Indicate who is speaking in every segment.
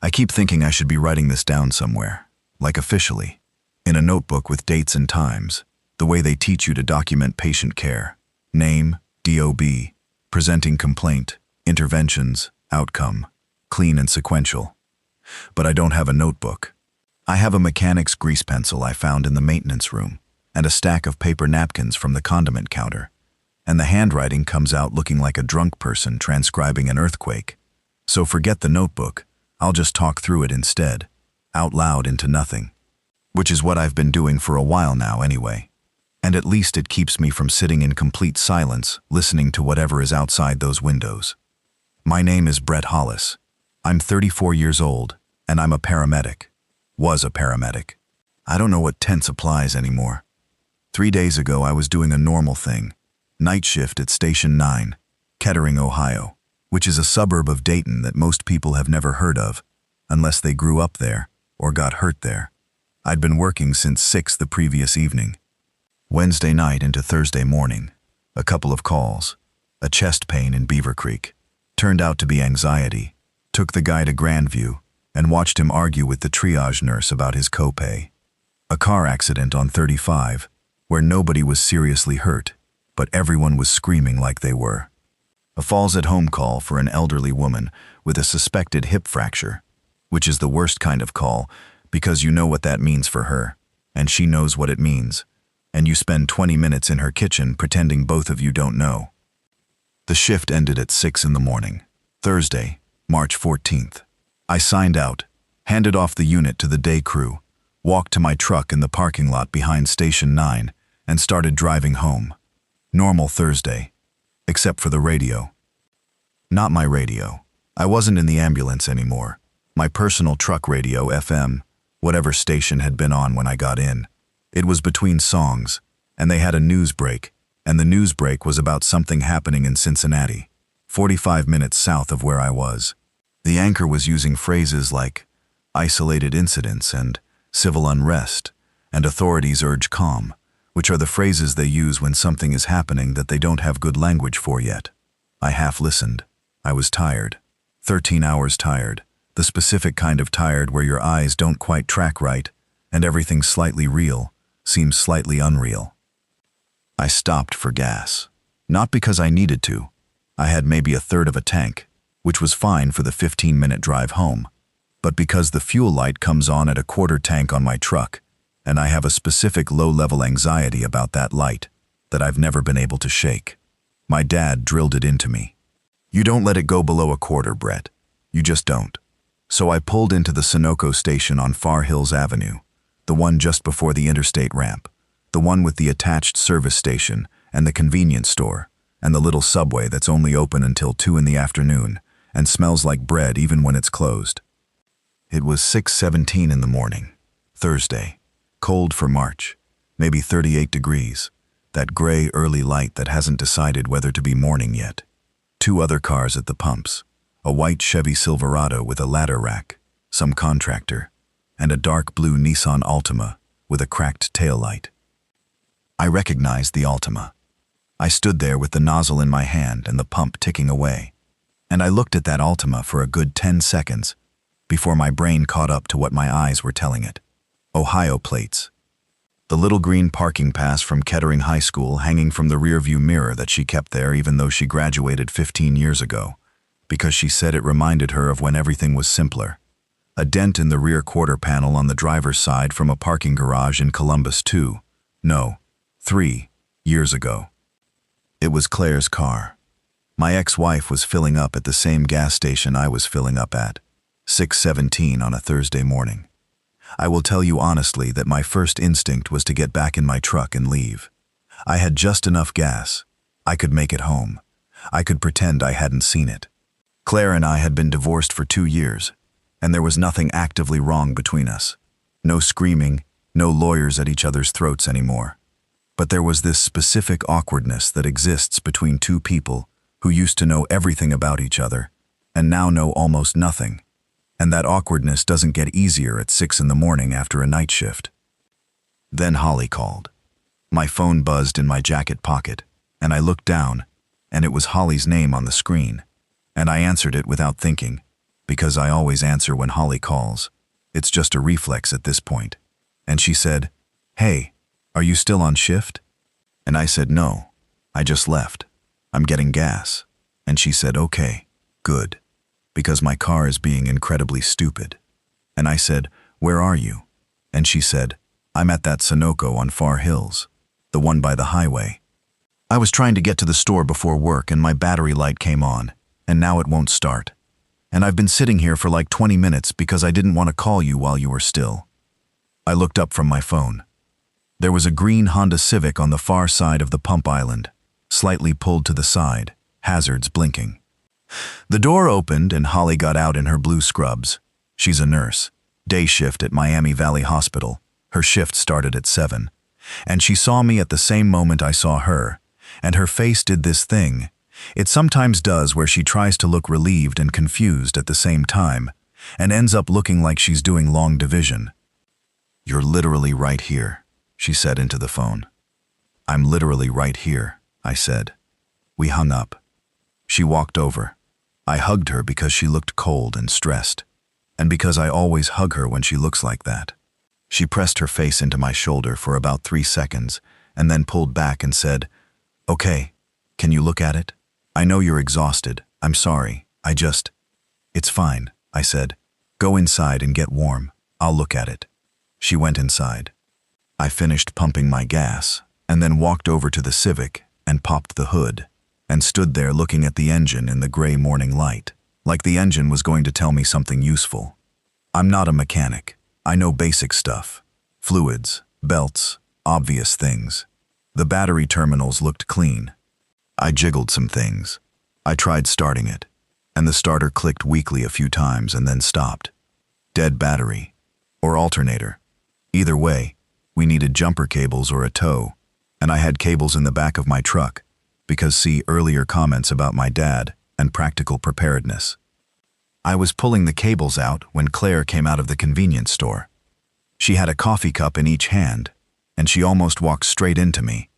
Speaker 1: I keep thinking I should be writing this down somewhere, like officially, in a notebook with dates and times, the way they teach you to document patient care. Name, DOB, presenting complaint, interventions, outcome, clean and sequential. But I don't have a notebook. I have a mechanic's grease pencil I found in the maintenance room, and a stack of paper napkins from the condiment counter. And the handwriting comes out looking like a drunk person transcribing an earthquake. So forget the notebook, I'll just talk through it instead, out loud into nothing. Which is what I've been doing for a while now anyway. And at least it keeps me from sitting in complete silence, listening to whatever is outside those windows. My name is Brett Hollis. I'm 34 years old, and I'm a paramedic. Was a paramedic. I don't know what tense applies anymore. 3 days ago I was doing a normal thing. Night shift at Station 9, Kettering, Ohio, which is a suburb of Dayton that most people have never heard of, unless they grew up there or got hurt there. I'd been working since 6 the previous evening. Wednesday night into Thursday morning, a couple of calls, a chest pain in Beaver Creek. Turned out to be anxiety. Took the guy to Grandview and watched him argue with the triage nurse about his copay. A car accident on 35, where nobody was seriously hurt, but everyone was screaming like they were. A falls-at-home call for an elderly woman with a suspected hip fracture, which is the worst kind of call because you know what that means for her, and she knows what it means, and you spend 20 minutes in her kitchen pretending both of you don't know. The shift ended at 6 in the morning, Thursday, March 14th. I signed out, handed off the unit to the day crew, walked to my truck in the parking lot behind Station 9, and started driving home. Normal Thursday, except for the radio. Not my radio. I wasn't in the ambulance anymore. My personal truck radio, FM, whatever station had been on when I got in. It was between songs, and they had a news break, and the news break was about something happening in Cincinnati, 45 minutes south of where I was. The anchor was using phrases like isolated incidents and civil unrest, and authorities urge calm, which are the phrases they use when something is happening that they don't have good language for yet. I half listened. I was tired. 13 hours tired. The specific kind of tired where your eyes don't quite track right, and everything's slightly real, seems slightly unreal. I stopped for gas. Not because I needed to. I had maybe a third of a tank, which was fine for the 15-minute drive home, but because the fuel light comes on at a quarter tank on my truck, and I have a specific low-level anxiety about that light that I've never been able to shake. My dad drilled it into me. You don't let it go below a quarter, Brett. You just don't. So I pulled into the Sunoco station on Far Hills Avenue, the one just before the interstate ramp, the one with the attached service station and the convenience store, and the little subway that's only open until 2 in the afternoon and smells like bread even when it's closed. It was 6:17 in the morning, Thursday. Cold for March, maybe 38 degrees, that gray early light that hasn't decided whether to be morning yet. 2 other cars at the pumps, a white Chevy Silverado with a ladder rack, some contractor, and a dark blue Nissan Altima with a cracked taillight. I recognized the Altima. I stood there with the nozzle in my hand and the pump ticking away, and I looked at that Altima for a good 10 seconds before my brain caught up to what my eyes were telling it. Ohio plates. The little green parking pass from Kettering High School hanging from the rearview mirror that she kept there even though she graduated 15 years ago, because she said it reminded her of when everything was simpler. A dent in the rear quarter panel on the driver's side from a parking garage in Columbus 3 years ago. It was Claire's car. My ex-wife was filling up at the same gas station I was filling up at, 6:17 on a Thursday morning. I will tell you honestly that my first instinct was to get back in my truck and leave. I had just enough gas. I could make it home. I could pretend I hadn't seen it. Claire and I had been divorced for 2 years, and there was nothing actively wrong between us. No screaming, no lawyers at each other's throats anymore. But there was this specific awkwardness that exists between 2 people who used to know everything about each other and now know almost nothing. And that awkwardness doesn't get easier at 6 in the morning after a night shift. Then Holly called. My phone buzzed in my jacket pocket, and I looked down, and it was Holly's name on the screen, and I answered it without thinking. because I always answer when Holly calls. It's just a reflex at this point. And she said, "Hey, are you still on shift?" And I said, "No, I just left. I'm getting gas." And she said, "Okay, good, because my car is being incredibly stupid." And I said, "Where are you?" And she said, "I'm at that Sunoco on Far Hills, the one by the highway." I was trying to get to the store before work and my battery light came on, and now it won't start. And I've been sitting here for like 20 minutes because I didn't want to call you while you were still. I looked up from my phone. There was a green Honda Civic on the far side of the pump island, slightly pulled to the side, hazards blinking. The door opened and Holly got out in her blue scrubs. She's a nurse, day shift at Miami Valley Hospital. Her shift started at 7. And she saw me at the same moment I saw her, and her face did this thing it sometimes does where she tries to look relieved and confused at the same time, and ends up looking like she's doing long division. "You're literally right here," she said into the phone. "I'm literally right here," I said. We hung up. She walked over. I hugged her because she looked cold and stressed, and because I always hug her when she looks like that. She pressed her face into my shoulder for about 3 seconds, and then pulled back and said, "Okay, can you look at it? I know you're exhausted. I'm sorry. It's fine," I said. "Go inside and get warm. I'll look at it." She went inside. I finished pumping my gas, and then walked over to the Civic and popped the hood, and stood there looking at the engine in the gray morning light, like the engine was going to tell me something useful. I'm not a mechanic. I know basic stuff. Fluids, belts, obvious things. The battery terminals looked clean. I jiggled some things. I tried starting it, and the starter clicked weakly a few times and then stopped. Dead battery. Or alternator. Either way, we needed jumper cables or a tow, and I had cables in the back of my truck, because see earlier comments about my dad and practical preparedness. I was pulling the cables out when Claire came out of the convenience store. She had a coffee cup in each hand, and she almost walked straight into me,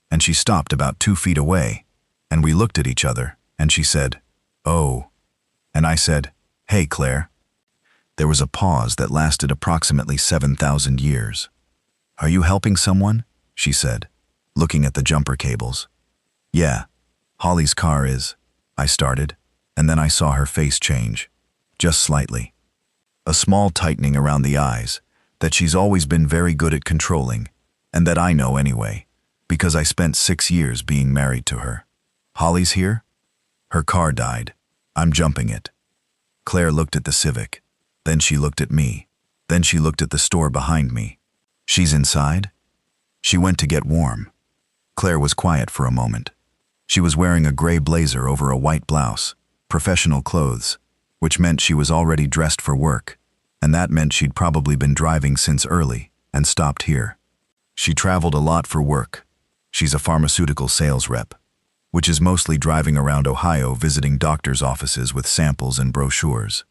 Speaker 1: and she stopped about 2 feet away, and we looked at each other, and she said, "Oh," and I said, "Hey, Claire." There was a pause that lasted approximately 7,000 years. "Are you helping someone?" she said, looking at the jumper cables. "Yeah, Holly's car is," I started, and then I saw her face change, just slightly. A small tightening around the eyes that she's always been very good at controlling, and that I know anyway, because I spent 6 years being married to her. "Holly's here?" "Her car died. I'm jumping it." Claire looked at the Civic. Then she looked at me. Then she looked at the store behind me. "She's inside?" "She went to get warm." Claire was quiet for a moment. She was wearing a gray blazer over a white blouse, professional clothes, which meant she was already dressed for work, and that meant she'd probably been driving since early and stopped here. She traveled a lot for work. She's a pharmaceutical sales rep, which is mostly driving around Ohio visiting doctors' offices with samples and brochures.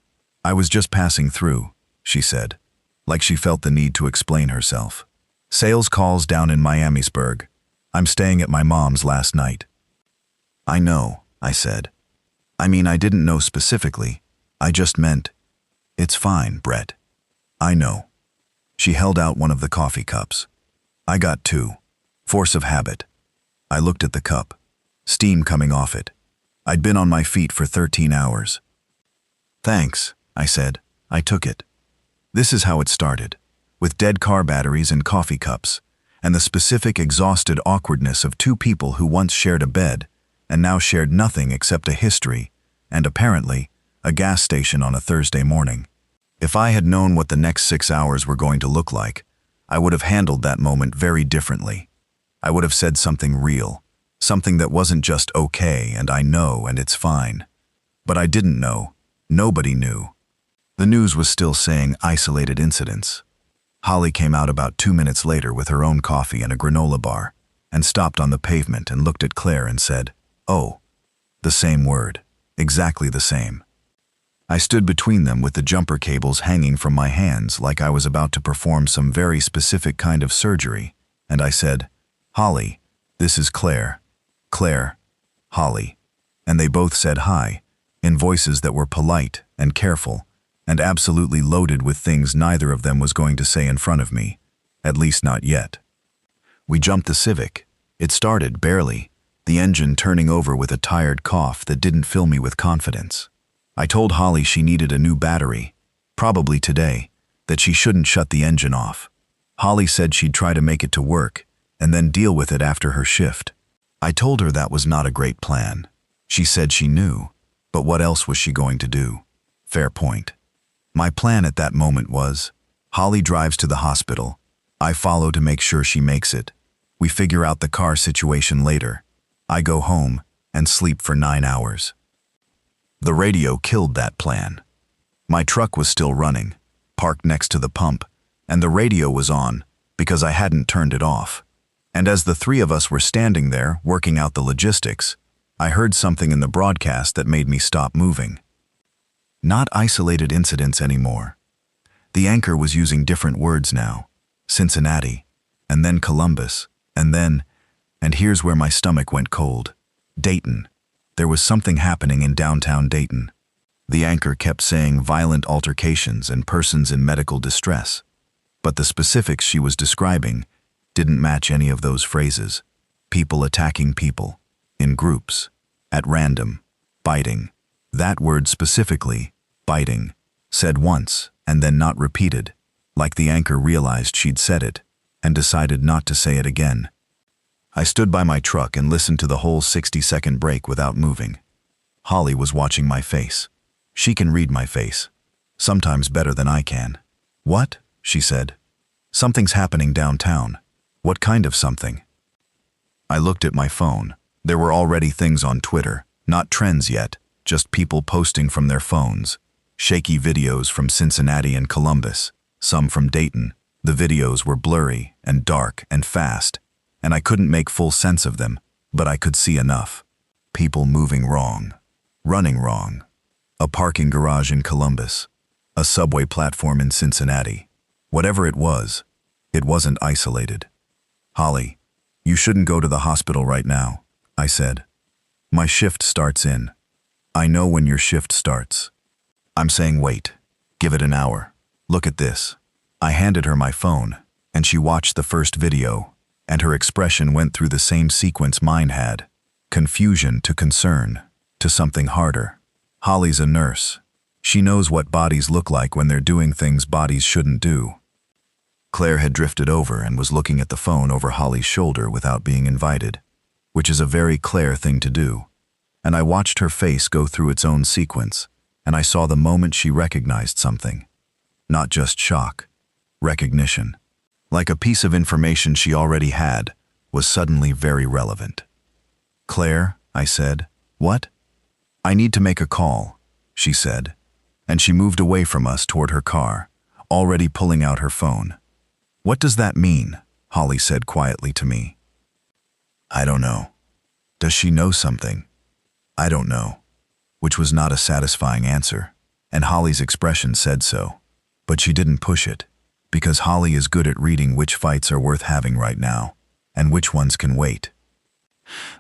Speaker 1: "I was just passing through," she said, like she felt the need to explain herself. "Sales calls down in Miamisburg. I'm staying at my mom's last night." "I know," I said. "I mean, I didn't know specifically. I just meant..." "It's fine, Brett. I know." She held out one of the coffee cups. I got 2. Force of habit. I looked at the cup. Steam coming off it. I'd been on my feet for 13 hours. "Thanks," I said. I took it. This is how it started, with dead car batteries and coffee cups, and the specific exhausted awkwardness of 2 people who once shared a bed and now shared nothing except a history and, apparently, a gas station on a Thursday morning. If I had known what the next 6 hours were going to look like, I would have handled that moment very differently. I would have said something real, something that wasn't just okay and I know and it's fine. But I didn't know. Nobody knew. The news was still saying isolated incidents. Holly came out about 2 minutes later with her own coffee and a granola bar, and stopped on the pavement and looked at Claire and said, "Oh." The same word. Exactly the same. I stood between them with the jumper cables hanging from my hands like I was about to perform some very specific kind of surgery, and I said, "Holly, this is Claire." "Claire." "Holly." And they both said hi, in voices that were polite and careful, and absolutely loaded with things neither of them was going to say in front of me, at least not yet. We jumped the Civic. It started barely, the engine turning over with a tired cough that didn't fill me with confidence. I told Holly she needed a new battery, probably today, that she shouldn't shut the engine off. Holly said she'd try to make it to work and then deal with it after her shift. I told her that was not a great plan. She said she knew, but what else was she going to do? Fair point. My plan at that moment was, Holly drives to the hospital. I follow to make sure she makes it. We figure out the car situation later. I go home and sleep for 9 hours. The radio killed that plan. My truck was still running, parked next to the pump, and the radio was on because I hadn't turned it off. And as the three of us were standing there working out the logistics, I heard something in the broadcast that made me stop moving. Not isolated incidents anymore. The anchor was using different words now. Cincinnati, and then Columbus, and here's where my stomach went cold. Dayton. There was something happening in downtown Dayton. The anchor kept saying violent altercations and persons in medical distress, but the specifics she was describing didn't match any of those phrases. People attacking people, in groups, at random, biting. That word specifically, biting, said once and then not repeated, like the anchor realized she'd said it and decided not to say it again. I stood by my truck and listened to the whole 60-second break without moving. Holly was watching my face. She can read my face, sometimes better than I can. "What?" she said. "Something's happening downtown." "What kind of something?" I looked at my phone. There were already things on Twitter, not trends yet, just people posting from their phones. Shaky videos from Cincinnati and Columbus, some from Dayton. The videos were blurry and dark and fast, and I couldn't make full sense of them, but I could see enough. People moving wrong, running wrong. A parking garage in Columbus, a subway platform in Cincinnati. Whatever it wasn't isolated. "Holly, you shouldn't go to the hospital right now," I said. "My shift starts in." "I know when your shift starts." "I'm saying wait. Give it an hour. Look at this." I handed her my phone, and she watched the first video, and her expression went through the same sequence mine had. Confusion to concern, to something harder. Holly's a nurse. She knows what bodies look like when they're doing things bodies shouldn't do. Claire had drifted over and was looking at the phone over Holly's shoulder without being invited, which is a very Claire thing to do. And I watched her face go through its own sequence, and I saw the moment she recognized something. Not just shock, recognition. Like a piece of information she already had was suddenly very relevant. "Claire," I said. "What?" "I need to make a call," she said, and she moved away from us toward her car, already pulling out her phone. "What does that mean?" Holly said quietly to me. "I don't know." "Does she know something?" "I don't know," which was not a satisfying answer, and Holly's expression said so. But she didn't push it, because Holly is good at reading which fights are worth having right now, and which ones can wait.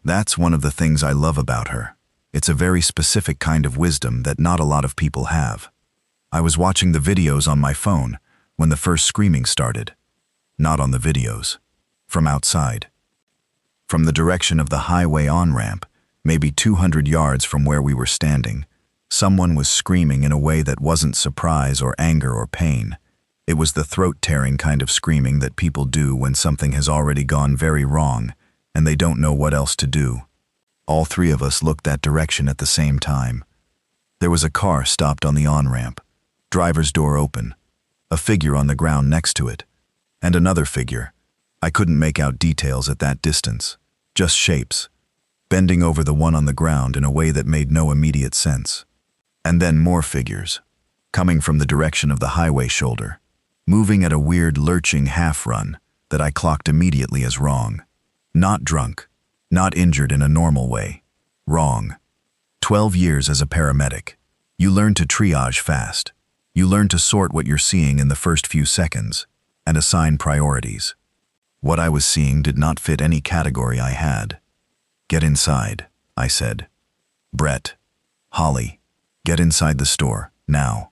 Speaker 1: That's one of the things I love about her. It's a very specific kind of wisdom that not a lot of people have. I was watching the videos on my phone when the first screaming started. Not on the videos. From outside. From the direction of the highway on-ramp, maybe 200 yards from where we were standing, someone was screaming in a way that wasn't surprise or anger or pain. It was the throat-tearing kind of screaming that people do when something has already gone very wrong and they don't know what else to do. All three of us looked that direction at the same time. There was a car stopped on the on-ramp, driver's door open, a figure on the ground next to it, and another figure. I couldn't make out details at that distance, just shapes, bending over the one on the ground in a way that made no immediate sense. And then more figures, coming from the direction of the highway shoulder, moving at a weird lurching half-run that I clocked immediately as wrong. Not drunk, not injured in a normal way. Wrong. 12 years as a paramedic. You learn to triage fast. You learn to sort what you're seeing in the first few seconds and assign priorities. What I was seeing did not fit any category I had. "Get inside," I said. "Brett. Holly. Get inside the store, now.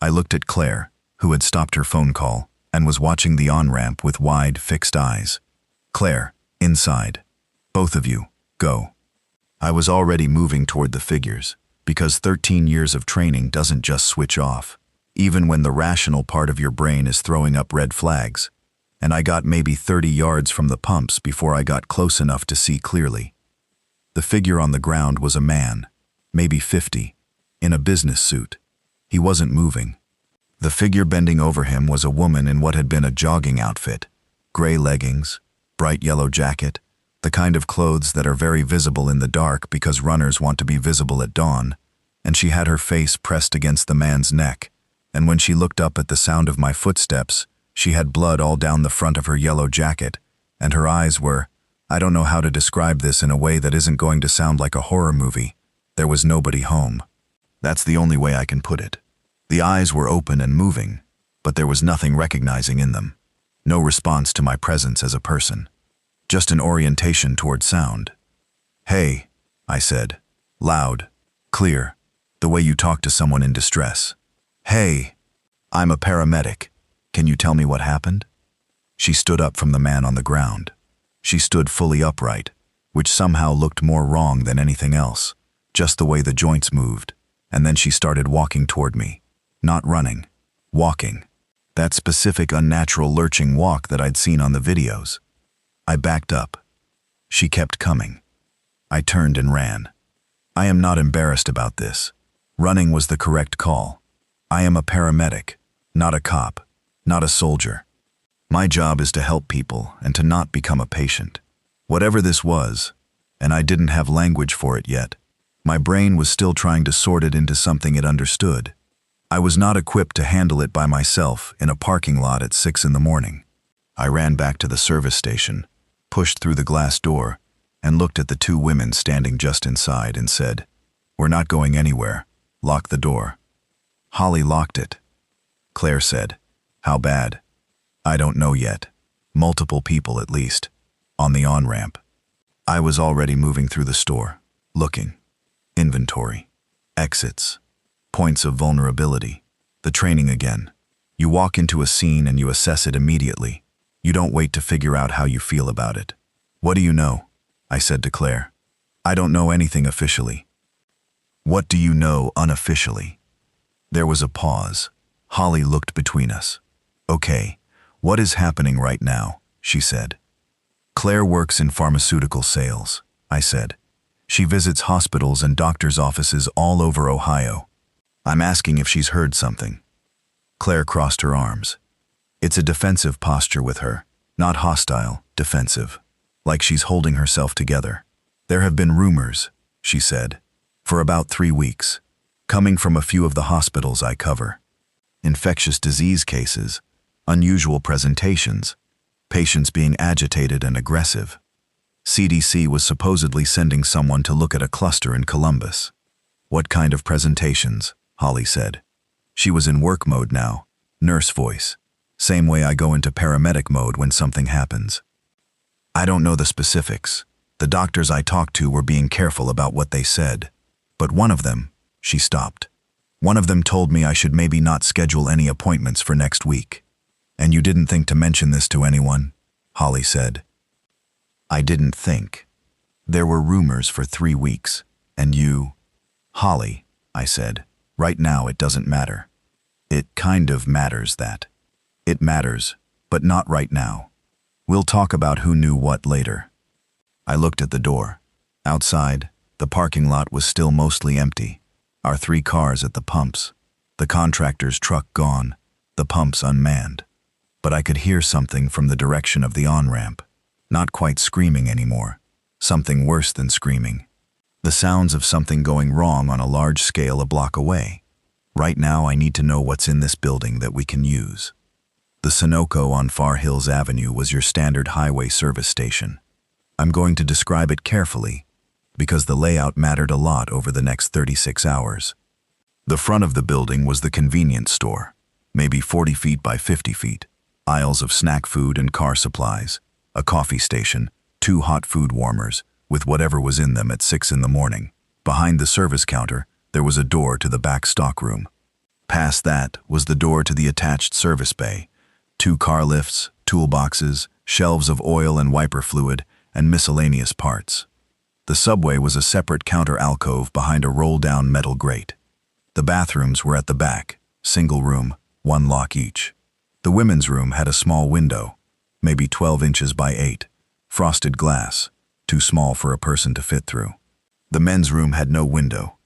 Speaker 1: I looked at Claire, who had stopped her phone call and was watching the on-ramp with wide, fixed eyes. Claire, inside. Both of you, go. I was already moving toward the figures, because 13 years of training doesn't just switch off, even when the rational part of your brain is throwing up red flags. And I got maybe 30 yards from the pumps before I got close enough to see clearly. The figure on the ground was a man, maybe 50, in a business suit. He wasn't moving. The figure bending over him was a woman in what had been a jogging outfit, gray leggings, bright yellow jacket, the kind of clothes that are very visible in the dark because runners want to be visible at dawn, and she had her face pressed against the man's neck, and when she looked up at the sound of my footsteps, she had blood all down the front of her yellow jacket, and her eyes were, I don't know how to describe this in a way that isn't going to sound like a horror movie. There was nobody home. That's the only way I can put it. The eyes were open and moving, but there was nothing recognizing in them. No response to my presence as a person. Just an orientation toward sound. Hey, I said, loud, clear, the way you talk to someone in distress. Hey, I'm a paramedic. Can you tell me what happened? She stood up from the man on the ground. She stood fully upright, which somehow looked more wrong than anything else, just the way the joints moved, and then she started walking toward me. Not running, walking. That specific unnatural lurching walk that I'd seen on the videos. I backed up. She kept coming. I turned and ran. I am not embarrassed about this. Running was the correct call. I am a paramedic, not a cop, not a soldier. My job is to help people and to not become a patient. Whatever this was, and I didn't have language for it yet, my brain was still trying to sort it into something it understood. I was not equipped to handle it by myself in a parking lot at 6 in the morning. I ran back to the service station, pushed through the glass door, and looked at the two women standing just inside and said, "We're not going anywhere. Lock the door." Holly locked it. Claire said, "How bad?" "I don't know yet. Multiple people at least. On the on-ramp." I was already moving through the store, looking. Inventory. Exits. Points of vulnerability. The training again. You walk into a scene and you assess it immediately. You don't wait to figure out how you feel about it. "What do you know?" I said to Claire. "I don't know anything officially." "What do you know unofficially?" There was a pause. Holly looked between us. "Okay, what is happening right now?" she said. "Claire works in pharmaceutical sales," I said. "She visits hospitals and doctors' offices all over Ohio. I'm asking if she's heard something." Claire crossed her arms. It's a defensive posture with her, not hostile, defensive, like she's holding herself together. "There have been rumors," she said, "for about 3 weeks, coming from a few of the hospitals I cover. Infectious disease cases, unusual presentations, patients being agitated and aggressive. CDC was supposedly sending someone to look at a cluster in Columbus." "What kind of presentations?" Holly said. She was in work mode now, nurse voice, same way I go into paramedic mode when something happens. "I don't know the specifics. The doctors I talked to were being careful about what they said. But one of them," she stopped. "One of them told me I should maybe not schedule any appointments for next week." "And you didn't think to mention this to anyone?" Holly said. "I didn't think. There were rumors for 3 weeks, and you—" "Holly," I said, "right now it doesn't matter. It kind of matters that. It matters, but not right now. We'll talk about who knew what later." I looked at the door. Outside, the parking lot was still mostly empty. Our 3 cars at the pumps. The contractor's truck gone, the pumps unmanned. But I could hear something from the direction of the on-ramp. Not quite screaming anymore. Something worse than screaming. The sounds of something going wrong on a large scale a block away. Right now I need to know what's in this building that we can use. The Sunoco on Far Hills Avenue was your standard highway service station. I'm going to describe it carefully, because the layout mattered a lot over the next 36 hours. The front of the building was the convenience store, maybe 40 feet by 50 feet, aisles of snack food and car supplies, a coffee station, 2 hot food warmers, with whatever was in them at 6 in the morning. Behind the service counter, there was a door to the back stockroom. Past that was the door to the attached service bay, 2 car lifts, toolboxes, shelves of oil and wiper fluid, and miscellaneous parts. The subway was a separate counter alcove behind a roll-down metal grate. The bathrooms were at the back, single room, 1 lock each. The women's room had a small window, maybe 12 inches by 8, frosted glass, too small for a person to fit through. The men's room had no window.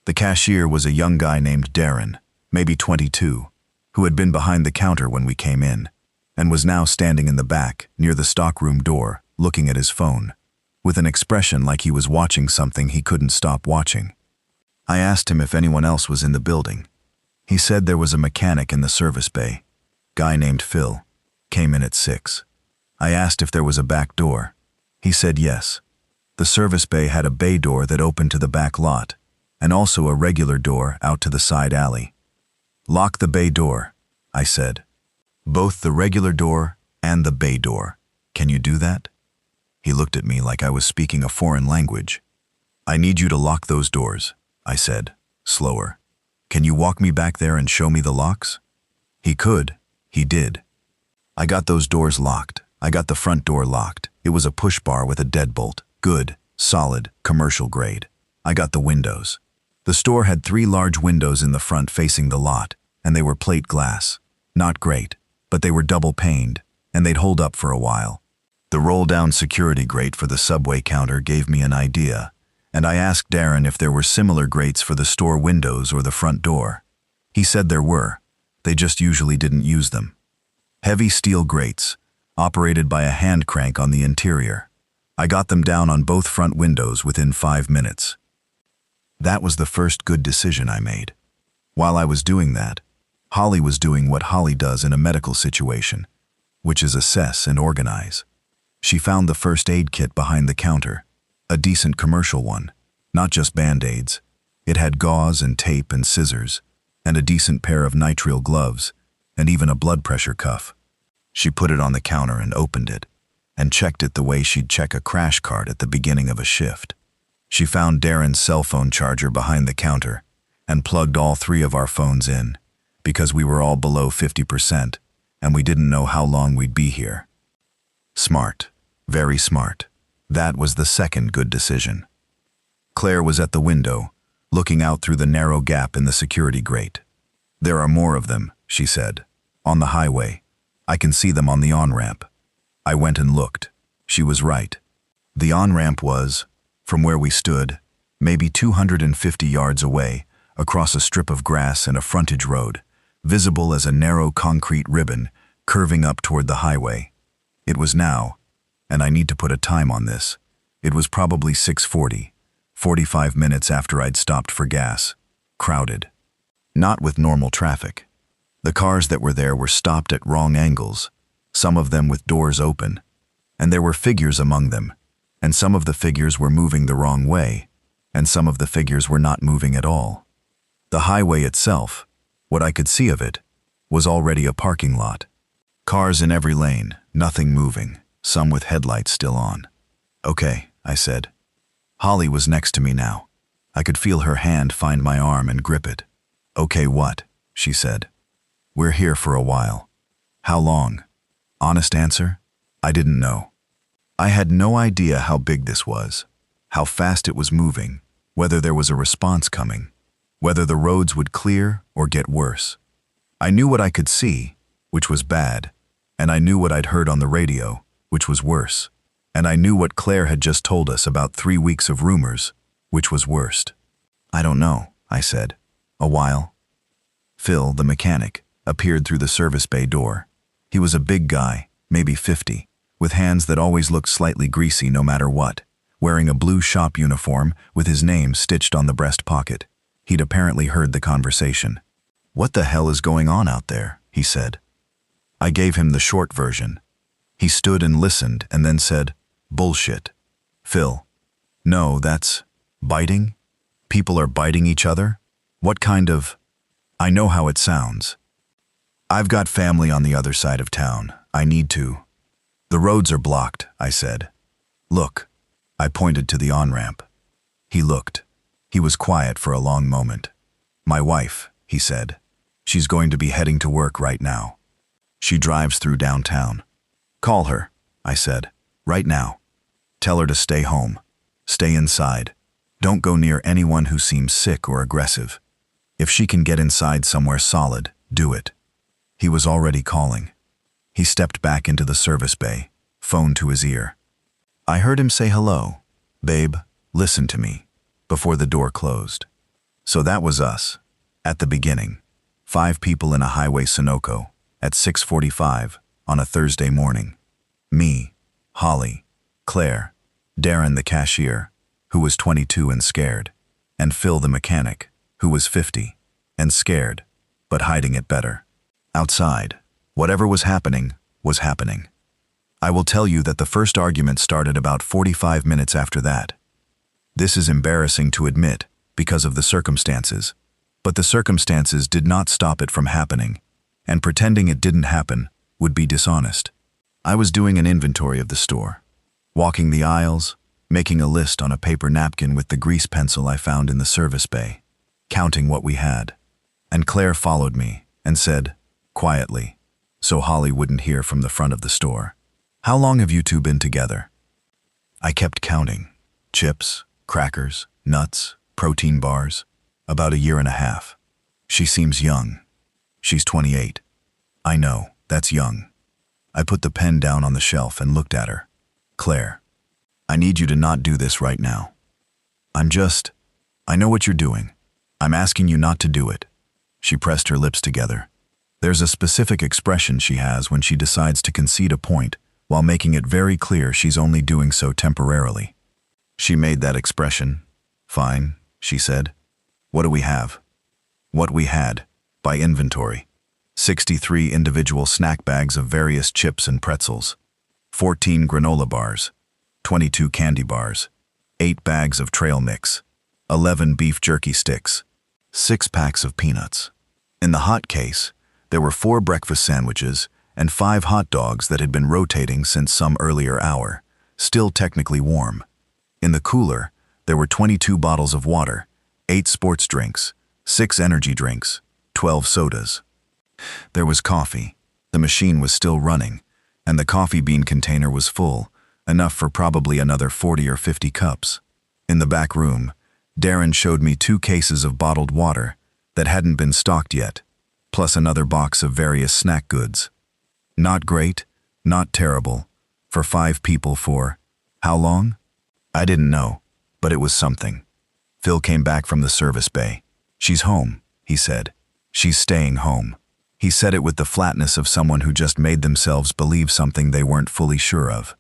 Speaker 1: The cashier was a young guy named Darren, maybe 22, who had been behind the counter when we came in, and was now standing in the back, near the stockroom door, looking at his phone, with an expression like he was watching something he couldn't stop watching. I asked him if anyone else was in the building. He said there was a mechanic in the service bay, guy named Phil, came in at 6. I asked if there was a back door. He said yes. The service bay had a bay door that opened to the back lot, and also a regular door out to the side alley. Lock the bay door, I said. Both the regular door and the bay door. Can you do that? He looked at me like I was speaking a foreign language. I need you to lock those doors, I said, slower. Can you walk me back there and show me the locks? He could. He did. I got those doors locked. I got the front door locked. It was a push bar with a deadbolt. Good, solid, commercial grade. I got the windows. The store had 3 large windows in the front facing the lot, and they were plate glass. Not great, but they were double-paned, and they'd hold up for a while. The roll-down security grate for the subway counter gave me an idea, and I asked Darren if there were similar grates for the store windows or the front door. He said there were. They just usually didn't use them. Heavy steel grates, operated by a hand crank on the interior. I got them down on both front windows within 5 minutes. That was the first good decision I made. While I was doing that, Holly was doing what Holly does in a medical situation, which is assess and organize. She found the first aid kit behind the counter, a decent commercial one, not just Band-Aids. It had gauze and tape and scissors, and a decent pair of nitrile gloves, and even a blood pressure cuff. She put it on the counter and opened it, and checked it the way she'd check a crash cart at the beginning of a shift. She found Darren's cell phone charger behind the counter, and plugged all 3 of our phones in, because we were all below 50%, and we didn't know how long we'd be here. Smart. Very smart. That was the second good decision. Claire was at the window, looking out through the narrow gap in the security grate. There are more of them, she said. On the highway. I can see them on the on-ramp. I went and looked. She was right. The on-ramp was, from where we stood, maybe 250 yards away, across a strip of grass and a frontage road, visible as a narrow concrete ribbon curving up toward the highway. It was now, and I need to put a time on this, it was probably 6:40, 45 minutes after I'd stopped for gas, crowded. Not with normal traffic. The cars that were there were stopped at wrong angles, some of them with doors open, and there were figures among them, and some of the figures were moving the wrong way, and some of the figures were not moving at all. The highway itself, what I could see of it, was already a parking lot. Cars in every lane, nothing moving, some with headlights still on. Okay, I said. Holly was next to me now. I could feel her hand find my arm and grip it. Okay, what? She said. We're here for a while. How long? Honest answer? I didn't know. I had no idea how big this was, how fast it was moving, whether there was a response coming, whether the roads would clear or get worse. I knew what I could see, which was bad, and I knew what I'd heard on the radio, which was worse, and I knew what Claire had just told us about 3 weeks of rumors, which was worst. I don't know, I said. A while. Phil, the mechanic, appeared through the service bay door. He was a big guy, maybe 50, with hands that always looked slightly greasy no matter what, wearing a blue shop uniform with his name stitched on the breast pocket. He'd apparently heard the conversation. What the hell is going on out there? He said. I gave him the short version. He stood and listened and then said, bullshit. Phil. No, that's biting? People are biting each other? What kind of... I know how it sounds. I've got family on the other side of town. I need to. The roads are blocked, I said. Look. I pointed to the on-ramp. He looked. He was quiet for a long moment. "My wife," he said. "She's going to be heading to work right now. She drives through downtown." "Call her," I said. "Right now. Tell her to stay home. Stay inside. Don't go near anyone who seems sick or aggressive. If she can get inside somewhere solid, do it." He was already calling. He stepped back into the service bay, phone to his ear. I heard him say hello. "Babe, listen to me," before the door closed. So that was us, at the beginning. 5 people in a highway Sunoco, at 6:45, on a Thursday morning. Me, Holly, Claire, Darren the cashier, who was 22 and scared, and Phil the mechanic, who was 50, and scared, but hiding it better. Outside, whatever was happening, was happening. I will tell you that the first argument started about 45 minutes after that. This is embarrassing to admit because of the circumstances, but the circumstances did not stop it from happening, and pretending it didn't happen would be dishonest. I was doing an inventory of the store, walking the aisles, making a list on a paper napkin with the grease pencil I found in the service bay, counting what we had. And Claire followed me and said, quietly, so Holly wouldn't hear from the front of the store, "How long have you two been together?" I kept counting. Chips, crackers, nuts, protein bars. About 1.5 years. She seems young. She's 28. I know, that's young. I put the pen down on the shelf and looked at her. "Claire, I need you to not do this right now. I know what you're doing. I'm asking you not to do it." She pressed her lips together. There's a specific expression she has when she decides to concede a point while making it very clear she's only doing so temporarily. She made that expression. "Fine," she said. "What do we have?" What we had, by inventory. 63 individual snack bags of various chips and pretzels, 14 granola bars, 22 candy bars, 8 bags of trail mix, 11 beef jerky sticks, 6 packs of peanuts. In the hot case, there were 4 breakfast sandwiches and 5 hot dogs that had been rotating since some earlier hour, still technically warm. In the cooler, there were 22 bottles of water, 8 sports drinks, 6 energy drinks, 12 sodas. There was coffee. The machine was still running, and the coffee bean container was full, enough for probably another 40 or 50 cups. In the back room, Darren showed me 2 cases of bottled water that hadn't been stocked yet, plus another box of various snack goods. Not great, not terrible, for 5 people for how long? I didn't know, but it was something. Phil came back from the service bay. "She's home," he said. "She's staying home." He said it with the flatness of someone who just made themselves believe something they weren't fully sure of.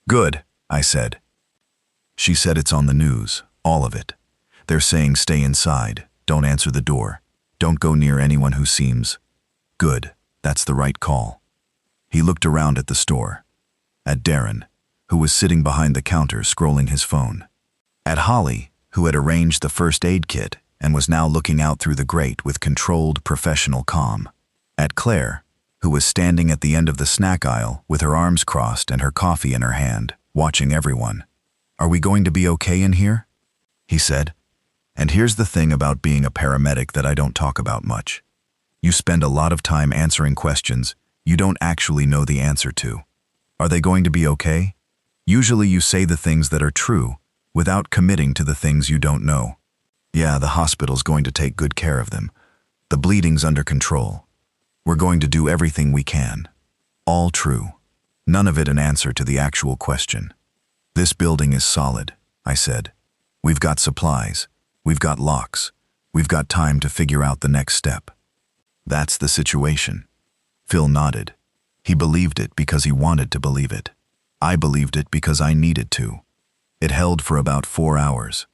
Speaker 1: "Good," I said. "She said it's on the news, all of it. They're saying stay inside, don't answer the door, don't go near anyone who seems..." "Good, that's the right call." He looked around at the store, at Darren, who was sitting behind the counter scrolling his phone, at Holly, who had arranged the first aid kit and was now looking out through the grate with controlled, professional calm, at Claire, who was standing at the end of the snack aisle with her arms crossed and her coffee in her hand, watching everyone. "Are we going to be okay in here?" he said. "And here's the thing about being a paramedic that I don't talk about much. You spend a lot of time answering questions you don't actually know the answer to. Are they going to be okay? Usually you say the things that are true without committing to the things you don't know. Yeah, the hospital's going to take good care of them. The bleeding's under control. We're going to do everything we can. All true. None of it an answer to the actual question. This building is solid," I said. "We've got supplies. We've got locks. We've got time to figure out the next step." That's the situation. Phil nodded. He believed it because he wanted to believe it. I believed it because I needed to. It held for about 4 hours.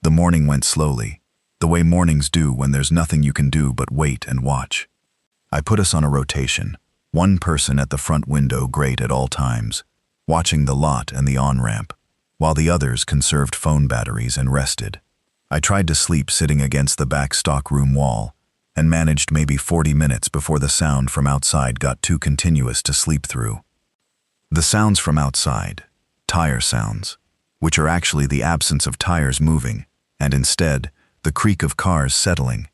Speaker 1: The morning went slowly, the way mornings do when there's nothing you can do but wait and watch. I put us on a rotation, one person at the front window grate at all times, watching the lot and the on-ramp, while the others conserved phone batteries and rested. I tried to sleep sitting against the back stockroom wall, and managed maybe 40 minutes before the sound from outside got too continuous to sleep through. The sounds from outside, tire sounds, which are actually the absence of tires moving and instead, the creak of cars settling,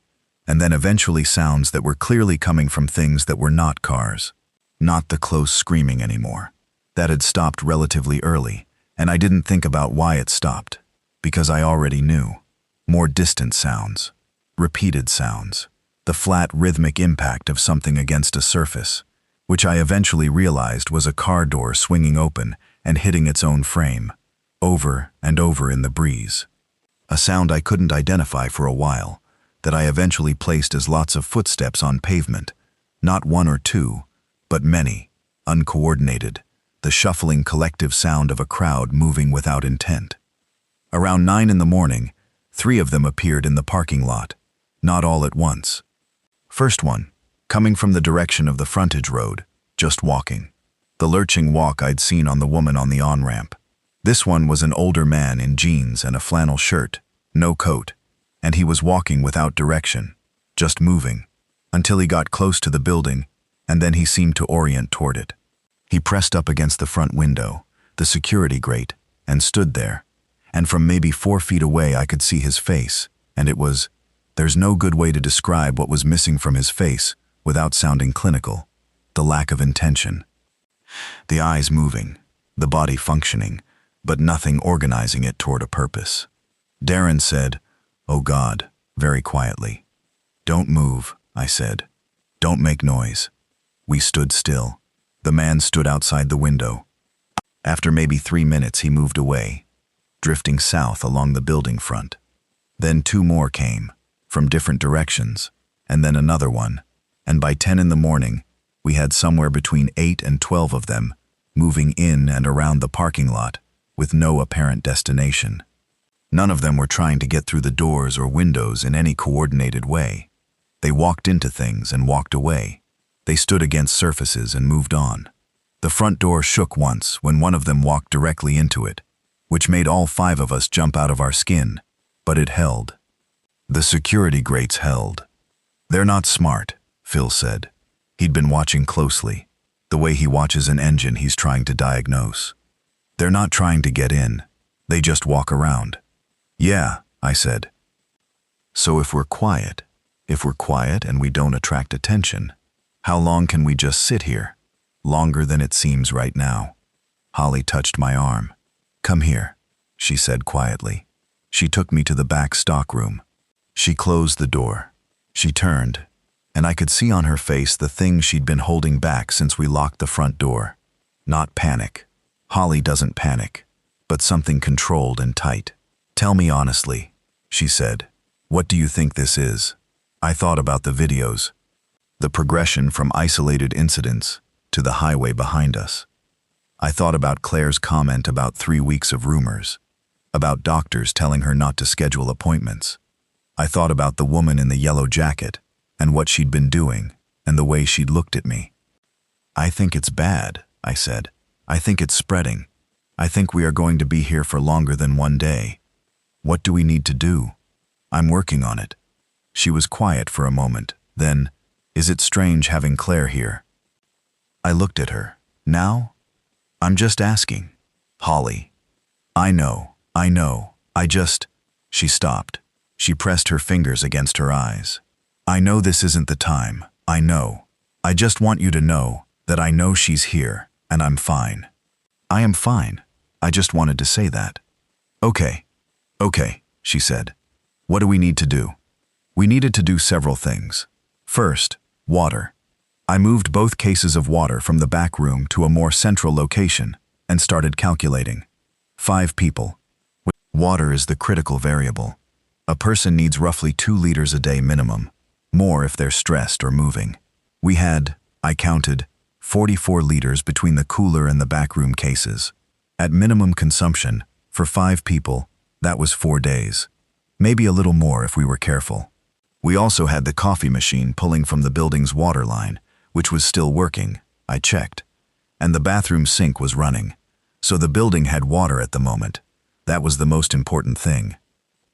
Speaker 1: and then eventually sounds that were clearly coming from things that were not cars. Not the close screaming anymore. That had stopped relatively early, and I didn't think about why it stopped, because I already knew. More distant sounds, repeated sounds, the flat rhythmic impact of something against a surface, which I eventually realized was a car door swinging open and hitting its own frame, over and over in the breeze. A sound I couldn't identify for a while, that I eventually placed as lots of footsteps on pavement, not one or two, but many, uncoordinated, the shuffling collective sound of a crowd moving without intent. Around 9 in the morning, 3 of them appeared in the parking lot, not all at once. First one, coming from the direction of the frontage road, just walking. The lurching walk I'd seen on the woman on the on-ramp. This one was an older man in jeans and a flannel shirt, no coat, and he was walking without direction, just moving, until he got close to the building, and then he seemed to orient toward it. He pressed up against the front window, the security grate, and stood there, and from maybe 4 feet away I could see his face, and it was, there's no good way to describe what was missing from his face without sounding clinical, the lack of intention. The eyes moving, the body functioning, but nothing organizing it toward a purpose. Darren said, "Oh God," very quietly. "Don't move," I said. "Don't make noise." We stood still. The man stood outside the window. After maybe 3 minutes he moved away, drifting south along the building front. Then 2 more came, from different directions, and then another one, and by 10 in the morning, we had somewhere between 8 and 12 of them, moving in and around the parking lot, with no apparent destination. None of them were trying to get through the doors or windows in any coordinated way. They walked into things and walked away. They stood against surfaces and moved on. The front door shook once when one of them walked directly into it, which made all 5 of us jump out of our skin, but it held. The security grates held. "They're not smart," Phil said. He'd been watching closely, the way he watches an engine he's trying to diagnose. "They're not trying to get in. They just walk around." "Yeah," I said. "So if we're quiet and we don't attract attention, how long can we just sit here? Longer than it seems right now." Holly touched my arm. "Come here," she said quietly. She took me to the back stockroom. She closed the door. She turned, and I could see on her face the thing she'd been holding back since we locked the front door. Not panic. Holly doesn't panic, but something controlled and tight. "Tell me honestly," she said. "What do you think this is?" I thought about the videos, the progression from isolated incidents to the highway behind us. I thought about Claire's comment about 3 weeks of rumors, about doctors telling her not to schedule appointments. I thought about the woman in the yellow jacket and what she'd been doing and the way she'd looked at me. "I think it's bad," I said. "I think it's spreading. I think we are going to be here for longer than 1 day. What do we need to do?" "I'm working on it." She was quiet for a moment. Then, "Is it strange having Claire here?" I looked at her. "Now? I'm just asking." "Holly." I know. I just..." She stopped. She pressed her fingers against her eyes. "I know this isn't the time. I know. I just want you to know that I know she's here, and I'm fine." "I am fine. I just wanted to say that." Okay, she said. "What do we need to do?" We needed to do several things. First, water. I moved both cases of water from the back room to a more central location and started calculating. 5 people. Water is the critical variable. A person needs roughly 2 liters a day minimum, more if they're stressed or moving. We had, I counted, 44 liters between the cooler and the backroom cases. At minimum consumption, for 5 people, that was 4 days. Maybe a little more if we were careful. We also had the coffee machine pulling from the building's water line, which was still working, I checked. And the bathroom sink was running. So the building had water at the moment. That was the most important thing.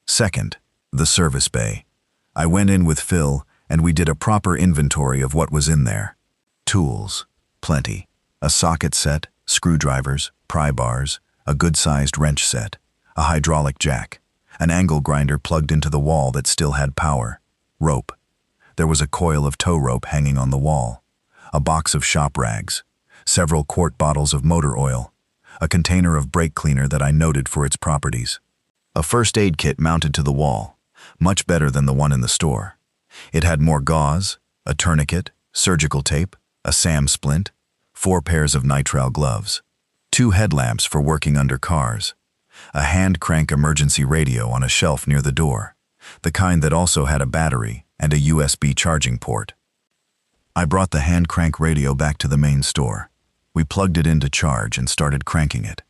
Speaker 1: Second, the service bay. I went in with Phil and we did a proper inventory of what was in there. Tools, plenty. A socket set, screwdrivers, pry bars, a good-sized wrench set, a hydraulic jack, An angle grinder plugged into the wall that still had power. Rope. There was a coil of tow rope hanging on the wall. A box of shop rags. Several quart bottles of motor oil. A container of brake cleaner that I noted for its properties. A first aid kit mounted to the wall, much better than the one in the store. It had more gauze, a tourniquet, surgical tape, a SAM splint, 4 pairs of nitrile gloves, 2 headlamps for working under cars, a hand-crank emergency radio on a shelf near the door, the kind that also had a battery and a USB charging port. I brought the hand-crank radio back to the main store. We plugged it in to charge and started cranking it.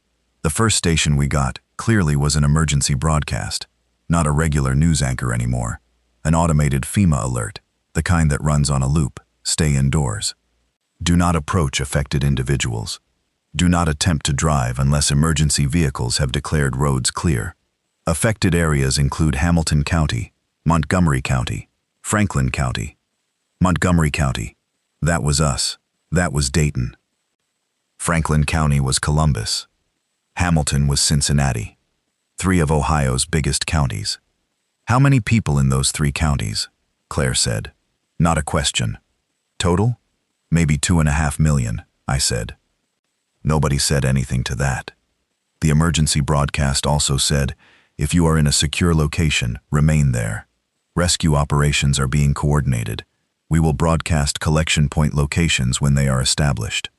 Speaker 1: The first station we got clearly was an emergency broadcast, not a regular news anchor anymore, an automated FEMA alert, the kind that runs on a loop, stay indoors. Do not approach affected individuals. Do not attempt to drive unless emergency vehicles have declared roads clear. Affected areas include Hamilton County, Montgomery County, Franklin County. Montgomery County. That was us. That was Dayton. Franklin County was Columbus. Hamilton was Cincinnati. 3 of Ohio's biggest counties. How many people in those 3 counties? Claire said. Not a question. Total? Maybe 2.5 million, I said. Nobody said anything to that. The emergency broadcast also said, if you are in a secure location, remain there. Rescue operations are being coordinated. We will broadcast collection point locations when they are established.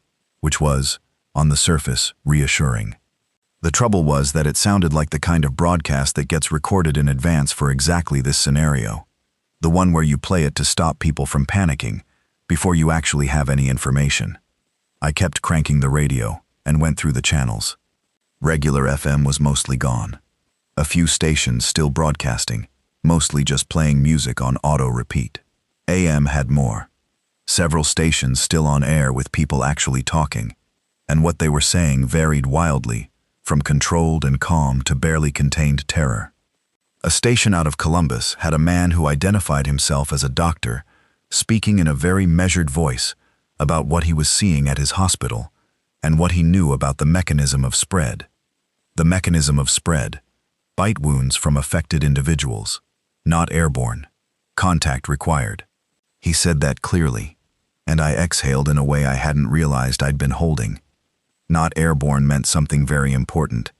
Speaker 1: Which was, on the surface, reassuring. The trouble was that it sounded like the kind of broadcast that gets recorded in advance for exactly this scenario. The one where you play it to stop people from panicking before you actually have any information. I kept cranking the radio and went through the channels. Regular FM was mostly gone. A few stations still broadcasting, mostly just playing music on auto repeat. AM had more. Several stations still on air with people actually talking, and what they were saying varied wildly, from controlled and calm to barely contained terror. A station out of Columbus had a man who identified himself as a doctor, speaking in a very measured voice about what he was seeing at his hospital and what he knew about the mechanism of spread. The mechanism of spread: bite wounds from affected individuals, not airborne, contact required. He said that clearly, and I exhaled in a way I hadn't realized I'd been holding. Not airborne meant something very important.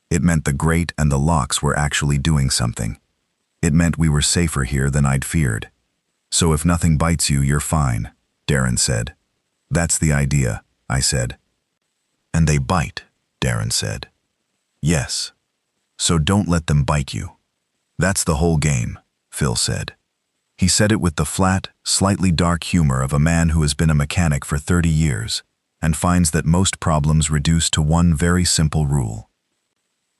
Speaker 1: It meant the grate and the locks were actually doing something. It meant we were safer here than I'd feared. So if nothing bites you, you're fine, Darren said. That's the idea, I said. And they bite, Darren said. Yes. So don't let them bite you. That's the whole game, Phil said. He said it with the flat, slightly dark humor of a man who has been a mechanic for 30 years and finds that most problems reduce to one very simple rule.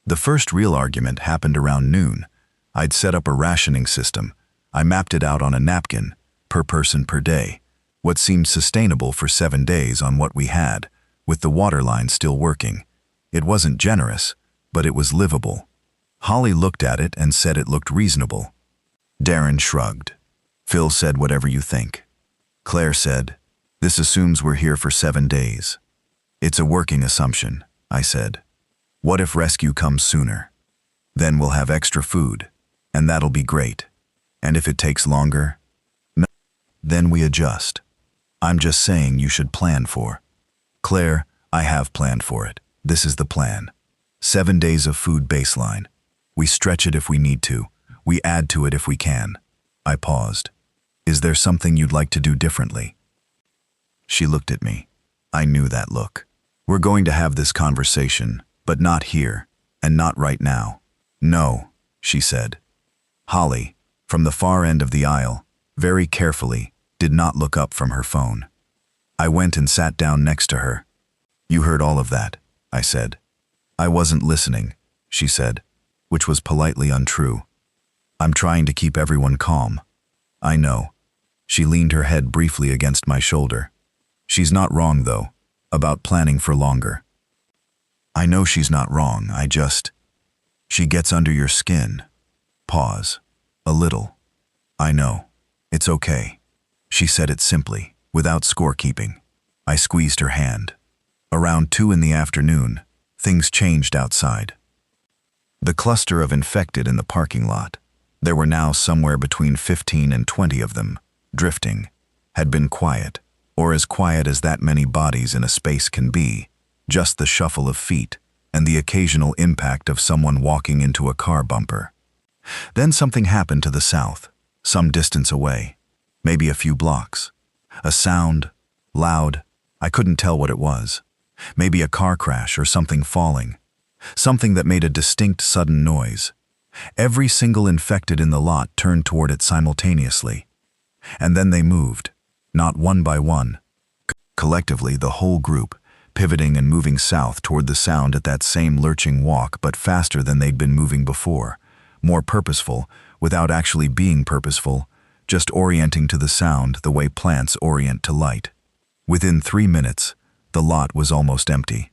Speaker 1: The first real argument happened around noon. I'd set up a rationing system. I mapped it out on a napkin, per person per day, what seemed sustainable for 7 days on what we had, with the water line still working. It wasn't generous, but it was livable. Holly looked at it and said it looked reasonable. Darren shrugged. Phil said, whatever you think. Claire said, this assumes we're here for 7 days. It's a working assumption, I said. What if rescue comes sooner? Then we'll have extra food, and that'll be great. And if it takes longer? No. Then we adjust. I'm just saying you should plan for. Claire, I have planned for it. This is the plan. 7 days of food baseline. We stretch it if we need to. We add to it if we can. I paused. Is there something you'd like to do differently? She looked at me. I knew that look. We're going to have this conversation, but not here, and not right now. No, she said. Holly, from the far end of the aisle, very carefully, did not look up from her phone. I went and sat down next to her. You heard all of that, I said. I wasn't listening, she said, which was politely untrue. I'm trying to keep everyone calm. I know. She leaned her head briefly against my shoulder. She's not wrong, though, about planning for longer. I know she's not wrong, She gets under your skin. Pause. A little. I know. It's okay. She said it simply, without scorekeeping. I squeezed her hand. Around 2 in the afternoon, things changed outside. The cluster of infected in the parking lot, there were now somewhere between 15 and 20 of them, drifting, had been quiet, or as quiet as that many bodies in a space can be, just the shuffle of feet and the occasional impact of someone walking into a car bumper. Then something happened to the south, some distance away, maybe a few blocks. A sound, loud, I couldn't tell what it was. Maybe a car crash or something falling. Something that made a distinct sudden noise. Every single infected in the lot turned toward it simultaneously. And then they moved, not one by one. Collectively, the whole group, pivoting and moving south toward the sound at that same lurching walk, but faster than they'd been moving before. More purposeful, without actually being purposeful, just orienting to the sound the way plants orient to light. Within 3 minutes, the lot was almost empty.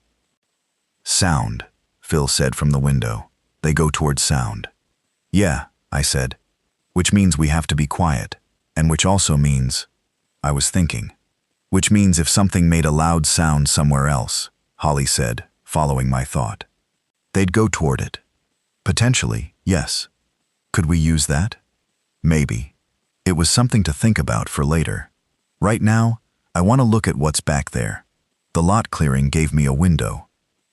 Speaker 1: Sound, Phil said from the window. They go towards sound. Yeah, I said. Which means we have to be quiet, and which also means, I was thinking. Which means if something made a loud sound somewhere else, Holly said, following my thought. They'd go toward it. Potentially, yes. Could we use that? Maybe. It was something to think about for later. Right now, I want to look at what's back there. The lot clearing gave me a window.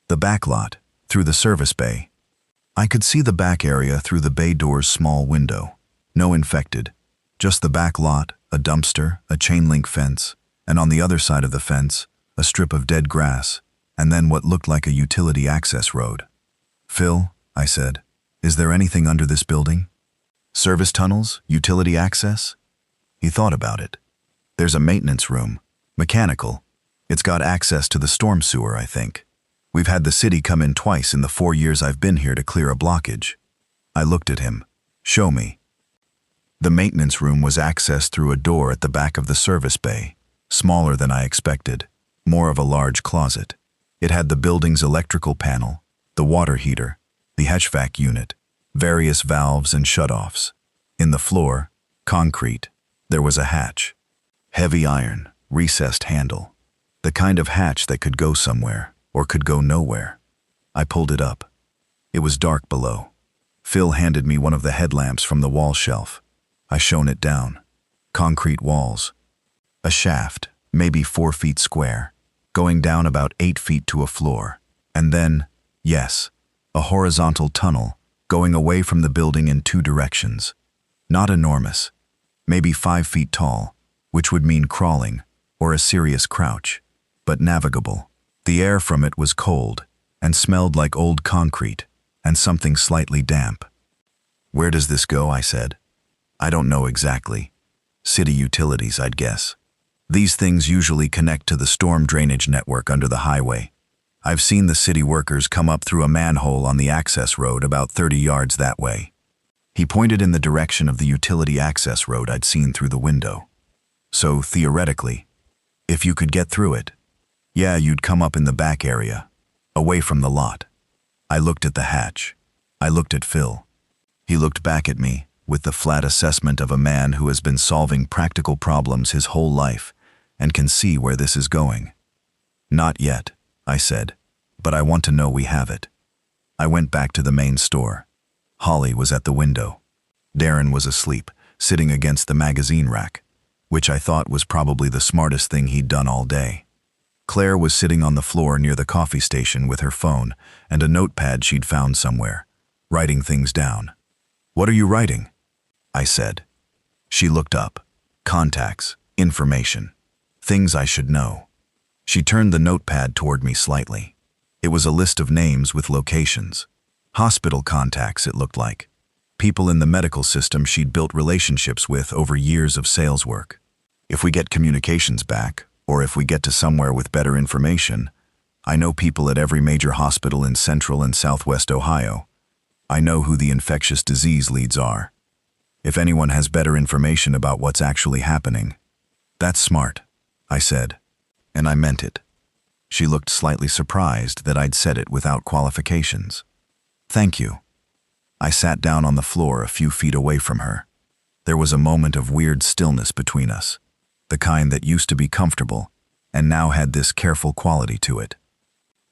Speaker 1: The back lot, through the service bay. I could see the back area through the bay door's small window. No infected. Just the back lot, a dumpster, a chain link fence, and on the other side of the fence, a strip of dead grass, and then what looked like a utility access road. Phil, I said, is there anything under this building? Service tunnels? Utility access? He thought about it. There's a maintenance room. Mechanical. It's got access to the storm sewer, I think. We've had the city come in twice in the 4 years I've been here to clear a blockage. I looked at him. Show me. The maintenance room was accessed through a door at the back of the service bay, smaller than I expected, more of a large closet. It had the building's electrical panel, the water heater, the HVAC unit, various valves and shutoffs. In the floor, concrete, there was a hatch. Heavy iron, recessed handle. The kind of hatch that could go somewhere, or could go nowhere. I pulled it up. It was dark below. Phil handed me one of the headlamps from the wall shelf. I shone it down. Concrete walls. A shaft, maybe 4 feet square, going down about 8 feet to a floor. And then, yes, a horizontal tunnel going away from the building in 2 directions. Not enormous, maybe 5 feet tall, which would mean crawling, or a serious crouch, but navigable. The air from it was cold and smelled like old concrete and something slightly damp. Where does this go? I said. I don't know exactly. City utilities, I'd guess. These things usually connect to the storm drainage network under the highway. I've seen the city workers come up through a manhole on the access road about 30 yards that way. He pointed in the direction of the utility access road I'd seen through the window. So, theoretically, if you could get through it, yeah, you'd come up in the back area, away from the lot. I looked at the hatch. I looked at Phil. He looked back at me with the flat assessment of a man who has been solving practical problems his whole life and can see where this is going. Not yet, I said, but I want to know we have it. I went back to the main store. Holly was at the window. Darren was asleep, sitting against the magazine rack, which I thought was probably the smartest thing he'd done all day. Claire was sitting on the floor near the coffee station with her phone and a notepad she'd found somewhere, writing things down. What are you writing? I said. She looked up. Contacts, information, things I should know. She turned the notepad toward me slightly. It was a list of names with locations. Hospital contacts, it looked like. People in the medical system she'd built relationships with over years of sales work. If we get communications back, or if we get to somewhere with better information, I know people at every major hospital in Central and Southwest Ohio. I know who the infectious disease leads are. If anyone has better information about what's actually happening. That's smart, I said, and I meant it. She looked slightly surprised that I'd said it without qualifications. Thank you. I sat down on the floor a few feet away from her. There was a moment of weird stillness between us, the kind that used to be comfortable and now had this careful quality to it.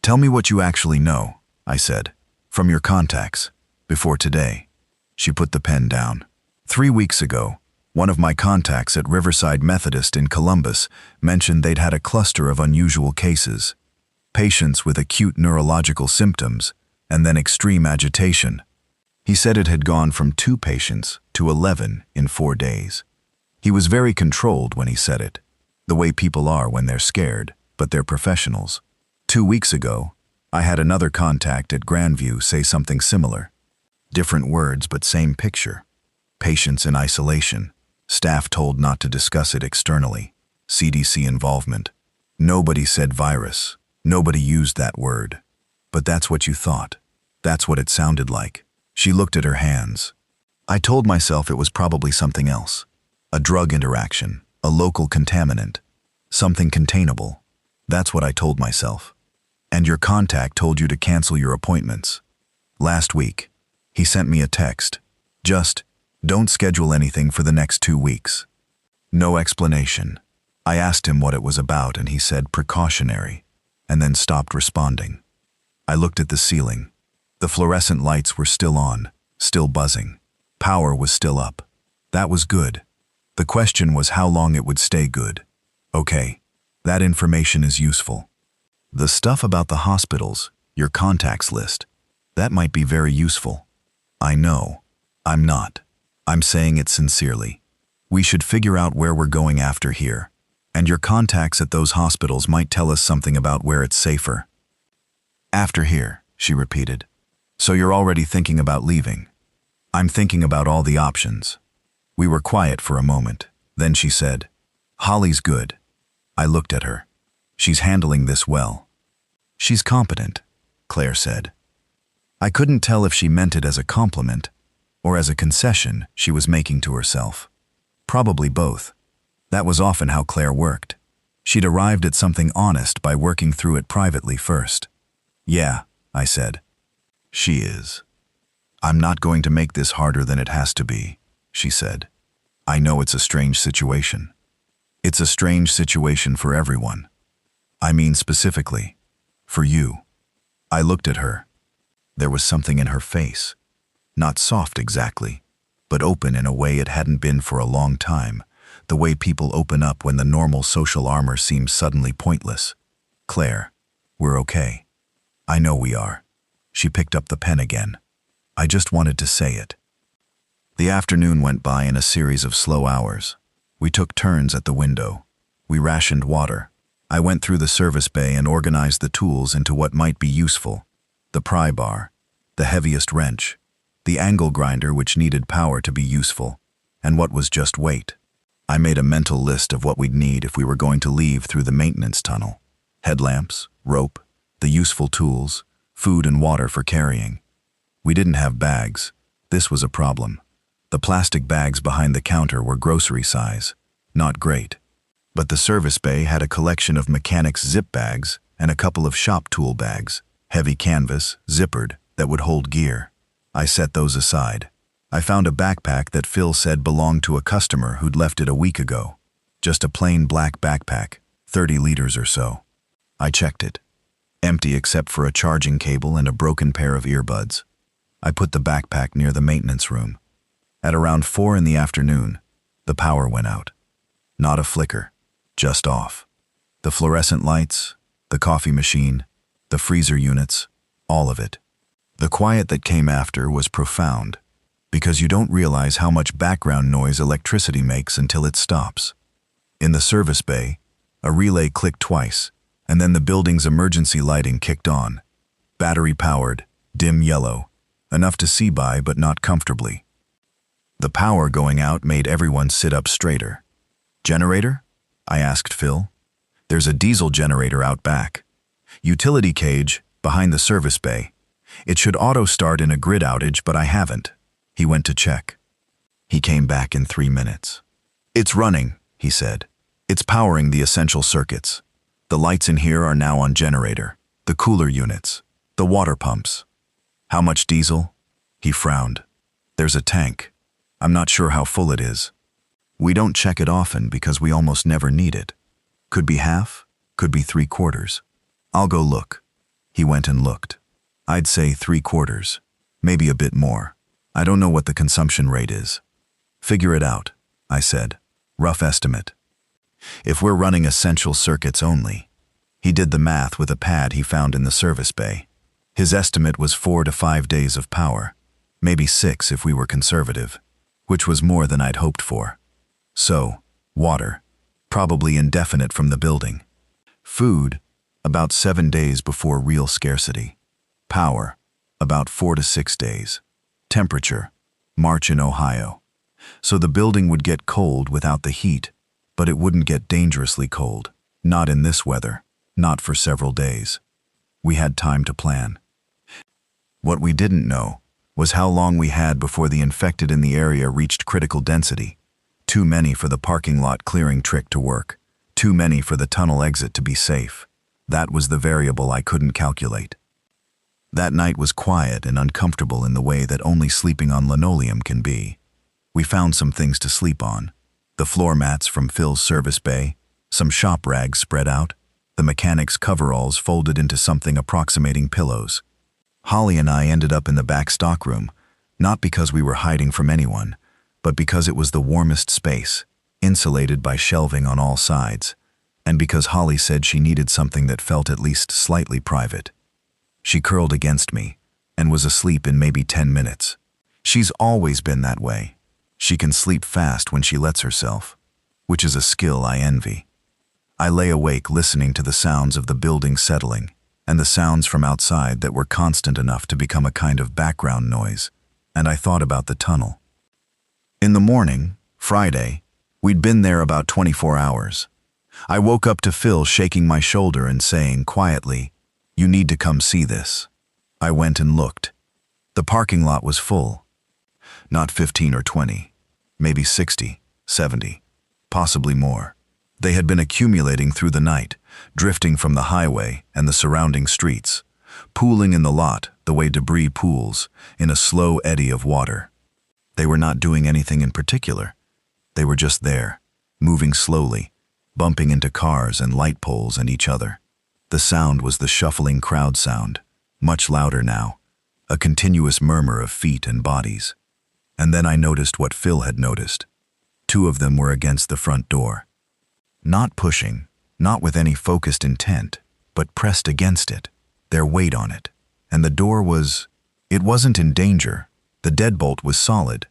Speaker 1: Tell me what you actually know, I said, from your contacts. Before today. She put the pen down. 3 weeks ago, one of my contacts at Riverside Methodist in Columbus mentioned they'd had a cluster of unusual cases. Patients with acute neurological symptoms and then extreme agitation. He said it had gone from 2 patients to 11 in 4 days. He was very controlled when he said it, the way people are when they're scared, but they're professionals. 2 weeks ago, I had another contact at Grandview say something similar. Different words, but same picture. Patients in isolation. Staff told not to discuss it externally. CDC involvement. Nobody said virus. Nobody used that word. But that's what you thought. That's what it sounded like. She looked at her hands. I told myself it was probably something else. A drug interaction, a local contaminant, something containable. That's what I told myself. And your contact told you to cancel your appointments. Last week, he sent me a text. Just, don't schedule anything for the next 2 weeks. No explanation. I asked him what it was about and he said precautionary, and then stopped responding. I looked at the ceiling. The fluorescent lights were still on, still buzzing. Power was still up. That was good. The question was how long it would stay good. Okay, that information is useful. The stuff about the hospitals, your contacts list, that might be very useful. I know. I'm not. I'm saying it sincerely. We should figure out where we're going after here, and your contacts at those hospitals might tell us something about where it's safer. After here, she repeated. So you're already thinking about leaving. I'm thinking about all the options. We were quiet for a moment. Then she said, Holly's good. I looked at her. She's handling this well. She's competent, Claire said. I couldn't tell if she meant it as a compliment or as a concession she was making to herself. Probably both. That was often how Claire worked. She'd arrived at something honest by working through it privately first. Yeah, I said. She is. I'm not going to make this harder than it has to be, she said. I know it's a strange situation. It's a strange situation for everyone. I mean specifically, for you. I looked at her. There was something in her face. Not soft exactly, but open in a way it hadn't been for a long time, the way people open up when the normal social armor seems suddenly pointless. Claire, we're okay. I know we are. She picked up the pen again. I just wanted to say it. The afternoon went by in a series of slow hours. We took turns at the window. We rationed water. I went through the service bay and organized the tools into what might be useful. The pry bar, the heaviest wrench, the angle grinder which needed power to be useful, and what was just weight. I made a mental list of what we'd need if we were going to leave through the maintenance tunnel. Headlamps, rope, the useful tools, food and water for carrying. We didn't have bags. This was a problem. The plastic bags behind the counter were grocery size. Not great. But the service bay had a collection of mechanics' zip bags and a couple of shop tool bags, heavy canvas, zippered, that would hold gear. I set those aside. I found a backpack that Phil said belonged to a customer who'd left it a week ago. Just a plain black backpack, 30 liters or so. I checked it. Empty except for a charging cable and a broken pair of earbuds. I put the backpack near the maintenance room. At around 4 in the afternoon, the power went out. Not a flicker, just off. The fluorescent lights, the coffee machine, the freezer units, all of it. The quiet that came after was profound, because you don't realize how much background noise electricity makes until it stops. In the service bay, a relay clicked twice, and then the building's emergency lighting kicked on. Battery-powered, dim yellow, enough to see by but not comfortably. The power going out made everyone sit up straighter. Generator? I asked Phil. There's a diesel generator out back. Utility cage, behind the service bay. It should auto-start in a grid outage, but I haven't. He went to check. He came back in 3 minutes. It's running, he said. It's powering the essential circuits. The lights in here are now on generator, the cooler units, the water pumps. How much diesel? He frowned. There's a tank. I'm not sure how full it is. We don't check it often because we almost never need it. Could be half, could be 3/4. I'll go look. He went and looked. I'd say 3/4. Maybe a bit more. I don't know what the consumption rate is. Figure it out, I said. Rough estimate. If we're running essential circuits only. He did the math with a pad he found in the service bay. His estimate was 4 to 5 days of power, maybe 6 if we were conservative, which was more than I'd hoped for. So, water, probably indefinite from the building. Food, about 7 days before real scarcity. Power, about 4 to 6 days. Temperature, March in Ohio. So the building would get cold without the heat, but it wouldn't get dangerously cold. Not in this weather, not for several days. We had time to plan. What we didn't know was how long we had before the infected in the area reached critical density. Too many for the parking lot clearing trick to work. Too many for the tunnel exit to be safe. That was the variable I couldn't calculate. That night was quiet and uncomfortable in the way that only sleeping on linoleum can be. We found some things to sleep on. The floor mats from Phil's service bay, some shop rags spread out, the mechanic's coveralls folded into something approximating pillows. Holly and I ended up in the back stockroom, not because we were hiding from anyone, but because it was the warmest space, insulated by shelving on all sides, and because Holly said she needed something that felt at least slightly private. She curled against me and was asleep in maybe 10 minutes. She's always been that way. She can sleep fast when she lets herself, which is a skill I envy. I lay awake listening to the sounds of the building settling and the sounds from outside that were constant enough to become a kind of background noise, and I thought about the tunnel. In the morning, Friday, we'd been there about 24 hours. I woke up to Phil shaking my shoulder and saying quietly, "You need to come see this." I went and looked. The parking lot was full. Not 15 or 20, maybe 60, 70, possibly more. They had been accumulating through the night, drifting from the highway and the surrounding streets, pooling in the lot the way debris pools in a slow eddy of water. They were not doing anything in particular. They were just there, moving slowly, bumping into cars and light poles and each other. The sound was the shuffling crowd sound, much louder now, a continuous murmur of feet and bodies. And then I noticed what Phil had noticed. 2 of them were against the front door. Not pushing, not with any focused intent, but pressed against it, their weight on it. And the door it wasn't in danger. The deadbolt was solid,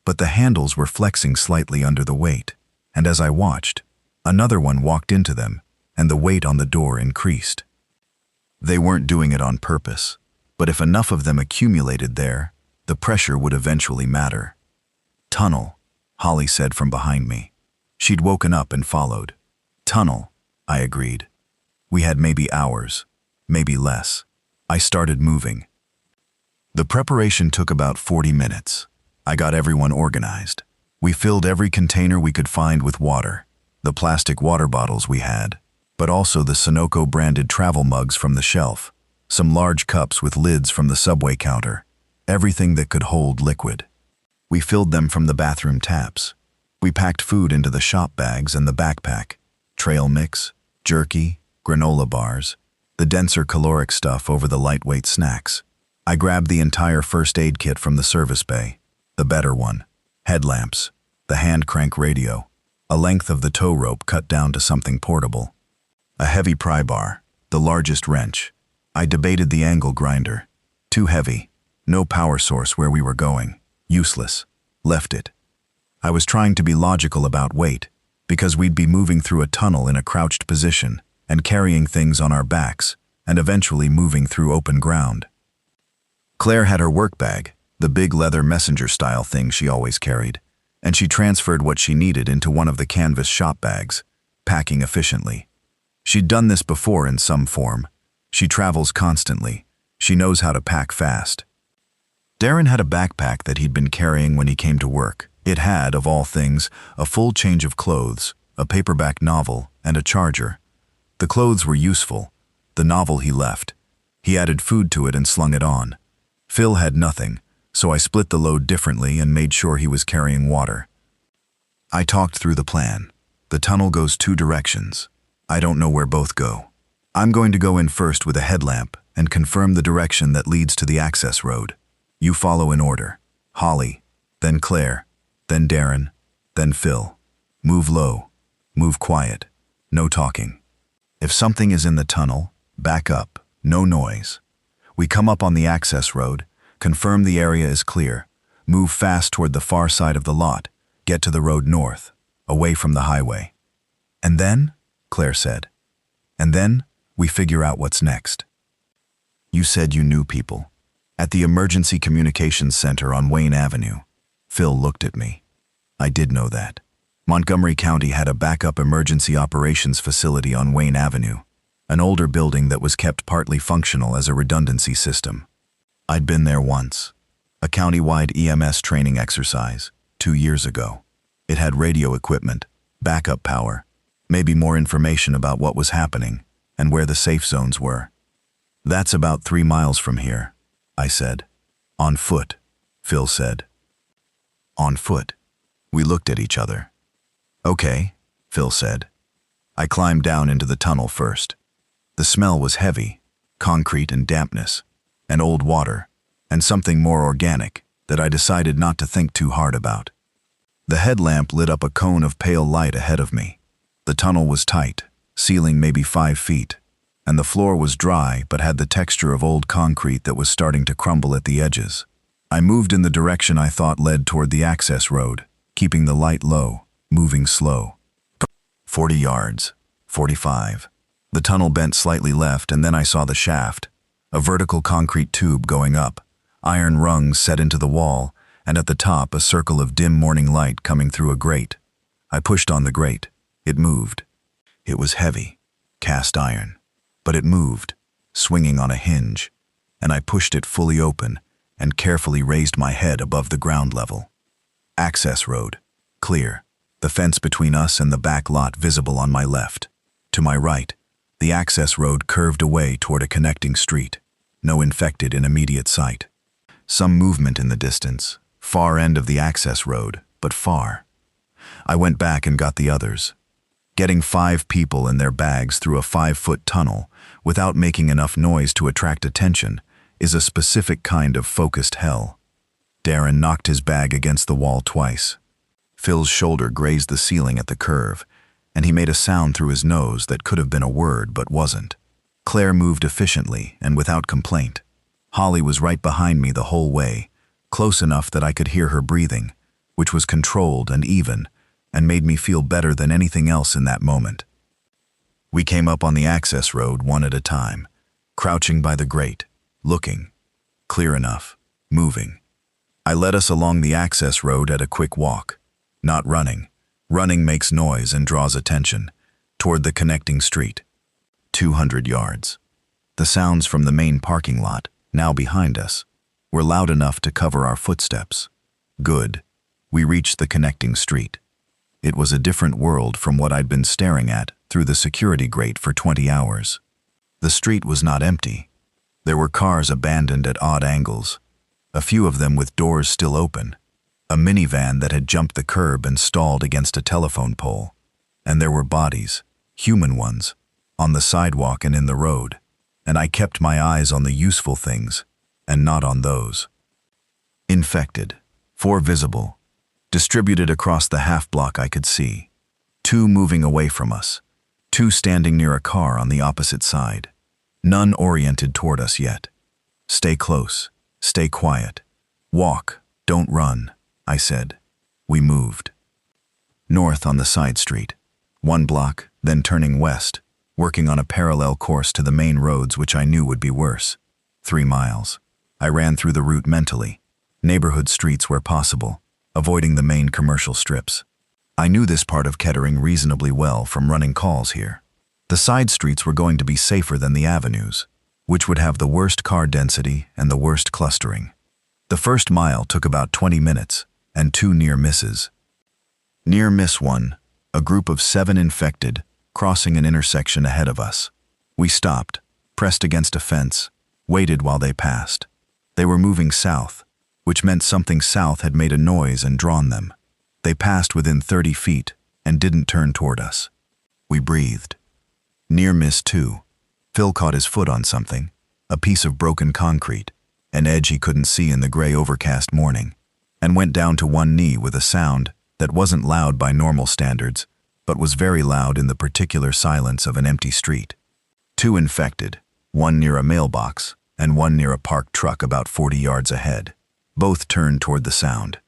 Speaker 1: but the handles were flexing slightly under the weight. And as I watched, another one walked into them, and the weight on the door increased. They weren't doing it on purpose, but if enough of them accumulated there, the pressure would eventually matter. "Tunnel," Holly said from behind me. She'd woken up and followed. "Tunnel," I agreed. We had maybe hours, maybe less. I started moving. The preparation took about 40 minutes. I got everyone organized. We filled every container we could find with water, the plastic water bottles we had, but also the Sunoco-branded travel mugs from the shelf, some large cups with lids from the subway counter, everything that could hold liquid. We filled them from the bathroom taps. We packed food into the shop bags and the backpack, trail mix, jerky, granola bars, the denser caloric stuff over the lightweight snacks. I grabbed the entire first aid kit from the service bay, the better one, headlamps, the hand crank radio, a length of the tow rope cut down to something portable, a heavy pry bar, the largest wrench. I debated the angle grinder. Too heavy, no power source where we were going, useless, left it. I was trying to be logical about weight, because we'd be moving through a tunnel in a crouched position and carrying things on our backs and eventually moving through open ground. Claire had her work bag, the big leather messenger-style thing she always carried, and she transferred what she needed into one of the canvas shop bags, packing efficiently. She'd done this before in some form. She travels constantly. She knows how to pack fast. Darren had a backpack that he'd been carrying when he came to work. It had, of all things, a full change of clothes, a paperback novel, and a charger. The clothes were useful. The novel he left. He added food to it and slung it on. Phil had nothing, so I split the load differently and made sure he was carrying water. I talked through the plan. The tunnel goes 2 directions. I don't know where both go. I'm going to go in first with a headlamp and confirm the direction that leads to the access road. You follow in order. Holly, then Claire, then Darren, then Phil. Move low, move quiet, no talking. If something is in the tunnel, back up, no noise. We come up on the access road, confirm the area is clear, move fast toward the far side of the lot, get to the road north, away from the highway. And then, Claire said, and then we figure out what's next. You said you knew people. At the Emergency Communications Center on Wayne Avenue. Phil looked at me. I did know that. Montgomery County had a backup emergency operations facility on Wayne Avenue, an older building that was kept partly functional as a redundancy system. I'd been there once, a county-wide EMS training exercise, 2 years ago. It had radio equipment, backup power, maybe more information about what was happening and where the safe zones were. That's about 3 miles from here, I said. On foot, Phil said. On foot. We looked at each other. Okay, Phil said. I climbed down into the tunnel first. The smell was heavy, concrete and dampness, and old water, and something more organic that I decided not to think too hard about. The headlamp lit up a cone of pale light ahead of me. The tunnel was tight, ceiling maybe 5 feet, and the floor was dry but had the texture of old concrete that was starting to crumble at the edges. I moved in the direction I thought led toward the access road, keeping the light low, moving slow. 40 yards, 45. The tunnel bent slightly left, and then I saw the shaft, a vertical concrete tube going up, iron rungs set into the wall, and at the top a circle of dim morning light coming through a grate. I pushed on the grate. It moved. It was heavy, cast iron, but it moved, swinging on a hinge, and I pushed it fully open and carefully raised my head above the ground level. Access road, clear, the fence between us and the back lot visible on my left. To my right, the access road curved away toward a connecting street, no infected in immediate sight. Some movement in the distance, far end of the access road, but far. I went back and got the others. Getting 5 people and their bags through a 5-foot tunnel without making enough noise to attract attention is a specific kind of focused hell. Darren knocked his bag against the wall twice. Phil's shoulder grazed the ceiling at the curve, and he made a sound through his nose that could have been a word but wasn't. Claire moved efficiently and without complaint. Holly was right behind me the whole way, close enough that I could hear her breathing, which was controlled and even, and made me feel better than anything else in that moment. We came up on the access road one at a time, crouching by the grate, looking, clear enough, moving. I led us along the access road at a quick walk, not running. Running makes noise and draws attention, toward the connecting street. 200 yards. The sounds from the main parking lot, now behind us, were loud enough to cover our footsteps. Good. We reached the connecting street. It was a different world from what I'd been staring at through the security grate for 20 hours. The street was not empty. There were cars abandoned at odd angles, a few of them with doors still open, a minivan that had jumped the curb and stalled against a telephone pole, and there were bodies, human ones, on the sidewalk and in the road, and I kept my eyes on the useful things and not on those. Infected, 4 visible, distributed across the half-block I could see, 2 moving away from us, 2 standing near a car on the opposite side, none oriented toward us yet. Stay close, stay quiet, walk, don't run, I said. We moved. North on the side street, 1 block, then turning west, working on a parallel course to the main roads which I knew would be worse. 3 miles. I ran through the route mentally, neighborhood streets where possible, avoiding the main commercial strips. I knew this part of Kettering reasonably well from running calls here. The side streets were going to be safer than the avenues, which would have the worst car density and the worst clustering. The first mile took about 20 minutes, and 2 near misses. Near miss 1, a group of 7 infected, crossing an intersection ahead of us. We stopped, pressed against a fence, waited while they passed. They were moving south, which meant something south had made a noise and drawn them. They passed within 30 feet and didn't turn toward us. We breathed. Near miss 2. Phil caught his foot on something, a piece of broken concrete. an edge he couldn't see in the gray overcast morning, and went down to one knee with a sound that wasn't loud by normal standards, but was very loud in the particular silence of an empty street. 2 infected, one near a mailbox and one near a parked truck about 40 yards ahead. Both turned toward the sound.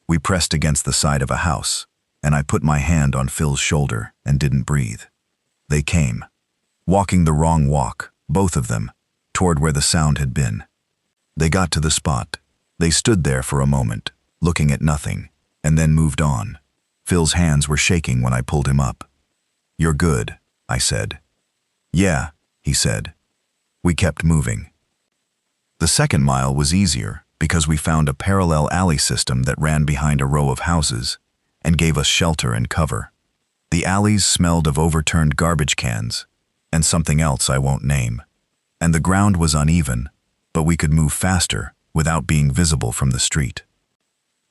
Speaker 1: We pressed against the side of a house, and I put my hand on Phil's shoulder and didn't breathe. They came, walking the wrong walk, both of them, toward where the sound had been. They got to the spot. They stood there for a moment, looking at nothing, and then moved on. Phil's hands were shaking when I pulled him up. "You're good," I said. "Yeah," he said. We kept moving. The second mile was easier because we found a parallel alley system that ran behind a row of houses and gave us shelter and cover. The alleys smelled of overturned garbage cans and something else I won't name, and the ground was uneven, but we could move faster without being visible from the street.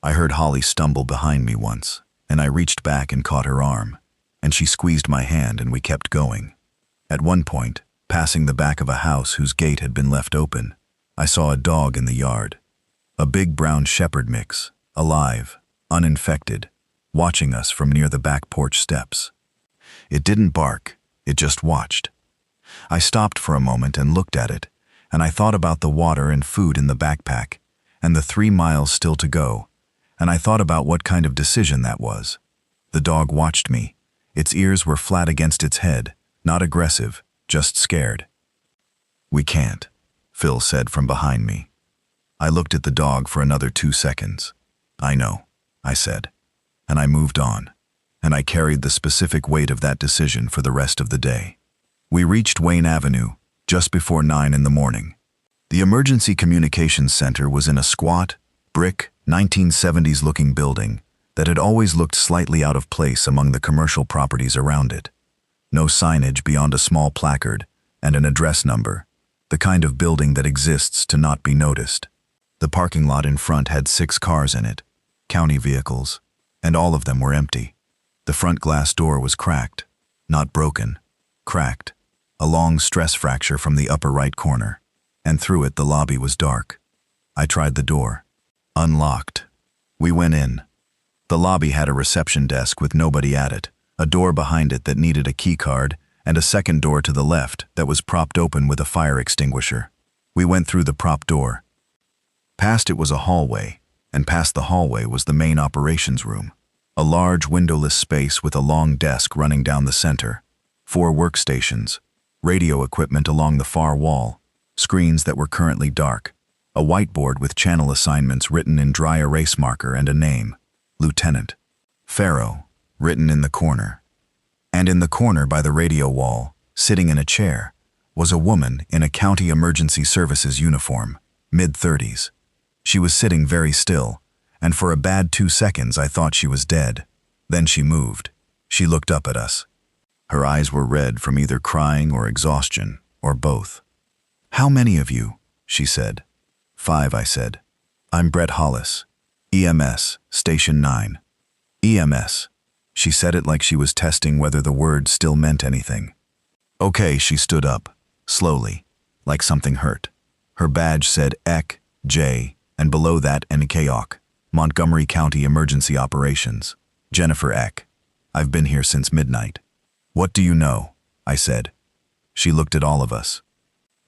Speaker 1: I heard Holly stumble behind me once, and I reached back and caught her arm, and she squeezed my hand and we kept going. At one point, passing the back of a house whose gate had been left open, I saw a dog in the yard. A big brown shepherd mix, alive, uninfected, watching us from near the back porch steps. It didn't bark, it just watched. I stopped for a moment and looked at it, and I thought about the water and food in the backpack, and the 3 miles still to go, and I thought about what kind of decision that was. The dog watched me. Its ears were flat against its head, not aggressive, just scared. "We can't," Phil said from behind me. I looked at the dog for another 2 seconds. "I know," I said, and I moved on, and I carried the specific weight of that decision for the rest of the day. We reached Wayne Avenue just before 9 in the morning. The Emergency Communications Center was in a squat, brick, 1970s-looking building that had always looked slightly out of place among the commercial properties around it. No signage beyond a small placard and an address number, the kind of building that exists to not be noticed. The parking lot in front had 6 cars in it, county vehicles, and all of them were empty. The front glass door was cracked, not broken, cracked, a long stress fracture from the upper right corner, and through it the lobby was dark. I tried the door. Unlocked. We went in. The lobby had a reception desk with nobody at it, a door behind it that needed a key card, and a second door to the left that was propped open with a fire extinguisher. We went through the prop door. Past it was a hallway, and past the hallway was the main operations room, a large windowless space with a long desk running down the center, 4 workstations, radio equipment along the far wall, screens that were currently dark, a whiteboard with channel assignments written in dry erase marker and a name, Lieutenant Farrow, written in the corner. And in the corner by the radio wall, sitting in a chair, was a woman in a county emergency services uniform, mid-30s. She was sitting very still, and for a bad 2 seconds I thought she was dead. Then she moved. She looked up at us. Her eyes were red from either crying or exhaustion, or both. "How many of you?" she said. "5, I said. "I'm Brett Hollis. EMS, Station 9. "EMS." She said it like she was testing whether the word still meant anything. "Okay," she stood up, slowly, like something hurt. Her badge said EC, J, and below that NKOC, Montgomery County Emergency Operations. "Jennifer Eck. I've been here since midnight." "What do you know?" I said. She looked at all of us.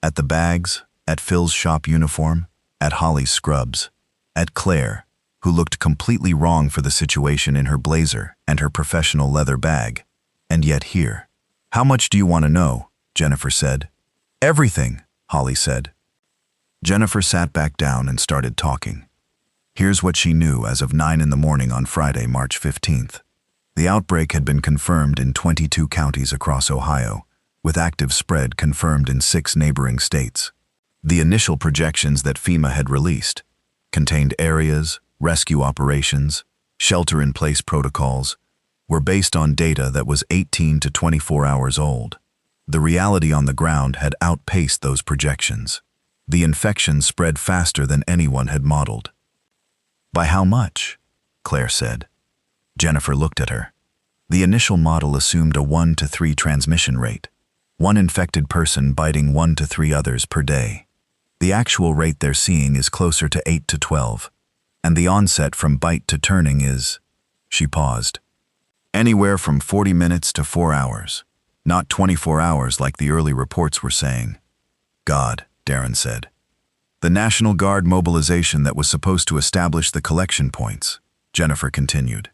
Speaker 1: At the bags, at Phil's shop uniform, at Holly's scrubs, at Claire, who looked completely wrong for the situation in her blazer and her professional leather bag, and yet here. "How much do you want to know?" Jennifer said. "Everything," Holly said. Jennifer sat back down and started talking. Here's what she knew as of 9 in the morning on Friday, March 15th. The outbreak had been confirmed in 22 counties across Ohio, with active spread confirmed in 6 neighboring states. The initial projections that FEMA had released contained areas, rescue operations, shelter-in-place protocols, were based on data that was 18 to 24 hours old. The reality on the ground had outpaced those projections. The infection spread faster than anyone had modeled. "By how much?" Claire said. Jennifer looked at her. The initial model assumed a 1 to 3 transmission rate, 1 infected person biting 1 to 3 others per day. The actual rate they're seeing is closer to 8 to 12, and the onset from bite to turning is, she paused, anywhere from 40 minutes to 4 hours, not 24 hours like the early reports were saying. God, Darren said. The National Guard mobilization that was supposed to establish the collection points, Jennifer continued.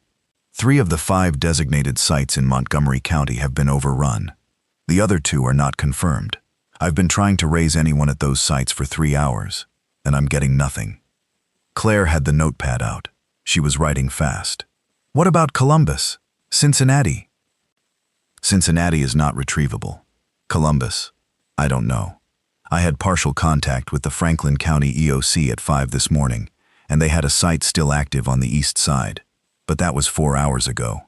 Speaker 1: 3 of the 5 designated sites in Montgomery County have been overrun. The other 2 are not confirmed. I've been trying to raise anyone at those sites for 3 hours, and I'm getting nothing. Claire had the notepad out. She was writing fast. What about Columbus? Cincinnati? Cincinnati is not retrievable. Columbus? I don't know. I had partial contact with the Franklin County EOC at 5 this morning, and they had a site still active on the east side. But that was 4 hours ago.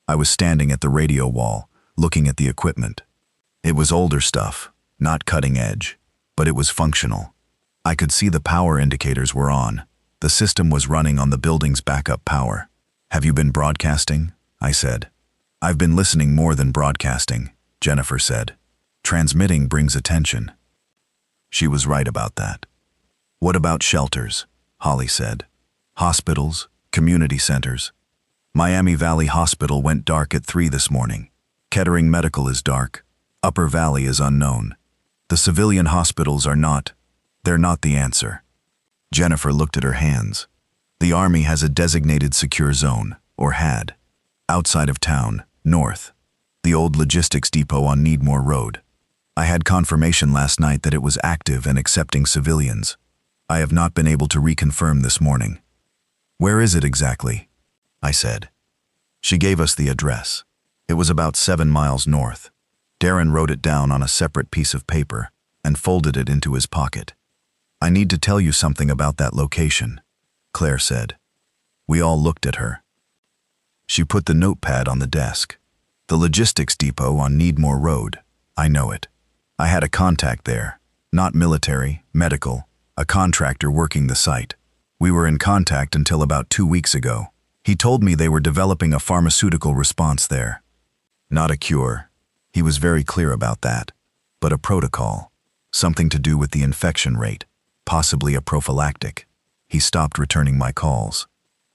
Speaker 1: I was standing at the radio wall, looking at the equipment. It was older stuff, not cutting edge, but it was functional. I could see the power indicators were on. The system was running on the building's backup power. Have you been broadcasting? I said. I've been listening more than broadcasting, Jennifer said. Transmitting brings attention. She was right about that. What about shelters? Holly said. Hospitals, community centers. Miami Valley Hospital went dark at 3 this morning. Kettering Medical is dark. Upper Valley is unknown. The civilian hospitals are not. They're not the answer. Jennifer looked at her hands. The Army has a designated secure zone, or had. Outside of town, north. The old logistics depot on Needmore Road. I had confirmation last night that it was active and accepting civilians. I have not been able to reconfirm this morning. Where is it exactly? I said. She gave us the address. It was about 7 miles north. Darren wrote it down on a separate piece of paper and folded it into his pocket. I need to tell you something about that location, Claire said. We all looked at her. She put the notepad on the desk. The logistics depot on Needmore Road. I know it. I had a contact there, not military, medical, a contractor working the site. We were in contact until about 2 weeks ago. He told me they were developing a pharmaceutical response there. Not a cure. He was very clear about that. But a protocol. Something to do with the infection rate. Possibly a prophylactic. He stopped returning my calls.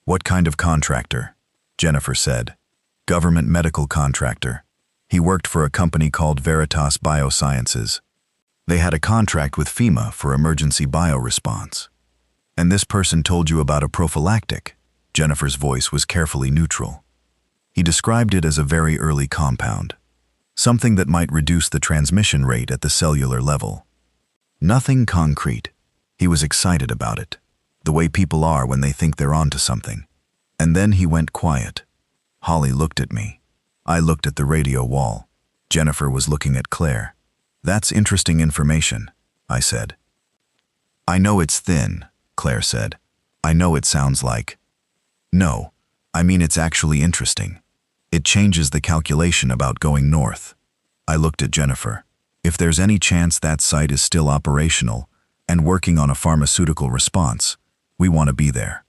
Speaker 1: What kind of contractor? Jennifer said. Government medical contractor. He worked for a company called Veritas Biosciences. They had a contract with FEMA for emergency bioresponse. And this person told you about a prophylactic. Jennifer's voice was carefully neutral. He described it as a very early compound. Something that might reduce the transmission rate at the cellular level. Nothing concrete. He was excited about it, the way people are when they think they're onto something. And then he went quiet. Holly looked at me. I looked at the radio wall. Jennifer was looking at Claire. That's interesting information, I said. I know it's thin, Claire said. I know it sounds like. No, I mean it's actually interesting. It changes the calculation about going north. I looked at Jennifer. If there's any chance that site is still operational and working on a pharmaceutical response, we want to be there.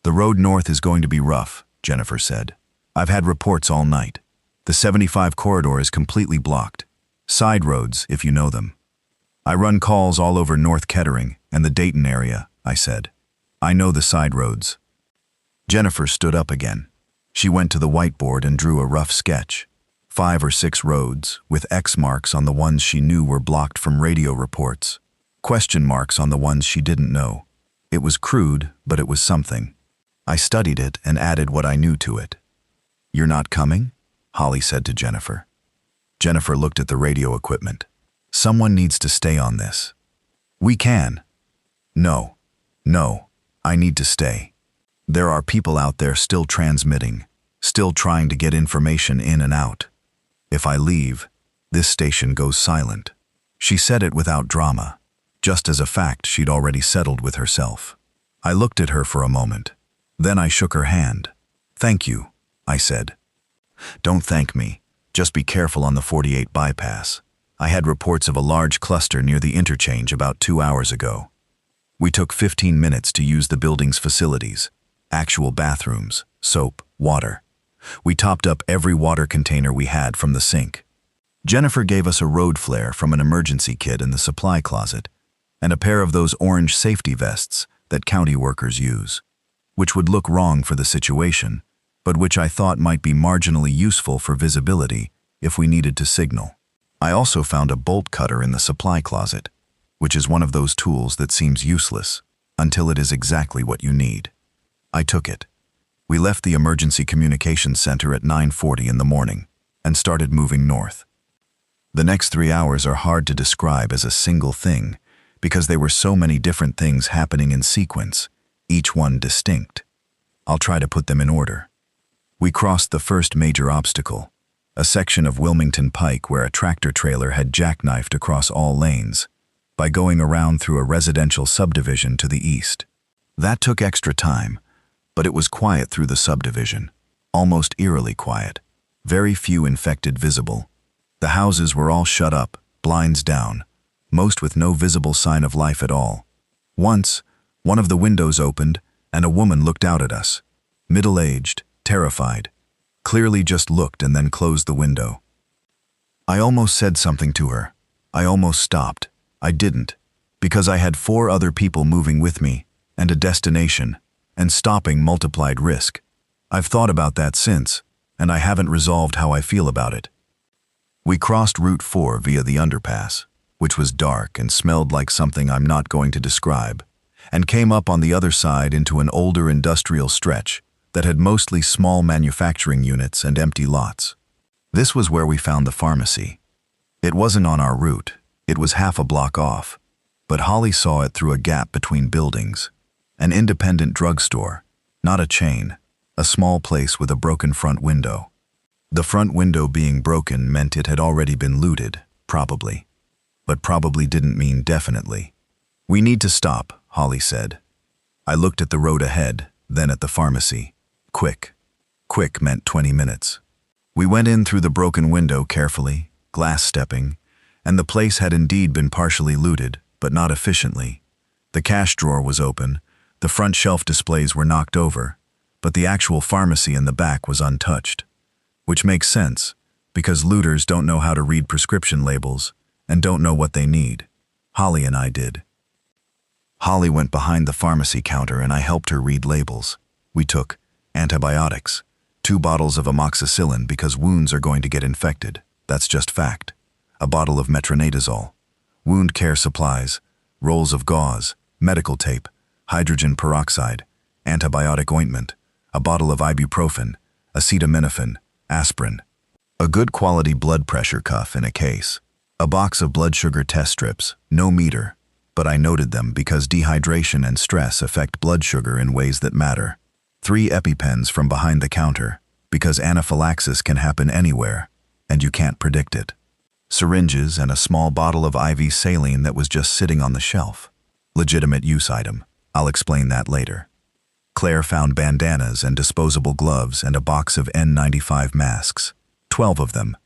Speaker 1: The road north is going to be rough, Jennifer said. I've had reports all night. The 75 corridor is completely blocked. Side roads, if you know them. I run calls all over North Kettering and the Dayton area, I said. I know the side roads. Jennifer stood up again. She went to the whiteboard and drew a rough sketch. 5 or 6 roads, with X marks on the ones she knew were blocked from radio reports. Question marks on the ones she didn't know. It was crude, but it was something. I studied it and added what I knew to it. You're not coming? Holly said to Jennifer. Jennifer looked at the radio equipment. Someone needs to stay on this. We can. No, I need to stay. There are people out there still transmitting, still trying to get information in and out. If I leave, this station goes silent. She said it without drama, just as a fact she'd already settled with herself. I looked at her for a moment. Then I shook her hand. Thank you, I said. Don't thank me. Just be careful on the 48 bypass. I had reports of a large cluster near the interchange about 2 hours ago. We took 15 minutes to use the building's facilities. Actual bathrooms, soap, water. We topped up every water container we had from the sink. Jennifer gave us a road flare from an emergency kit in the supply closet. and a pair of those orange safety vests that county workers use, which would look wrong for the situation, but which I thought might be marginally useful for visibility if we needed to signal. I also found a bolt cutter in the supply closet, which is one of those tools that seems useless until it is exactly what you need. I took it. We left the emergency communications center at 9:40 in the morning and started moving north. The next 3 hours are hard to describe as a single thing because there were so many different things happening in sequence, each one distinct. I'll try to put them in order. We crossed the first major obstacle, a section of Wilmington Pike where a tractor trailer had jackknifed across all lanes by going around through a residential subdivision to the east. That took extra time, but it was quiet through the subdivision, almost eerily quiet. Very few infected visible. The houses were all shut up, blinds down, most with no visible sign of life at all. Once, one of the windows opened and a woman looked out at us, middle-aged, terrified, clearly just looked and then closed the window. I almost said something to her. I almost stopped. I didn't, because I had 4 other people moving with me and a destination, and stopping multiplied risk. I've thought about that since, and I haven't resolved how I feel about it. We crossed Route 4 via the underpass, which was dark and smelled like something I'm not going to describe, and came up on the other side into an older industrial stretch that had mostly small manufacturing units and empty lots. This was where we found the pharmacy. It wasn't on our route, it was half a block off, but Holly saw it through a gap between buildings. An independent drugstore, not a chain, a small place with a broken front window. The front window being broken meant it had already been looted, probably. But probably didn't mean definitely. "We need to stop," Holly said. I looked at the road ahead, then at the pharmacy. Quick. Quick meant 20 minutes. We went in through the broken window carefully, glass stepping, and the place had indeed been partially looted, but not efficiently. The cash drawer was open, the front shelf displays were knocked over, but the actual pharmacy in the back was untouched. Which makes sense, because looters don't know how to read prescription labels and don't know what they need. Holly and I did. Holly went behind the pharmacy counter and I helped her read labels. We took antibiotics, 2 bottles of amoxicillin because wounds are going to get infected. That's just fact. A bottle of metronidazole, wound care supplies, rolls of gauze, medical tape, hydrogen peroxide, antibiotic ointment, a bottle of ibuprofen, acetaminophen, aspirin, a good quality blood pressure cuff in a case, a box of blood sugar test strips, no meter, but I noted them because dehydration and stress affect blood sugar in ways that matter. 3 EpiPens from behind the counter, because anaphylaxis can happen anywhere, and you can't predict it. Syringes and a small bottle of IV saline that was just sitting on the shelf. Legitimate use item. I'll explain that later. Claire found bandanas and disposable gloves and a box of N95 masks, 12 of them,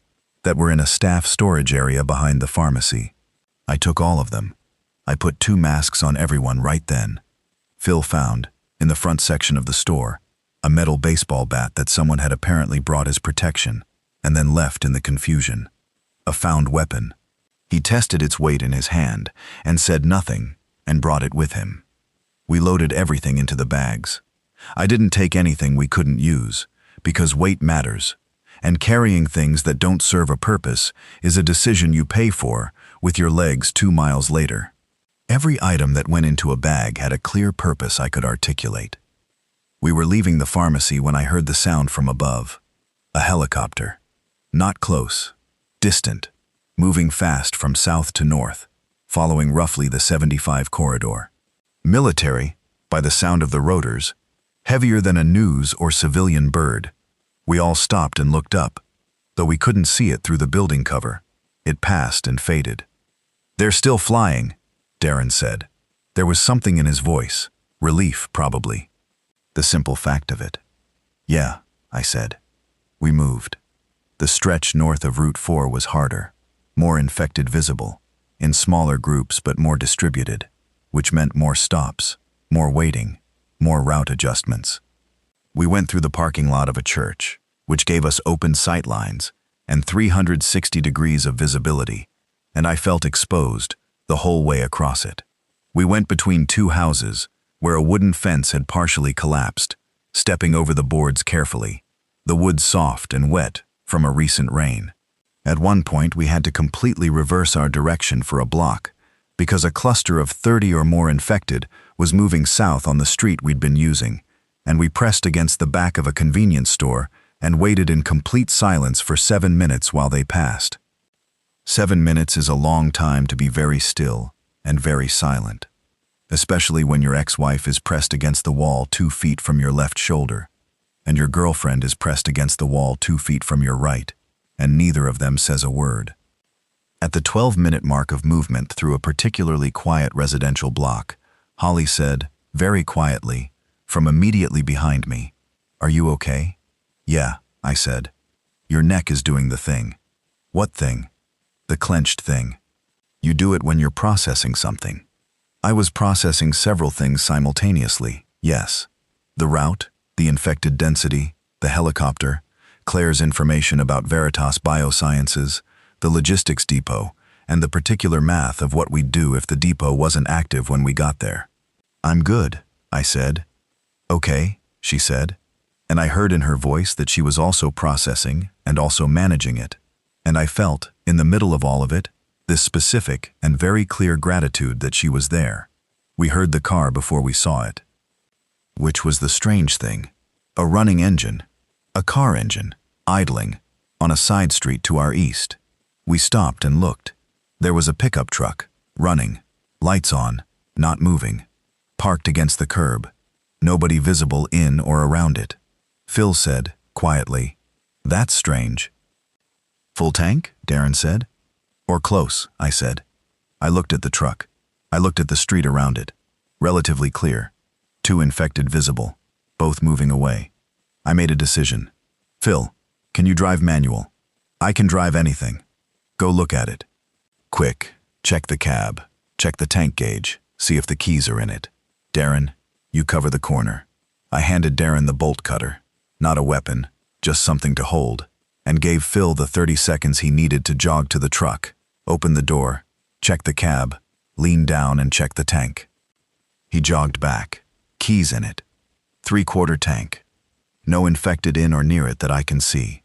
Speaker 1: that were in a staff storage area behind the pharmacy. I took all of them. I put 2 masks on everyone right then. Phil found, in the front section of the store, a metal baseball bat that someone had apparently brought as protection, and then left in the confusion. A found weapon. He tested its weight in his hand and said nothing and brought it with him. We loaded everything into the bags. I didn't take anything we couldn't use, because weight matters, and carrying things that don't serve a purpose is a decision you pay for with your legs 2 miles later. Every item that went into a bag had a clear purpose I could articulate. We were leaving the pharmacy when I heard the sound from above. A helicopter. Not close. Distant. Moving fast from south to north, following roughly the 75 corridor. Military, by the sound of the rotors, heavier than a news or civilian bird. We all stopped and looked up, though we couldn't see it through the building cover. It passed and faded. "They're still flying," Darren said. There was something in his voice, relief probably. The simple fact of it. "Yeah," I said. We moved. The stretch north of Route 4 was harder, more infected visible, in smaller groups but more distributed, which meant more stops, more waiting, more route adjustments. We went through the parking lot of a church, which gave us open sight lines and 360 degrees of visibility, and I felt exposed the whole way across it. We went between two houses, where a wooden fence had partially collapsed, stepping over the boards carefully, the wood soft and wet from a recent rain. At one point, we had to completely reverse our direction for a block, because a cluster of 30 or more infected was moving south on the street we'd been using, and we pressed against the back of a convenience store and waited in complete silence for 7 minutes while they passed. 7 minutes is a long time to be very still and very silent, especially when your ex-wife is pressed against the wall 2 feet from your left shoulder, and your girlfriend is pressed against the wall 2 feet from your right, and neither of them says a word. At the 12-minute mark of movement through a particularly quiet residential block, Holly said, very quietly, from immediately behind me, "Are you okay?" "Yeah," I said. "Your neck is doing the thing." "What thing?" "The clenched thing. You do it when you're processing something." I was processing several things simultaneously, yes. The route, the infected density, the helicopter, Claire's information about Veritas Biosciences, the logistics depot, and the particular math of what we'd do if the depot wasn't active when we got there. "I'm good," I said. "Okay," she said, and I heard in her voice that she was also processing and also managing it, and I felt, in the middle of all of it, this specific and very clear gratitude that she was there. We heard the car before we saw it. Which was the strange thing. A running engine, a car engine, idling, on a side street to our east. We stopped and looked. There was a pickup truck, running, lights on, not moving, parked against the curb, nobody visible in or around it. Phil said, quietly, "That's strange." "Full tank?" Darren said. "Or close," I said. I looked at the truck. I looked at the street around it. Relatively clear. 2 infected visible, both moving away. I made a decision. "Phil, can you drive manual?" "I can drive anything." "Go look at it. Quick, check the cab, check the tank gauge, see if the keys are in it. Darren, you cover the corner." I handed Darren the bolt cutter, not a weapon, just something to hold, and gave Phil the 30 seconds he needed to jog to the truck, open the door, check the cab, lean down and check the tank. He jogged back, keys in it, 3/4 tank. No infected in or near it that I can see.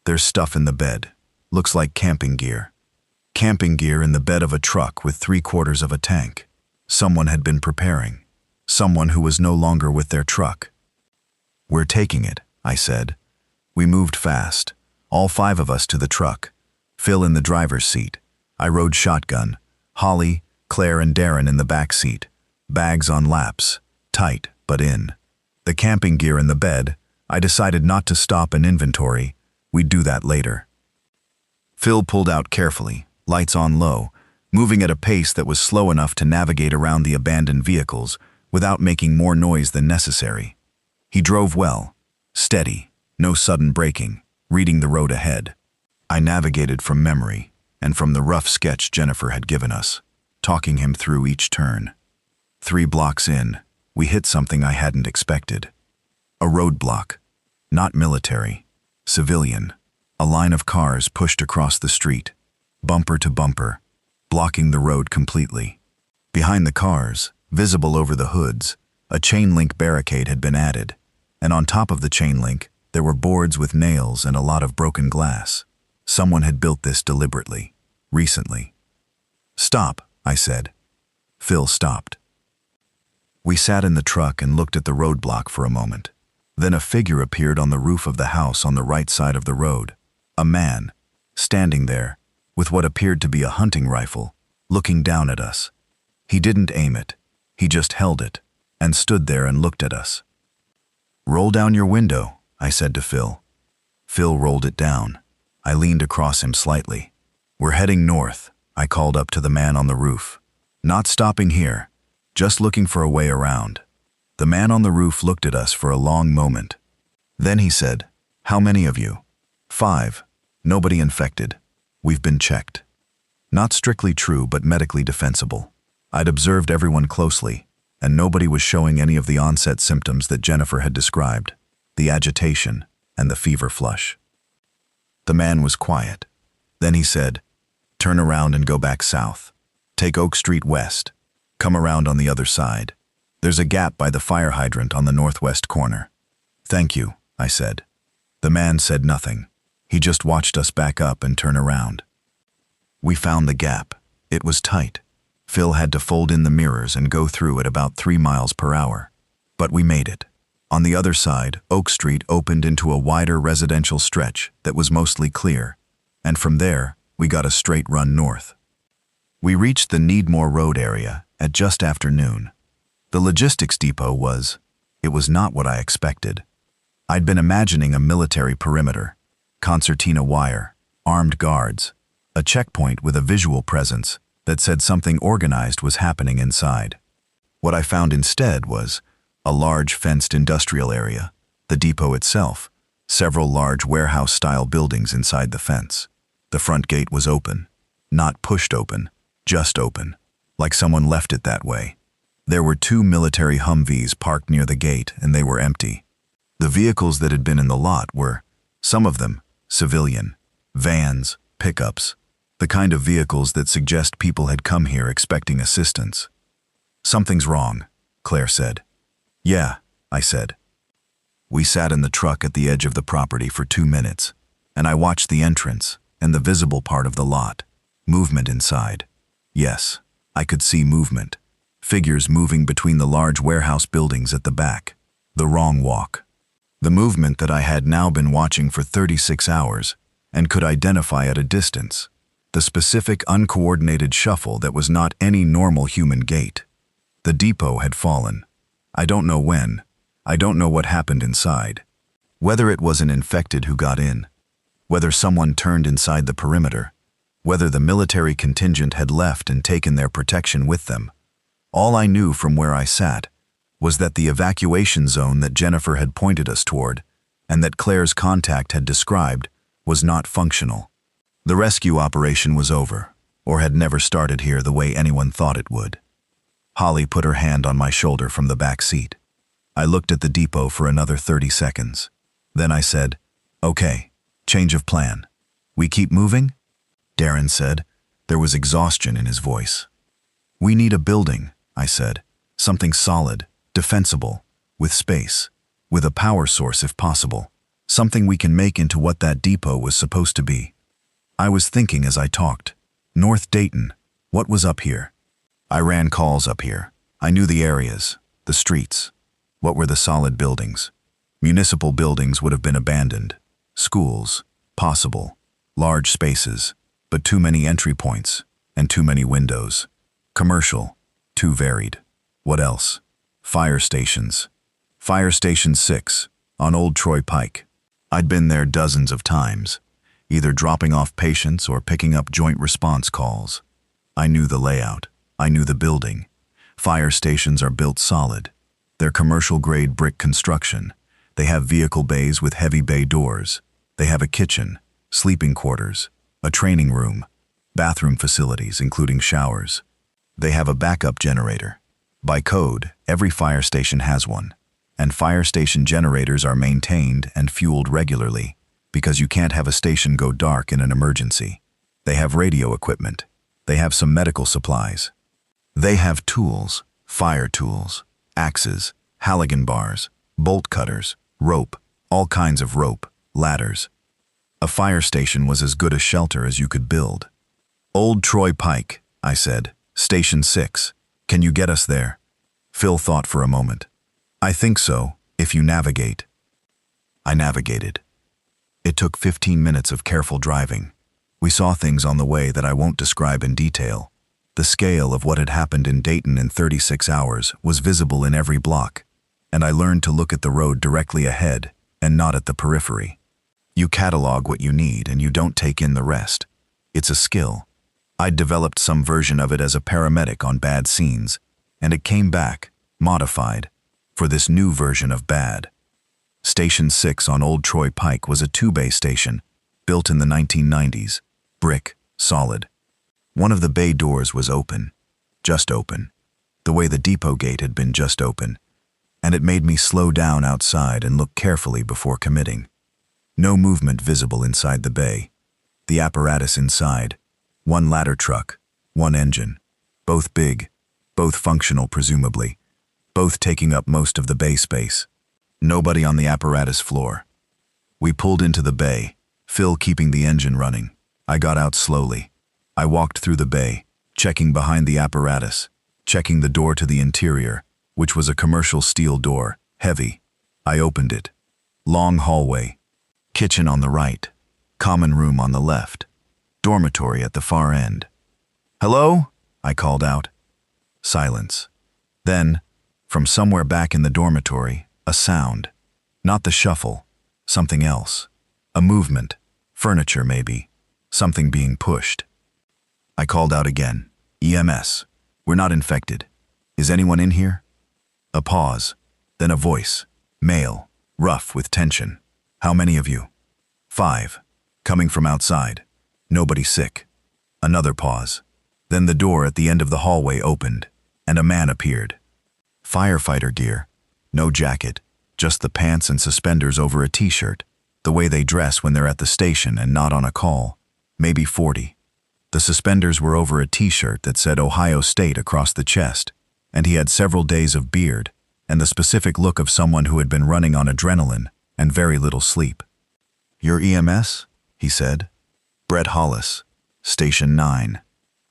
Speaker 1: There's stuff in the bed, looks like camping gear. Camping gear in the bed of a truck with 3/4 of a tank. Someone had been preparing. Someone who was no longer with their truck. "We're taking it," I said. We moved fast, all 5 of us to the truck. Phil in the driver's seat. I rode shotgun. Holly, Claire and Darren in the back seat. Bags on laps, tight but in. The camping gear in the bed, I decided not to stop and inventory. We'd do that later. Phil pulled out carefully, lights on low, moving at a pace that was slow enough to navigate around the abandoned vehicles without making more noise than necessary. He drove well, steady, no sudden braking, reading the road ahead. I navigated from memory and from the rough sketch Jennifer had given us, talking him through each turn. 3 blocks in, we hit something I hadn't expected. A roadblock, not military, civilian. A line of cars pushed across the street, bumper to bumper, blocking the road completely. Behind the cars, visible over the hoods, a chain link barricade had been added, and on top of the chain link, there were boards with nails and a lot of broken glass. Someone had built this deliberately, recently. "Stop," I said. Phil stopped. We sat in the truck and looked at the roadblock for a moment. Then a figure appeared on the roof of the house on the right side of the road. A man, standing there, with what appeared to be a hunting rifle, looking down at us. He didn't aim it, he just held it, and stood there and looked at us. "Roll down your window," I said to Phil. Phil rolled it down. I leaned across him slightly. "We're heading north," I called up to the man on the roof. "Not stopping here, just looking for a way around." The man on the roof looked at us for a long moment. Then he said, "How many of you?" "5. Nobody infected. We've been checked." Not strictly true, but medically defensible. I'd observed everyone closely, and nobody was showing any of the onset symptoms that Jennifer had described, the agitation and the fever flush. The man was quiet. Then he said, "Turn around and go back south. Take Oak Street west. Come around on the other side. There's a gap by the fire hydrant on the northwest corner. Thank you, I said. The man said nothing. He just watched us back up and turn around. We found the gap. It was tight. Phil had to fold in the mirrors and go through at about 3 miles per hour. But we made it. On the other side, Oak Street opened into a wider residential stretch that was mostly clear, and from there, we got a straight run north. We reached the Needmore Road area at just after noon. The logistics depot was not what I expected. I'd been imagining a military perimeter, concertina wire, armed guards, a checkpoint with a visual presence that said something organized was happening inside. What I found instead was a large fenced industrial area, the depot itself, several large warehouse-style buildings inside the fence. The front gate was open, not pushed open, just open, like someone left it that way. There were 2 military Humvees parked near the gate and they were empty. The vehicles that had been in the lot were, some of them, civilian, vans, pickups, the kind of vehicles that suggest people had come here expecting assistance. Something's wrong, Claire said. Yeah, I said. We sat in the truck at the edge of the property for 2 minutes, and I watched the entrance and the visible part of the lot, movement inside. Yes, I could see movement, figures moving between the large warehouse buildings at the back, the wrong walk. The movement that I had now been watching for 36 hours and could identify at a distance, the specific uncoordinated shuffle that was not any normal human gait. The depot had fallen. I don't know when. I don't know what happened inside. Whether it was an infected who got in, whether someone turned inside the perimeter, whether the military contingent had left and taken their protection with them. All I knew from where I sat was that the evacuation zone that Jennifer had pointed us toward and that Claire's contact had described was not functional. The rescue operation was over, or had never started here the way anyone thought it would. Holly put her hand on my shoulder from the back seat. I looked at the depot for another 30 seconds. Then I said, "Okay, change of plan. We keep moving?" Darren said. There was exhaustion in his voice. "We need a building," I said. "Something solid, defensible, with space, with a power source if possible. Something we can make into what that depot was supposed to be." I was thinking as I talked. North Dayton, what was up here? I ran calls up here. I knew the areas, the streets. What were the solid buildings? Municipal buildings would have been abandoned. Schools, possible. Large spaces, but too many entry points and too many windows. Commercial, too varied. What else? Fire stations. Fire Station 6, on Old Troy Pike. I'd been there dozens of times, either dropping off patients or picking up joint response calls. I knew the layout. I knew the building. Fire stations are built solid. They're commercial-grade brick construction. They have vehicle bays with heavy bay doors. They have a kitchen, sleeping quarters, a training room, bathroom facilities including showers. They have a backup generator. By code, every fire station has one, and fire station generators are maintained and fueled regularly because you can't have a station go dark in an emergency. They have radio equipment. They have some medical supplies. They have tools, fire tools, axes, Halligan bars, bolt cutters, rope, all kinds of rope, ladders. A fire station was as good a shelter as you could build. "Old Troy Pike," I said, "Station 6. Can you get us there?" Phil thought for a moment. "I think so, if you navigate." I navigated. It took 15 minutes of careful driving. We saw things on the way that I won't describe in detail. The scale of what had happened in Dayton in 36 hours was visible in every block, and I learned to look at the road directly ahead and not at the periphery. You catalog what you need and you don't take in the rest. It's a skill. I'd developed some version of it as a paramedic on bad scenes, and it came back, modified, for this new version of bad. Station 6 on Old Troy Pike was a 2-bay station, built in the 1990s, brick, solid. One of the bay doors was open, just open, the way the depot gate had been just open, and it made me slow down outside and look carefully before committing. No movement visible inside the bay. The apparatus inside, one ladder truck, one engine, both big, both functional presumably, both taking up most of the bay space. Nobody on the apparatus floor. We pulled into the bay, Phil keeping the engine running. I got out slowly. I walked through the bay, checking behind the apparatus, checking the door to the interior, which was a commercial steel door, heavy. I opened it. Long hallway. Kitchen on the right. Common room on the left. Dormitory at the far end. "Hello?" I called out. Silence. Then, from somewhere back in the dormitory, a sound. Not the shuffle. Something else. A movement. Furniture, maybe. Something being pushed. I called out again. "EMS. We're not infected. Is anyone in here?" A pause. Then a voice. Male. Rough with tension. "How many of you?" "5. Coming from outside. Nobody sick." Another pause. Then the door at the end of the hallway opened, and a man appeared. Firefighter gear. No jacket. Just the pants and suspenders over a t-shirt. The way they dress when they're at the station and not on a call. Maybe 40. The suspenders were over a t-shirt that said Ohio State across the chest, and he had several days of beard, and the specific look of someone who had been running on adrenaline and very little sleep. "Your EMS?" he said. "Brett Hollis, Station 9.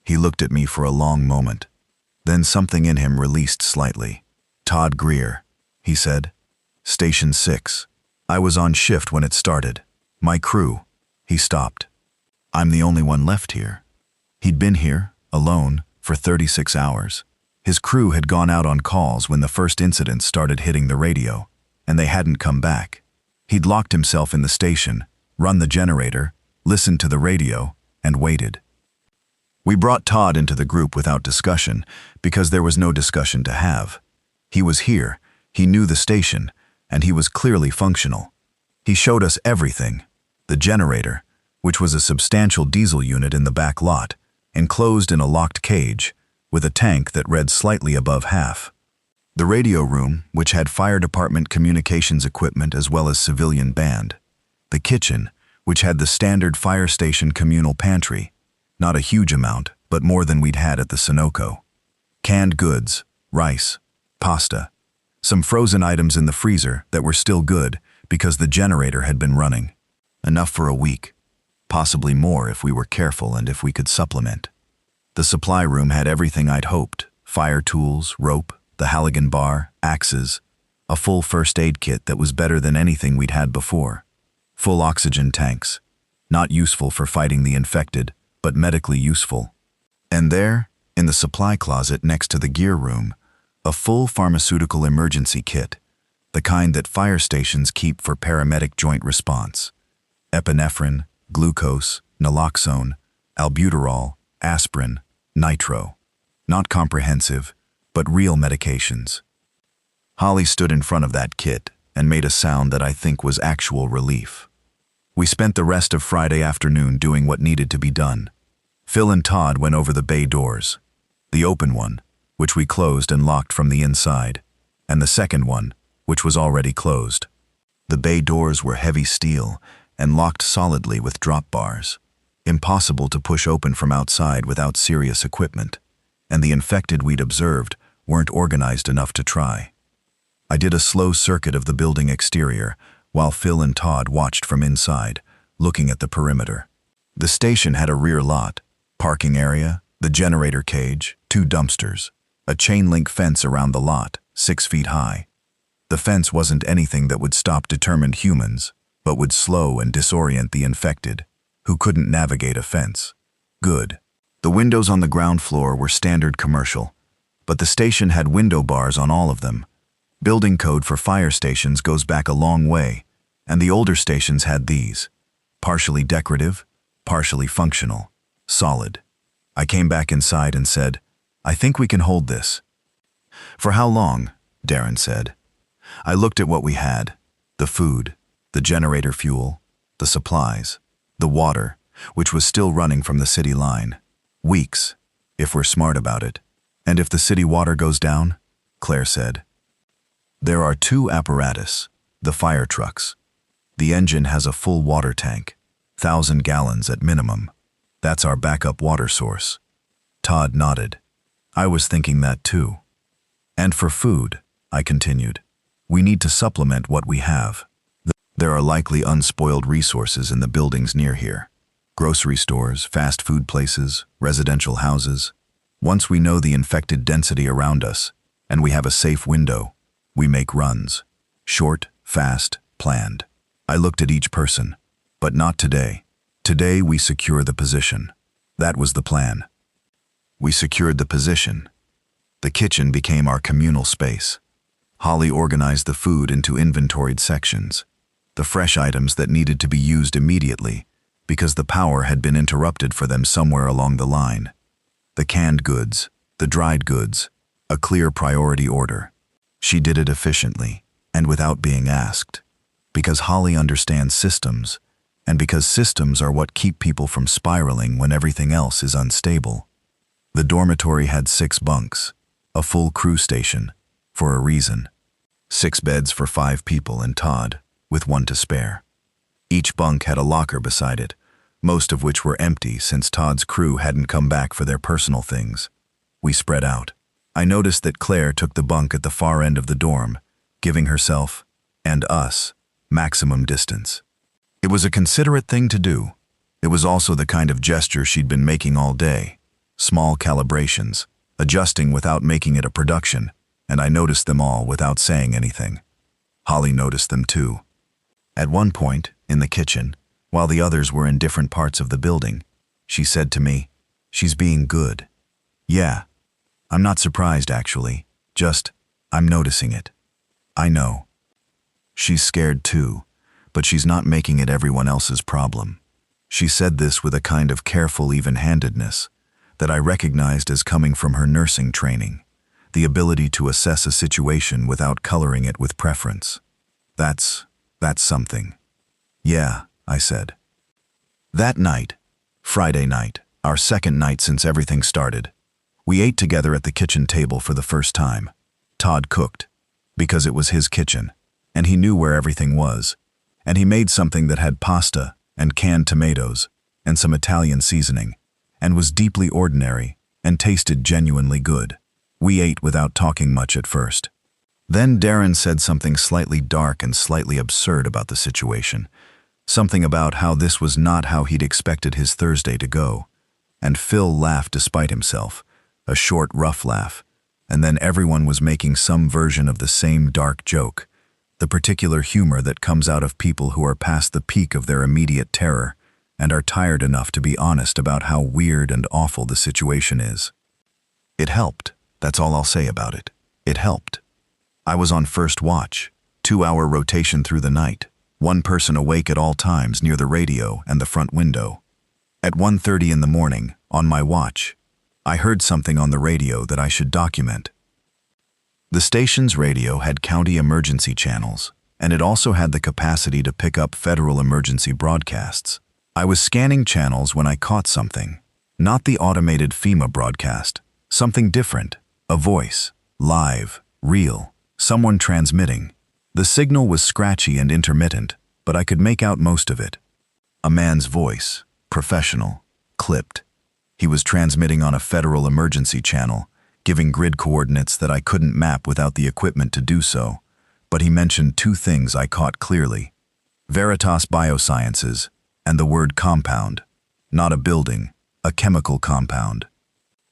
Speaker 1: He looked at me for a long moment. Then something in him released slightly. "Todd Greer," he said. "Station 6. I was on shift when it started. My crew." He stopped. "I'm the only one left here." He'd been here, alone, for 36 hours. His crew had gone out on calls when the first incidents started hitting the radio, and they hadn't come back. He'd locked himself in the station, run the generator, listened to the radio, and waited. We brought Todd into the group without discussion, because there was no discussion to have. He was here, he knew the station, and he was clearly functional. He showed us everything. The generator, which was a substantial diesel unit in the back lot, enclosed in a locked cage, with a tank that read slightly above half. The radio room, which had fire department communications equipment as well as civilian band. The kitchen, which had the standard fire station communal pantry, not a huge amount, but more than we'd had at the Sunoco. Canned goods, rice, pasta, some frozen items in the freezer that were still good because the generator had been running. Enough for a week, possibly more if we were careful and if we could supplement. The supply room had everything I'd hoped: fire tools, rope, the Halligan bar, axes, a full first aid kit that was better than anything we'd had before, full oxygen tanks, not useful for fighting the infected, but medically useful. And there, in the supply closet next to the gear room, a full pharmaceutical emergency kit, the kind that fire stations keep for paramedic joint response. Epinephrine, glucose, naloxone, albuterol, aspirin, nitro. Not comprehensive, but real medications. Holly stood in front of that kit and made a sound that I think was actual relief. We spent the rest of Friday afternoon doing what needed to be done. Phil and Todd went over the bay doors. The open one, which we closed and locked from the inside, and the second one, which was already closed. The bay doors were heavy steel and locked solidly with drop bars. Impossible to push open from outside without serious equipment, and the infected we'd observed weren't organized enough to try. I did a slow circuit of the building exterior, while Phil and Todd watched from inside, looking at the perimeter. The station had a rear lot, parking area, the generator cage, 2 dumpsters, a chain-link fence around the lot, 6 feet high. The fence wasn't anything that would stop determined humans, but would slow and disorient the infected, who couldn't navigate a fence. Good. The windows on the ground floor were standard commercial, but the station had window bars on all of them. Building code for fire stations goes back a long way, and the older stations had these. Partially decorative, partially functional, solid. I came back inside and said, "I think we can hold this." "For how long?" Darren said. I looked at what we had: the food, the generator fuel, the supplies, the water, which was still running from the city line. "Weeks, if we're smart about it. And if the city water goes down?" Claire said. "There are 2 apparatus, the fire trucks. The engine has a full water tank, 1,000 gallons at minimum. That's our backup water source." Todd nodded. I was thinking that too. And for food, I continued, we need to supplement what we have. There are likely unspoiled resources in the buildings near here. Grocery stores, fast food places, residential houses. Once we know the infected density around us, and we have a safe window, we make runs. Short, fast, planned. I looked at each person, but not today. Today we secure the position. That was the plan. We secured the position. The kitchen became our communal space. Holly organized the food into inventoried sections. The fresh items that needed to be used immediately, because the power had been interrupted for them somewhere along the line. The canned goods, the dried goods, a clear priority order. She did it efficiently, and without being asked. Because Holly understands systems, and because systems are what keep people from spiraling when everything else is unstable. The dormitory had 6 bunks, a full crew station, for a reason. 6 beds for 5 people and Todd, with 1 to spare. Each bunk had a locker beside it, most of which were empty since Todd's crew hadn't come back for their personal things. We spread out. I noticed that Claire took the bunk at the far end of the dorm, giving herself, and us, maximum distance. It was a considerate thing to do. It was also the kind of gesture she'd been making all day. Small calibrations, adjusting without making it a production, and I noticed them all without saying anything. Holly noticed them too. At one point, in the kitchen, while the others were in different parts of the building, she said to me, "She's being good." Yeah, I'm not surprised actually, just, I'm noticing it. I know. She's scared too, but she's not making it everyone else's problem. She said this with a kind of careful even-handedness that I recognized as coming from her nursing training, the ability to assess a situation without coloring it with preference. That's something. Yeah, I said. That night, Friday night, our second night since everything started, we ate together at the kitchen table for the first time. Todd cooked, because it was his kitchen, and he knew where everything was, and he made something that had pasta and canned tomatoes and some Italian seasoning, and was deeply ordinary and tasted genuinely good. We ate without talking much at first. Then Darren said something slightly dark and slightly absurd about the situation, something about how this was not how he'd expected his Thursday to go, and Phil laughed despite himself, a short, rough laugh, and then everyone was making some version of the same dark joke, the particular humor that comes out of people who are past the peak of their immediate terror and are tired enough to be honest about how weird and awful the situation is. It helped. That's all I'll say about it. It helped. I was on first watch, 2-hour rotation through the night, one person awake at all times near the radio and the front window. At 1:30 in the morning, on my watch, I heard something on the radio that I should document. The station's radio had county emergency channels, and it also had the capacity to pick up federal emergency broadcasts. I was scanning channels when I caught something. Not the automated FEMA broadcast, something different, a voice, live, real, someone transmitting. The signal was scratchy and intermittent, but I could make out most of it. A man's voice, professional, clipped. He was transmitting on a federal emergency channel, giving grid coordinates that I couldn't map without the equipment to do so, but he mentioned 2 things I caught clearly: Veritas Biosciences and the word compound, not a building, a chemical compound.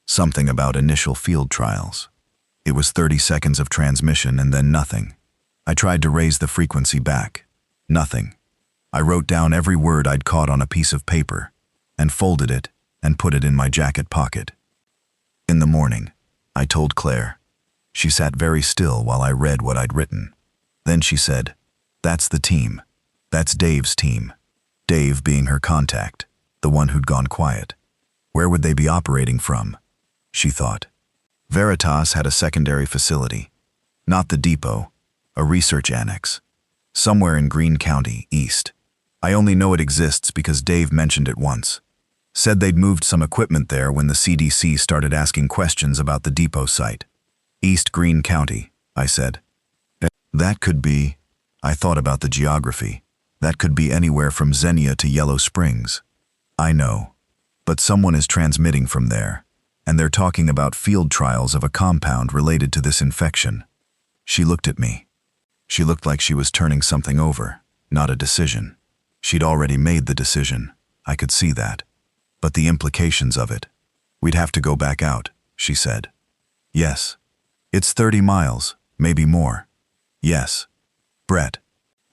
Speaker 1: Something about initial field trials. It was 30 seconds of transmission and then nothing. I tried to raise the frequency back. Nothing. I wrote down every word I'd caught on a piece of paper and folded it and put it in my jacket pocket. In the morning, I told Claire. She sat very still while I read what I'd written. Then she said, "That's the team. That's Dave's team." Dave being her contact, the one who'd gone quiet. Where would they be operating from? She thought. Veritas had a secondary facility. Not the depot, a research annex. Somewhere in Greene County, east. I only know it exists because Dave mentioned it once. Said they'd moved some equipment there when the CDC started asking questions about the depot site. East Greene County, I said. That could be, I thought about the geography. That could be anywhere from Xenia to Yellow Springs. I know. But someone is transmitting from there. and they're talking about field trials of a compound related to this infection. She looked at me. She looked like she was turning something over, not a decision. She'd already made the decision. I could see that. But the implications of it. We'd have to go back out, she said. Yes. It's 30 miles, maybe more. Yes. Brett.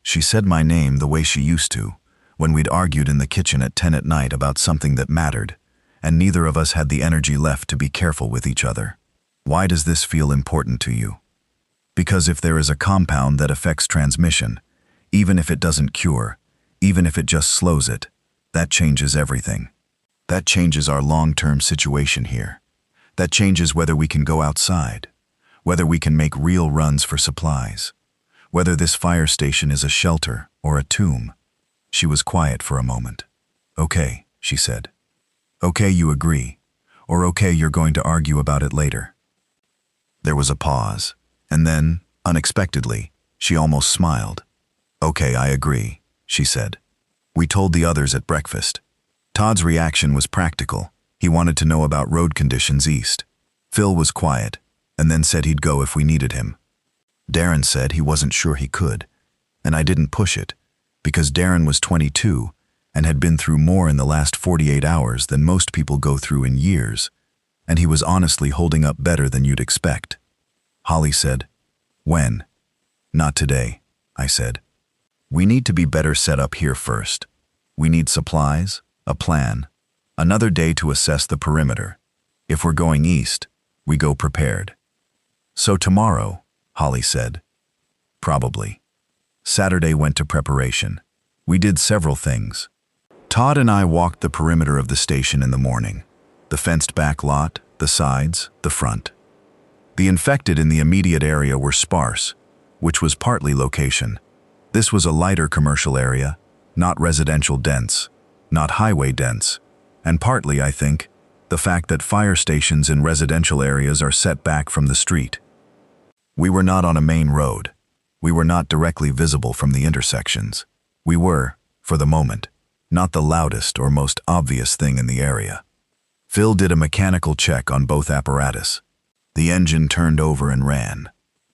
Speaker 1: She said my name the way she used to, when we'd argued in the kitchen at 10 at night about something that mattered, and neither of us had the energy left to be careful with each other. Why does this feel important to you? Because if there is a compound that affects transmission, even if it doesn't cure, even if it just slows it, that changes everything. That changes our long-term situation here. That changes whether we can go outside, whether we can make real runs for supplies, whether this fire station is a shelter or a tomb. She was quiet for a moment. Okay, she said. Okay, you agree. Or okay, you're going to argue about it later. There was a pause, and then, unexpectedly, she almost smiled. Okay, I agree, she said. We told the others at breakfast. Todd's reaction was practical. He wanted to know about road conditions east. Phil was quiet, and then said he'd go if we needed him. Darren said he wasn't sure he could, and I didn't push it, because Darren was 22 and had been through more in the last 48 hours than most people go through in years, and he was honestly holding up better than you'd expect. Holly said, "When?" "Not today," I said. "We need to be better set up here first. We need supplies, a plan, another day to assess the perimeter. If we're going east, we go prepared." "So tomorrow," Holly said. "Probably." Saturday went to preparation. We did several things. Todd and I walked the perimeter of the station in the morning. The fenced back lot, the sides, the front. The infected in the immediate area were sparse, which was partly location. This was a lighter commercial area, not residential dense, not highway dense, and partly, I think, the fact that fire stations in residential areas are set back from the street. We were not on a main road. We were not directly visible from the intersections. We were, for the moment, not the loudest or most obvious thing in the area. Phil did a mechanical check on both apparatus. The engine turned over and ran.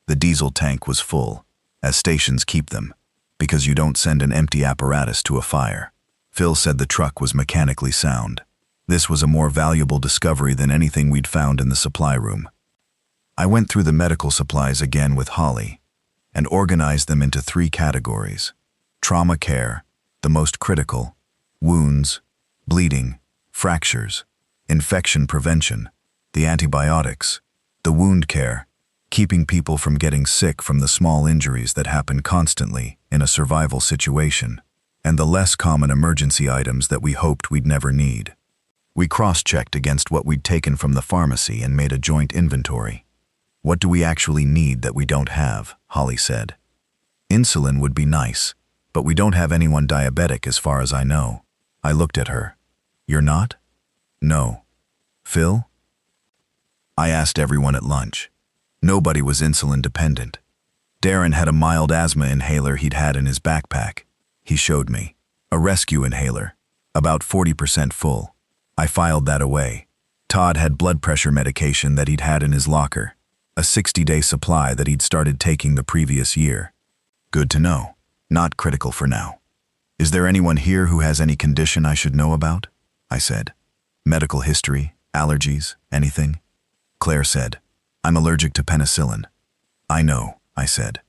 Speaker 1: The diesel tank was full, as stations keep them, because you don't send an empty apparatus to a fire. Phil said the truck was mechanically sound. This was a more valuable discovery than anything we'd found in the supply room. I went through the medical supplies again with Holly and organized them into 3 categories: trauma care, the most critical, wounds, bleeding, fractures, infection prevention, the antibiotics, the wound care, keeping people from getting sick from the small injuries that happen constantly in a survival situation, and the less common emergency items that we hoped we'd never need. We cross-checked against what we'd taken from the pharmacy and made a joint inventory. "What do we actually need that we don't have?" Holly said. "Insulin would be nice, but we don't have anyone diabetic as far as I know." I looked at her. "You're not?" "No." "Phil?" I asked everyone at lunch. Nobody was insulin dependent. Darren had a mild asthma inhaler he'd had in his backpack. He showed me. A rescue inhaler, about 40% full. I filed that away. Todd had blood pressure medication that he'd had in his locker, a 60-day supply that he'd started taking the previous year. Good to know. Not critical for now. "Is there anyone here who has any condition I should know about?" I said. "Medical history, allergies, anything?" Claire said, "I'm allergic to penicillin." "I know," I said.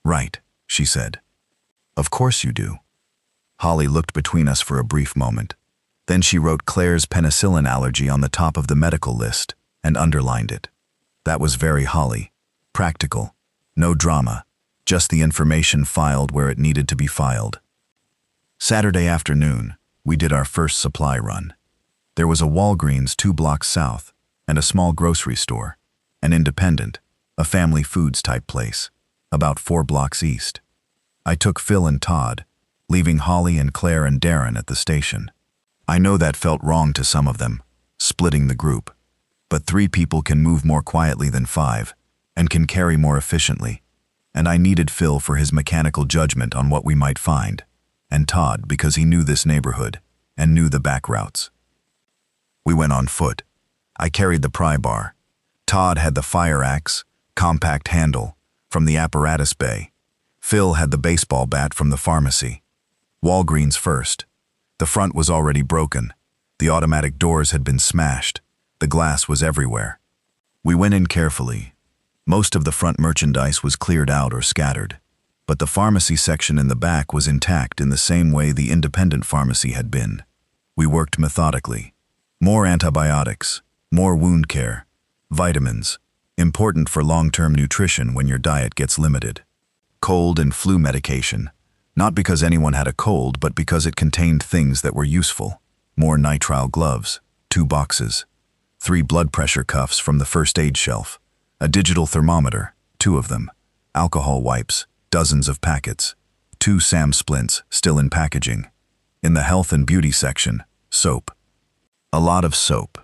Speaker 1: "Right," she said. "Of course you do." Holly looked between us for a brief moment. Then she wrote Claire's penicillin allergy on the top of the medical list and underlined it. That was very Holly. Practical. No drama. Just the information filed where it needed to be filed. Saturday afternoon, we did our first supply run. There was a Walgreens 2 blocks south and a small grocery store, an independent, a family foods type place, about 4 blocks east. I took Phil and Todd, leaving Holly and Claire and Darren at the station. I know that felt wrong to some of them, splitting the group. But 3 people can move more quietly than 5, and can carry more efficiently. And I needed Phil for his mechanical judgment on what we might find, and Todd because he knew this neighborhood, and knew the back routes. We went on foot. I carried the pry bar. Todd had the fire axe, compact handle, from the apparatus bay. Phil had the baseball bat from the pharmacy. Walgreens first. The front was already broken. The automatic doors had been smashed. The glass was everywhere. We went in carefully. Most of the front merchandise was cleared out or scattered, but the pharmacy section in the back was intact in the same way the independent pharmacy had been. We worked methodically. More antibiotics, more wound care, vitamins, important for long-term nutrition when your diet gets limited. Cold and flu medication, not because anyone had a cold, but because it contained things that were useful. More nitrile gloves, 2 boxes, 3 blood pressure cuffs from the first aid shelf, a digital thermometer, 2 of them, alcohol wipes, dozens of packets, 2 SAM splints still in packaging. In the health and beauty section, soap. A lot of soap.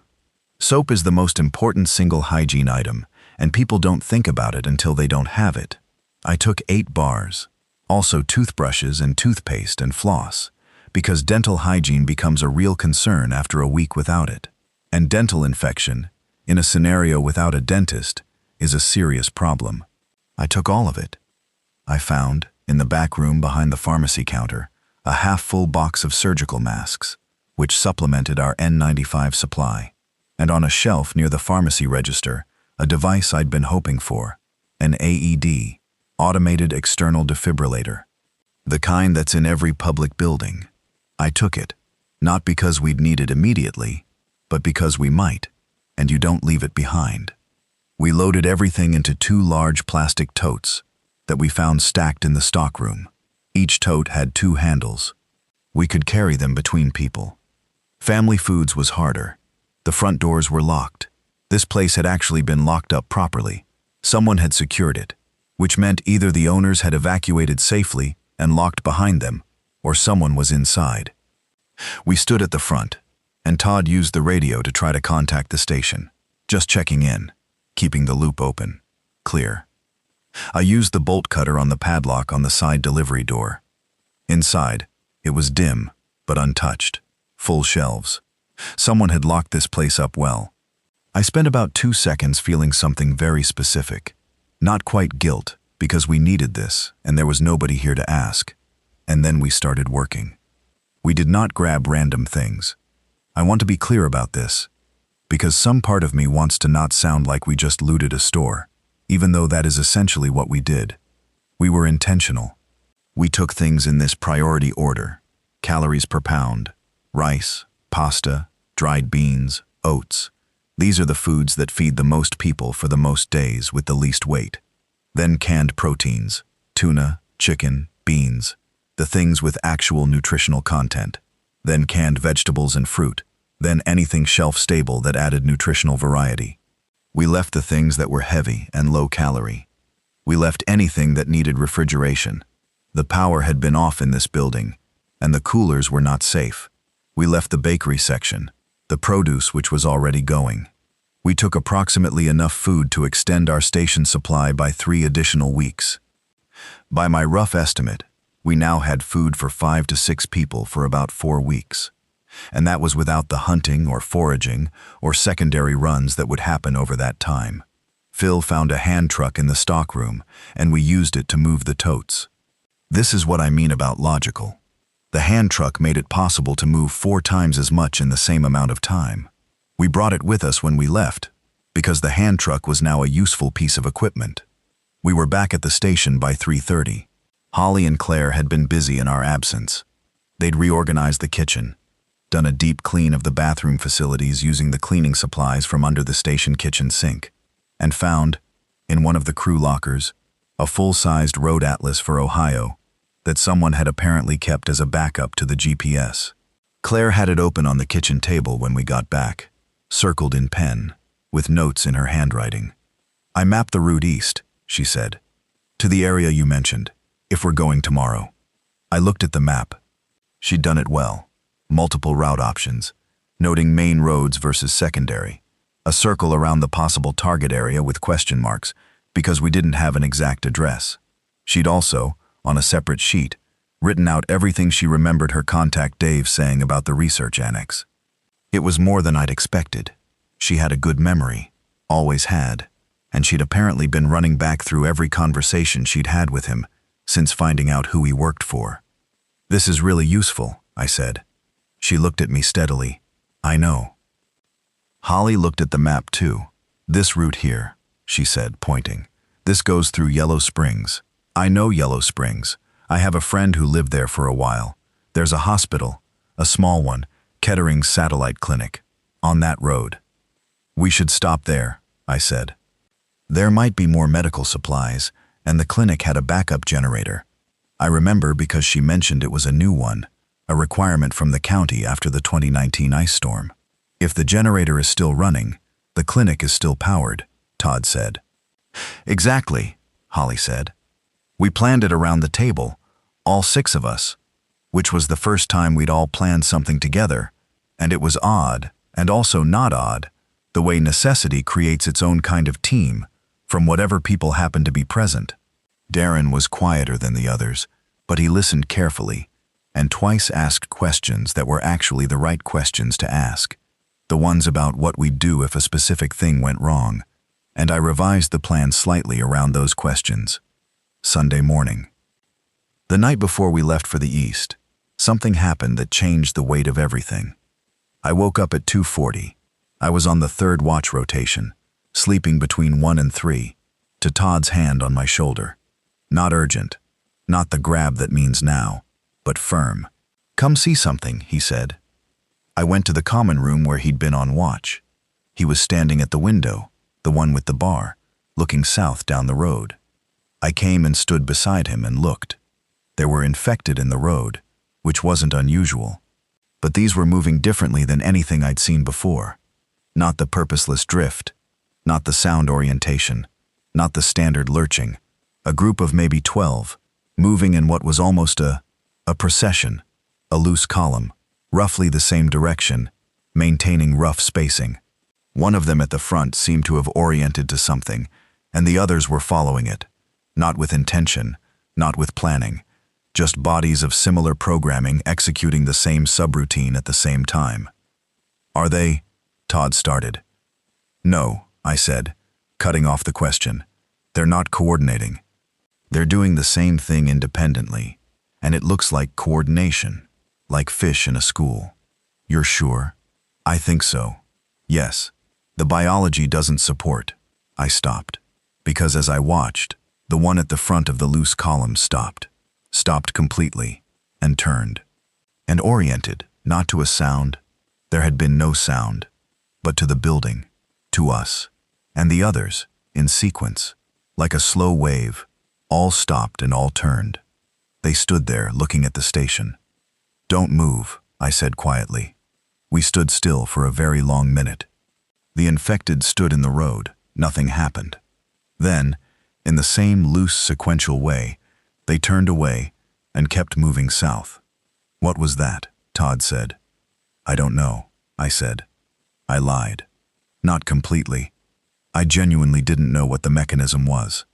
Speaker 1: Soap is the most important single hygiene item, and people don't think about it until they don't have it. I took 8 bars. Also toothbrushes and toothpaste and floss, because dental hygiene becomes a real concern after a week without it. And dental infection, in a scenario without a dentist, is a serious problem. I took all of it. I found, in the back room behind the pharmacy counter, a half-full box of surgical masks, which supplemented our N95 supply. And on a shelf near the pharmacy register, a device I'd been hoping for, an AED, automated external defibrillator. The kind that's in every public building. I took it, not because we'd need it immediately, but because we might, and you don't leave it behind. We loaded everything into 2 large plastic totes that we found stacked in the stockroom. Each tote had 2 handles. We could carry them between people. Family foods was harder. The front doors were locked. This place had actually been locked up properly. Someone had secured it, which meant either the owners had evacuated safely and locked behind them, or someone was inside. We stood at the front, and Todd used the radio to try to contact the station, just checking in, keeping the loop open, clear. I used the bolt cutter on the padlock on the side delivery door. Inside, it was dim, but untouched, full shelves. Someone had locked this place up well. I spent about 2 seconds feeling something very specific. Not quite guilt, because we needed this, and there was nobody here to ask. And then we started working. We did not grab random things. I want to be clear about this, because some part of me wants to not sound like we just looted a store, even though that is essentially what we did. We were intentional. We took things in this priority order: calories per pound, rice, pasta, dried beans, oats. These are the foods that feed the most people for the most days with the least weight. Then canned proteins, tuna, chicken, beans, the things with actual nutritional content. Then canned vegetables and fruit. Then anything shelf-stable that added nutritional variety. We left the things that were heavy and low-calorie. We left anything that needed refrigeration. The power had been off in this building, and the coolers were not safe. We left the bakery section, the produce which was already going. We took approximately enough food to extend our station supply by 3 additional weeks. By my rough estimate, we now had food for 5 to 6 people for about 4 weeks. And that was without the hunting or foraging or secondary runs that would happen over that time. Phil found a hand truck in the stockroom, and we used it to move the totes. This is what I mean about logical. The hand truck made it possible to move 4 times as much in the same amount of time. We brought it with us when we left, because the hand truck was now a useful piece of equipment. We were back at the station by 3:30. Holly and Claire had been busy in our absence. They'd reorganized the kitchen, done a deep clean of the bathroom facilities using the cleaning supplies from under the station kitchen sink, and found, in one of the crew lockers, a full-sized road atlas for Ohio that someone had apparently kept as a backup to the GPS. Claire had it open on the kitchen table when we got back, circled in pen, with notes in her handwriting. "I mapped the route east," she said, "to the area you mentioned, if we're going tomorrow." I looked at the map. She'd done it well. Multiple route options, noting main roads versus secondary, a circle around the possible target area with question marks, because we didn't have an exact address. She'd also, on a separate sheet, written out everything she remembered her contact Dave saying about the research annex. It was more than I'd expected. She had a good memory, always had, and she'd apparently been running back through every conversation she'd had with him since finding out who he worked for. "This is really useful," I said. She looked at me steadily. "I know." Holly looked at the map too. "This route here," she said, pointing. "This goes through Yellow Springs. I know Yellow Springs. I have a friend who lived there for a while. There's a hospital, a small one, Kettering's satellite clinic, on that road." "We should stop there," I said. There might be more medical supplies, and the clinic had a backup generator. I remember because she mentioned it was a new one, a requirement from the county after the 2019 ice storm. "If the generator is still running, the clinic is still powered," Todd said. "Exactly," Holly said. "We planned it around the table, all 6 of us, which was the first time we'd all planned something together, and it was odd, and also not odd, the way necessity creates its own kind of team from whatever people happened to be present." Darren was quieter than the others, but he listened carefully, and twice asked questions that were actually the right questions to ask, the ones about what we'd do if a specific thing went wrong, and I revised the plan slightly around those questions. Sunday morning. The night before we left for the East, something happened that changed the weight of everything. I woke up at 2:40. I was on the 3rd watch rotation, sleeping between 1 and 3, to Todd's hand on my shoulder. Not urgent, not the grab that means now, but firm. "Come see something," he said. I went to the common room where he'd been on watch. He was standing at the window, the one with the bar, looking south down the road. I came and stood beside him and looked. There were infected in the road, which wasn't unusual. But these were moving differently than anything I'd seen before. Not the purposeless drift, not the sound orientation, not the standard lurching. A group of maybe 12, moving in what was almost a procession, a loose column, roughly the same direction, maintaining rough spacing. One of them at the front seemed to have oriented to something, and the others were following it, not with intention, not with planning, just bodies of similar programming executing the same subroutine at the same time. "Are they?" Todd started. "No," I said, cutting off the question. "They're not coordinating. They're doing the same thing independently, and it looks like coordination, like fish in a school." "You're sure?" "I think so. Yes. The biology doesn't support." I stopped, because as I watched, the one at the front of the loose column stopped completely, and turned, and oriented, not to a sound. There had been no sound, but to the building, to us, and the others, in sequence, like a slow wave, all stopped and all turned. They stood there looking at the station. "Don't move," I said quietly. We stood still for a very long minute. The infected stood in the road. Nothing happened. Then, in the same loose sequential way, they turned away and kept moving south. "What was that?" Todd said. "I don't know," I said. I lied. Not completely. I genuinely didn't know what the mechanism was.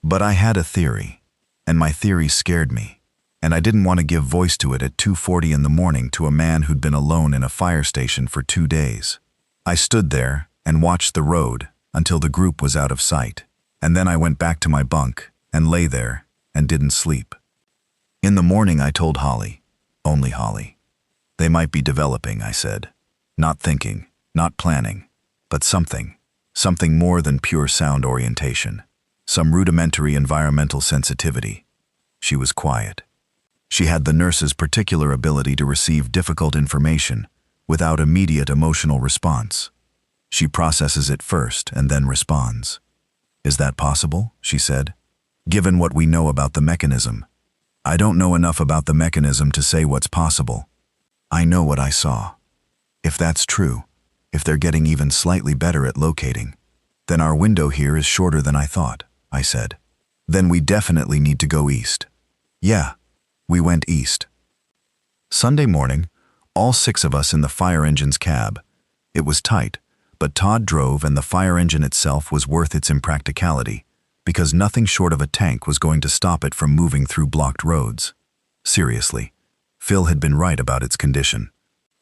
Speaker 1: But I had a theory, and my theory scared me, and I didn't want to give voice to it at 2:40 in the morning to a man who'd been alone in a fire station for 2 days. I stood there and watched the road until the group was out of sight, and then I went back to my bunk and lay there and didn't sleep. In the morning I told Holly, only Holly. "They might be developing," I said. "Not thinking, not planning, but something more than pure sound orientation. Some rudimentary environmental sensitivity." She was quiet. She had the nurse's particular ability to receive difficult information without immediate emotional response. She processes it first and then responds. "Is that possible?" she said. "Given what we know about the mechanism." "I don't know enough about the mechanism to say what's possible. I know what I saw. If that's true, if they're getting even slightly better at locating, then our window here is shorter than I thought," I said. "Then we definitely need to go east." Yeah, we went east. Sunday morning, all 6 of us in the fire engine's cab. It was tight, but Todd drove and the fire engine itself was worth its impracticality, because nothing short of a tank was going to stop it from moving through blocked roads. Seriously, Phil had been right about its condition.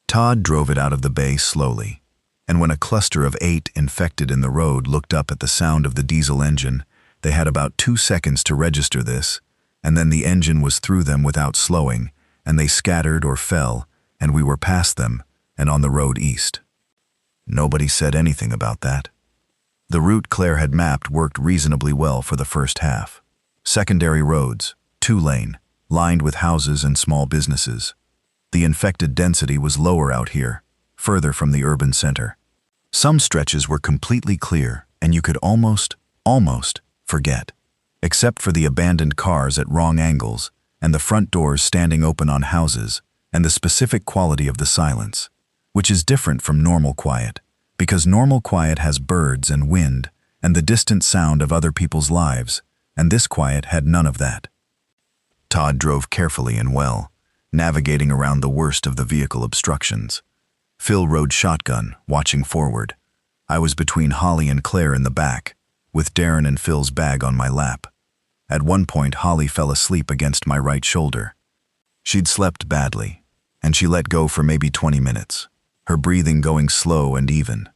Speaker 1: Todd drove it out of the bay slowly, and when a cluster of 8 infected in the road looked up at the sound of the diesel engine, they had about 2 seconds to register this, and then the engine was through them without slowing, and they scattered or fell, and we were past them and on the road east. Nobody said anything about that. The route Claire had mapped worked reasonably well for the first half. Secondary roads, 2-lane, lined with houses and small businesses. The infected density was lower out here, further from the urban center. Some stretches were completely clear, and you could almost forget, except for the abandoned cars at wrong angles and the front doors standing open on houses and the specific quality of the silence, which is different from normal quiet, because normal quiet has birds and wind and the distant sound of other people's lives, and this quiet had none of that. Todd drove carefully and well, navigating around the worst of the vehicle obstructions. Phil rode shotgun, watching forward. I was between Holly and Claire in the back, with Darren and Phil's bag on my lap. At one point, Holly fell asleep against my right shoulder. She'd slept badly, and she let go for maybe 20 minutes, her breathing going slow and even.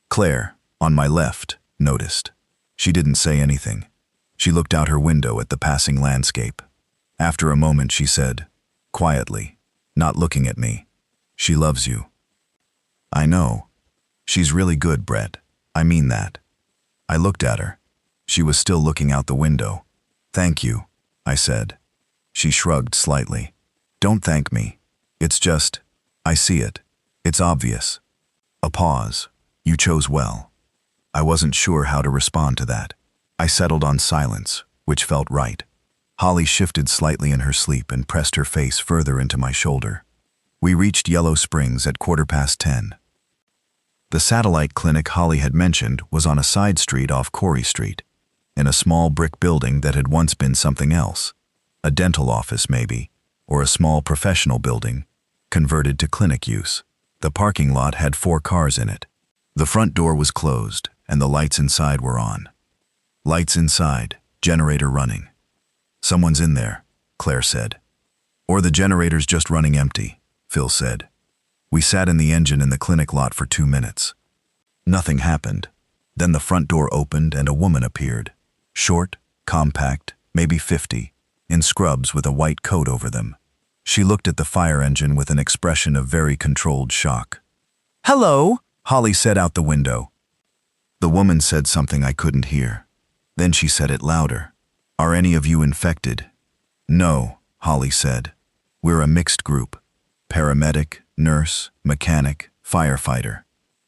Speaker 1: Claire, on my left, noticed. She didn't say anything. She looked out her window at the passing landscape. After a moment, she said, quietly, not looking at me, "She loves you." "I know. She's really good, Brett. I mean that." I looked at her. She was still looking out the window. "Thank you," I said. She shrugged slightly. "Don't thank me. It's just, I see it. It's obvious." A pause. "You chose well." I wasn't sure how to respond to that. I settled on silence, which felt right. Holly shifted slightly in her sleep and pressed her face further into my shoulder. We reached Yellow Springs at 10:15. The satellite clinic Holly had mentioned was on a side street off Corey Street, in a small brick building that had once been something else, a dental office maybe, or a small professional building, converted to clinic use. The parking lot had 4 cars in it. The front door was closed, and the lights inside were on. Lights inside, generator running. "Someone's in there," Claire said. "Or the generator's just running empty," Phil said. We sat in the engine in the clinic lot for 2 minutes. Nothing happened. Then the front door opened and a woman appeared. Short, compact, maybe 50, in scrubs with a white coat over them. She looked at the fire engine with an expression of very controlled shock. "Hello," Holly said out the window. The woman said something I couldn't hear. Then she said it louder. "Are any of you infected?" "No," Holly said. "We're a mixed group. Paramedic, nurse, mechanic, firefighter.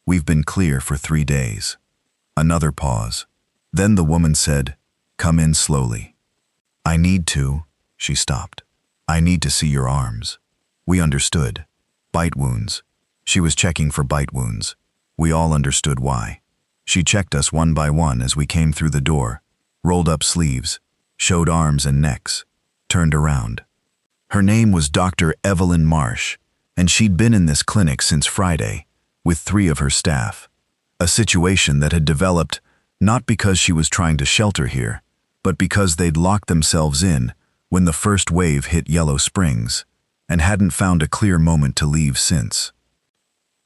Speaker 1: We've been clear for 3 days." Another pause. Then the woman said, "Come in slowly." "I need to," she stopped. "I need to see your arms." We understood. Bite wounds. She was checking for bite wounds. We all understood why. She checked us one by one as we came through the door, rolled up sleeves, showed arms and necks, turned around. Her name was Dr. Evelyn Marsh, and she'd been in this clinic since Friday, with 3 of her staff. A situation that had developed not because she was trying to shelter here, but because they'd locked themselves in when the first wave hit Yellow Springs, and hadn't found a clear moment to leave since.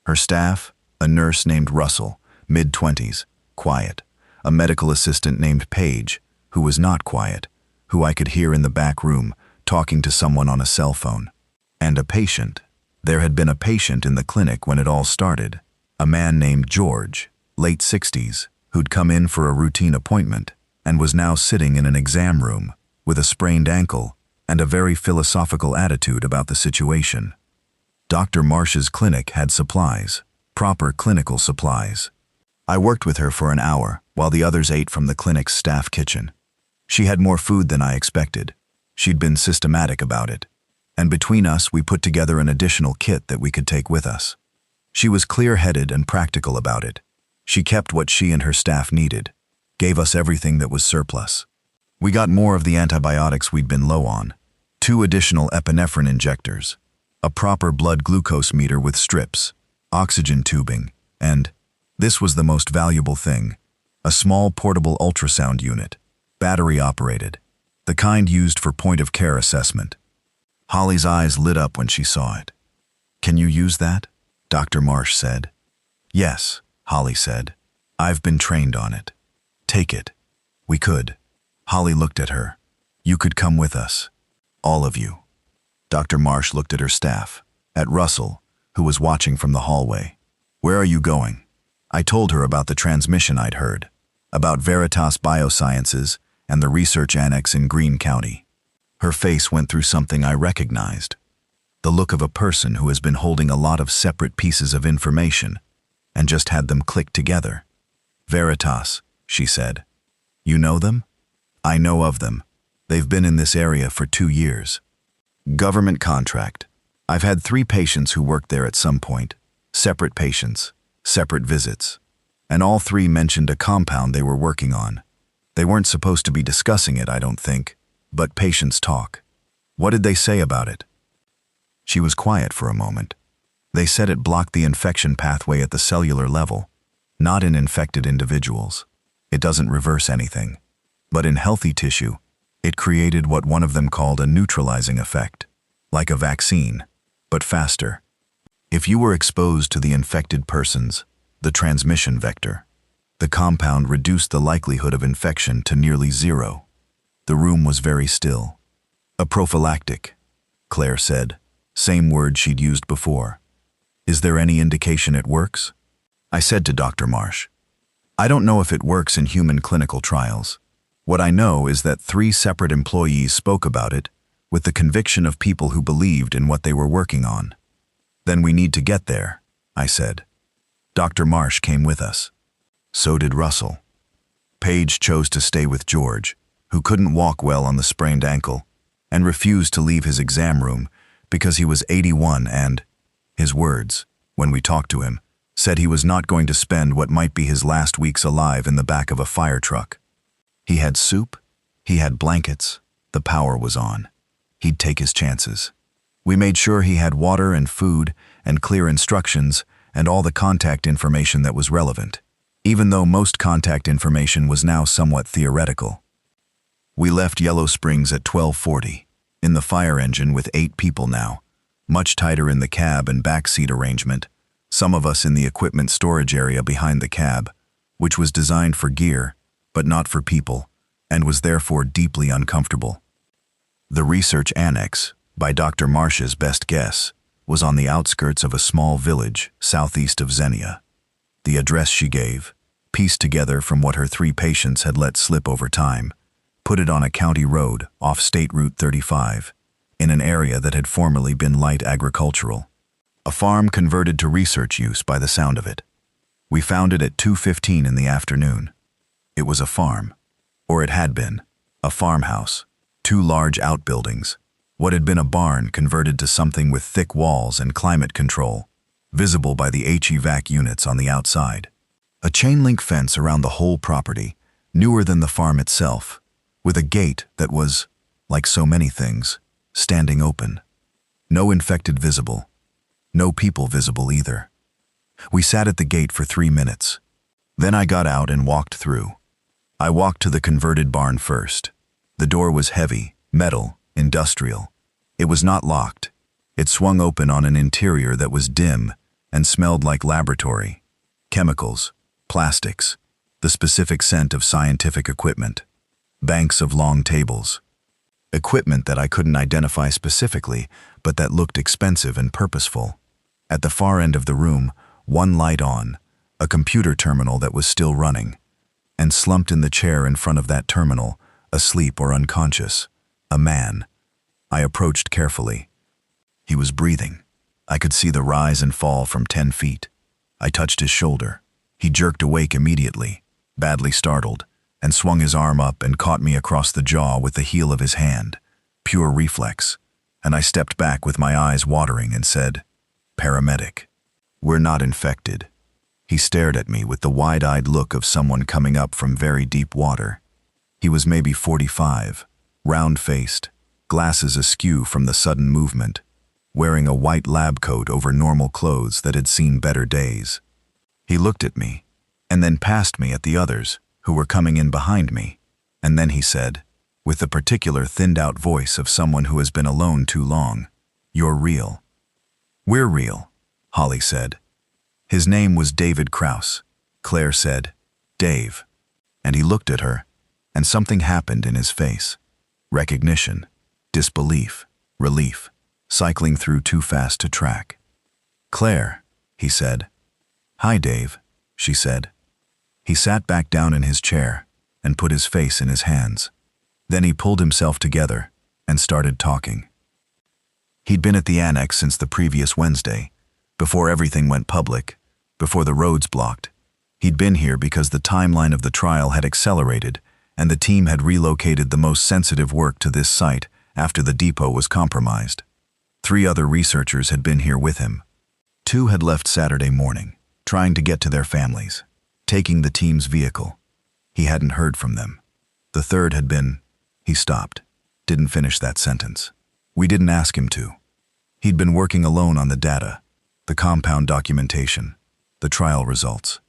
Speaker 1: Her staff, a nurse named Russell, mid-20s, quiet, a medical assistant named Paige, who was not quiet, who I could hear in the back room talking to someone on a cell phone, and a patient. There had been a patient in the clinic when it all started, a man named George, late 60s, who'd come in for a routine appointment and was now sitting in an exam room with a sprained ankle and a very philosophical attitude about the situation. Dr. Marsh's clinic had supplies, proper clinical supplies. I worked with her for an hour while the others ate from the clinic's staff kitchen. She had more food than I expected. She'd been systematic about it. And between us, we put together an additional kit that we could take with us. She was clear-headed and practical about it. She kept what she and her staff needed, gave us everything that was surplus. We got more of the antibiotics we'd been low on, 2 additional epinephrine injectors, a proper blood glucose meter with strips, oxygen tubing, and, this was the most valuable thing, a small portable ultrasound unit, battery-operated, the kind used for point-of-care assessment. Holly's eyes lit up when she saw it. "Can you use that?" Dr. Marsh said. "Yes," Holly said. I've been trained on it. Take it. We could. Holly looked at her. You could come with us. All of you. Dr. Marsh looked at her staff, at Russell, who was watching from the hallway. Where are you going? I told her about the transmission I'd heard, about Veritas Biosciences and the research annex in Greene County. Her face went through something I recognized. The look of a person who has been holding a lot of separate pieces of information and just had them click together. Veritas, she said. You know them? I know of them. They've been in this area for 2 years. Government contract. I've had 3 patients who worked there at some point. Separate patients, separate visits. And all 3 mentioned a compound they were working on. They weren't supposed to be discussing it, I don't think, but patients talk. What did they say about it? She was quiet for a moment. They said it blocked the infection pathway at the cellular level, not in infected individuals. It doesn't reverse anything. But in healthy tissue, it created what one of them called a neutralizing effect, like a vaccine, but faster. If you were exposed to the infected persons, the transmission vector, the compound reduced the likelihood of infection to nearly 0. The room was very still. A prophylactic, Claire said, same word she'd used before. Is there any indication it works? I said to Dr. Marsh, I don't know if it works in human clinical trials. What I know is that 3 separate employees spoke about it with the conviction of people who believed in what they were working on. Then we need to get there, I said. Dr. Marsh came with us. So did Russell. Paige chose to stay with George, who couldn't walk well on the sprained ankle, and refused to leave his exam room because he was 81 and, his words, when we talked to him, said he was not going to spend what might be his last weeks alive in the back of a fire truck. He had soup, he had blankets, the power was on. He'd take his chances. We made sure he had water and food and clear instructions and all the contact information that was relevant, even though most contact information was now somewhat theoretical. We left Yellow Springs at 12:40, in the fire engine with 8 people now, much tighter in the cab and backseat arrangement, some of us in the equipment storage area behind the cab, which was designed for gear, but not for people, and was therefore deeply uncomfortable. The research annex, by Dr. Marsh's best guess, was on the outskirts of a small village southeast of Xenia. The address she gave, pieced together from what her 3 patients had let slip over time, put it on a county road off State Route 35, in an area that had formerly been light agricultural. A farm converted to research use by the sound of it. We found it at 2:15 in the afternoon. It was a farm, or it had been, a farmhouse, 2 large outbuildings, what had been a barn converted to something with thick walls and climate control, visible by the evac units on the outside. A chain-link fence around the whole property, newer than the farm itself, with a gate that was, like so many things, standing open. No infected visible. No people visible either. We sat at the gate for 3 minutes. Then I got out and walked through. I walked to the converted barn first. The door was heavy, metal, industrial. It was not locked. It swung open on an interior that was dim and smelled like laboratory. Chemicals, plastics, the specific scent of scientific equipment. Banks of long tables. Equipment that I couldn't identify specifically, but that looked expensive and purposeful. At the far end of the room, one light on, a computer terminal that was still running. And slumped in the chair in front of that terminal, asleep or unconscious, a man. I approached carefully. He was breathing. I could see the rise and fall from 10 feet. I touched his shoulder. He jerked awake immediately, badly startled, and swung his arm up and caught me across the jaw with the heel of his hand. Pure reflex. And I stepped back with my eyes watering and said, "Paramedic. We're not infected." He stared at me with the wide-eyed look of someone coming up from very deep water. He was maybe 45, round-faced, glasses askew from the sudden movement, wearing a white lab coat over normal clothes that had seen better days. He looked at me, and then past me at the others, who were coming in behind me, and then he said, with the particular thinned-out voice of someone who has been alone too long, "You're real." "We're real," Holly said. His name was David Kraus. Claire said, "Dave." And he looked at her, and something happened in his face. Recognition, disbelief, relief, cycling through too fast to track. "Claire," he said. "Hi, Dave," she said. He sat back down in his chair and put his face in his hands. Then he pulled himself together and started talking. He'd been at the annex since the previous Wednesday, before everything went public, before the roads blocked. He'd been here because the timeline of the trial had accelerated and the team had relocated the most sensitive work to this site after the depot was compromised. 3 other researchers had been here with him. 2 had left Saturday morning, trying to get to their families, taking the team's vehicle. He hadn't heard from them. The 3rd had been... He stopped, didn't finish that sentence. We didn't ask him to. He'd been working alone on the data, the compound documentation, the trial results.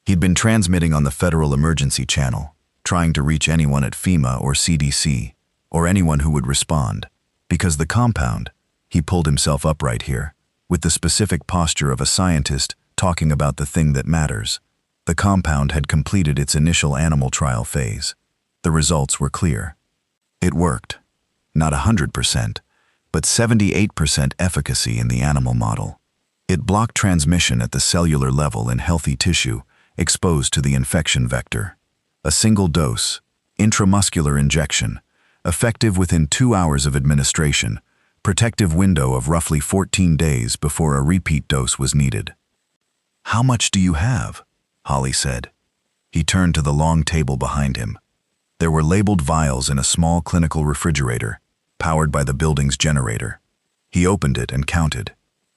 Speaker 1: He'd been transmitting on the Federal Emergency Channel, trying to reach anyone at FEMA or CDC, or anyone who would respond, because the compound, he pulled himself upright here, with the specific posture of a scientist talking about the thing that matters. The compound had completed its initial animal trial phase. The results were clear. It worked. Not 100%, but 78% efficacy in the animal model. It blocked transmission at the cellular level in healthy tissue exposed to the infection vector. A single dose, intramuscular injection, effective within 2 hours of administration, protective window of roughly 14 days before a repeat dose was needed. "How much do you have?" Holly said. He turned to the long table behind him. There were labeled vials in a small clinical refrigerator, powered by the building's generator. He opened it and counted.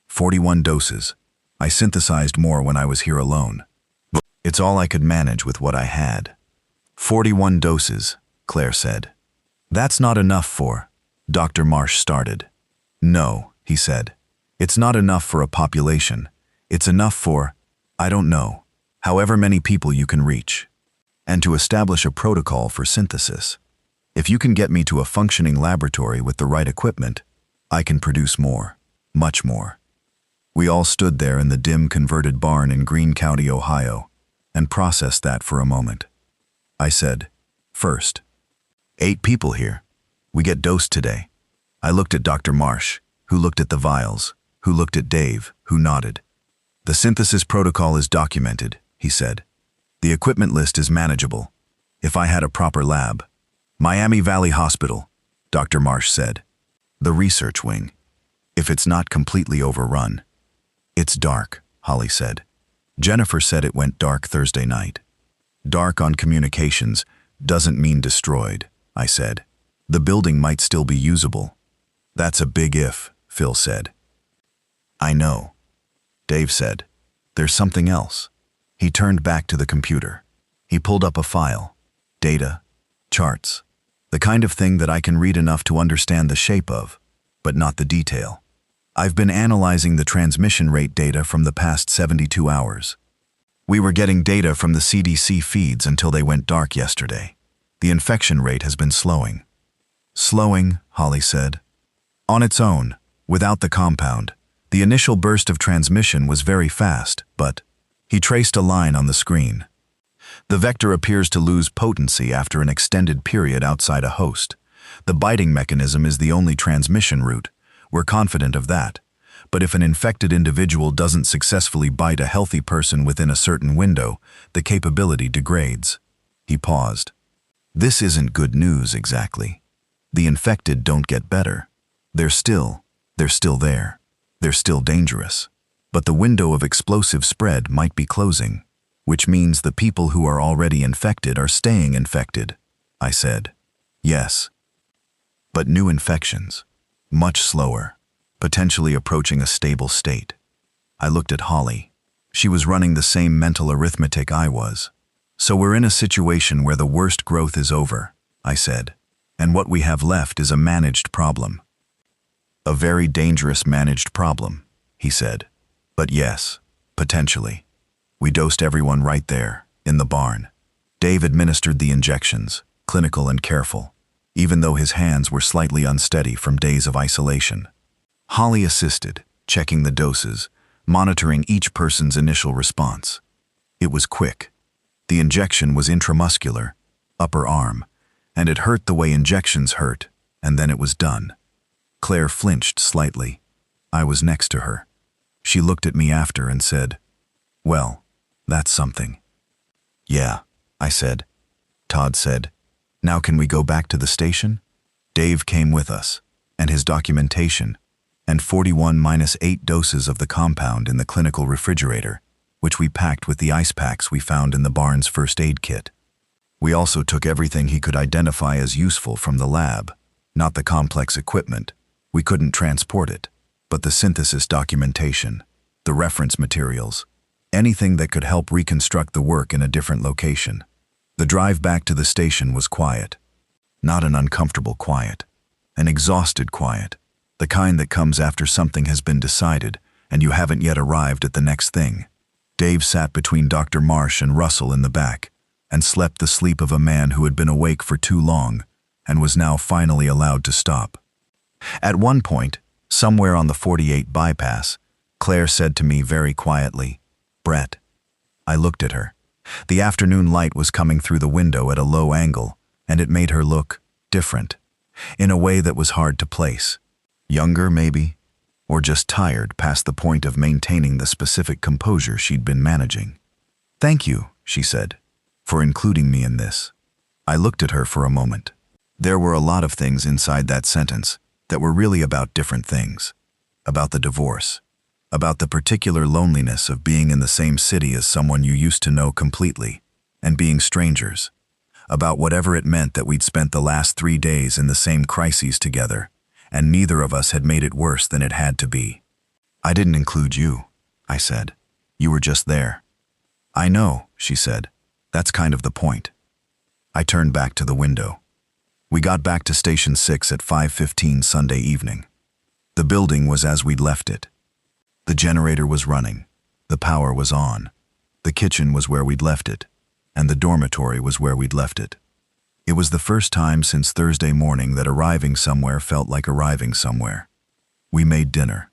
Speaker 1: 41 doses. I synthesized more when I was here alone. But it's all I could manage with what I had. 41 doses, Claire said. "That's not enough for..." Dr. Marsh started. "No," he said. "It's not enough for a population. It's enough for, I don't know, however many people you can reach. And to establish a protocol for synthesis. If you can get me to a functioning laboratory with the right equipment, I can produce more, much more." We all stood there in the dim converted barn in Greene County, Ohio, and processed that for a moment. I said, "First, 8 people here. We get dosed today." I looked at Dr. Marsh, who looked at the vials, who looked at Dave, who nodded. "The synthesis protocol is documented," he said. "The equipment list is manageable. If I had a proper lab..." "Miami Valley Hospital," Dr. Marsh said. "The research wing. If it's not completely overrun." "It's dark," Holly said. "Jennifer said it went dark Thursday night." "Dark on communications doesn't mean destroyed," I said. "The building might still be usable." "That's a big if," Phil said. "I know." Dave said, "There's something else." He turned back to the computer. He pulled up a file. Data. Charts. The kind of thing that I can read enough to understand the shape of, but not the detail. "I've been analyzing the transmission rate data from the past 72 hours. We were getting data from the CDC feeds until they went dark yesterday. The infection rate has been slowing." "Slowing," Holly said. "On its own, without the compound. The initial burst of transmission was very fast, but..." He traced a line on the screen. "The vector appears to lose potency after an extended period outside a host. The biting mechanism is the only transmission route. We're confident of that. But if an infected individual doesn't successfully bite a healthy person within a certain window, the capability degrades." He paused. "This isn't good news exactly. The infected don't get better. They're still there. They're still dangerous. But the window of explosive spread might be closing, which means the people who are already infected are staying infected," I said. "Yes. But new infections. Much slower, potentially approaching a stable state." I looked at Holly. She was running the same mental arithmetic I was. "So we're in a situation where the worst growth is over," I said, "and what we have left is a managed problem." "A very dangerous managed problem," he said. "But yes, potentially." We dosed everyone right there, in the barn. Dave administered the injections, clinical and careful, even though his hands were slightly unsteady from days of isolation. Holly assisted, checking the doses, monitoring each person's initial response. It was quick. The injection was intramuscular, upper arm, and it hurt the way injections hurt, and then it was done. Claire flinched slightly. I was next to her. She looked at me after and said, "Well, that's something." "Yeah," I said. Todd said, "Now can we go back to the station?" Dave came with us, and his documentation, and 41-8 doses of the compound in the clinical refrigerator, which we packed with the ice packs we found in the barn's first aid kit. We also took everything he could identify as useful from the lab, not the complex equipment. We couldn't transport it, but the synthesis documentation, the reference materials, anything that could help reconstruct the work in a different location. The drive back to the station was quiet. Not an uncomfortable quiet, an exhausted quiet, the kind that comes after something has been decided and you haven't yet arrived at the next thing. Dave sat between Dr. Marsh and Russell in the back and slept the sleep of a man who had been awake for too long and was now finally allowed to stop. At one point, somewhere on the 48 bypass, Claire said to me very quietly, "Brett." I looked at her. The afternoon light was coming through the window at a low angle, and it made her look different, in a way that was hard to place. Younger, maybe, or just tired past the point of maintaining the specific composure she'd been managing. "Thank you," she said, "for including me in this." I looked at her for a moment. There were a lot of things inside that sentence that were really about different things. About the divorce. About the particular loneliness of being in the same city as someone you used to know completely, and being strangers. About whatever it meant that we'd spent the last 3 days in the same crises together, and neither of us had made it worse than it had to be. "I didn't include you," I said. "You were just there." "I know," she said. "That's kind of the point." I turned back to the window. We got back to Station 6 at 5:15 Sunday evening. The building was as we'd left it. The generator was running. The power was on. The kitchen was where we'd left it, and the dormitory was where we'd left it. It was the first time since Thursday morning that arriving somewhere felt like arriving somewhere. We made dinner.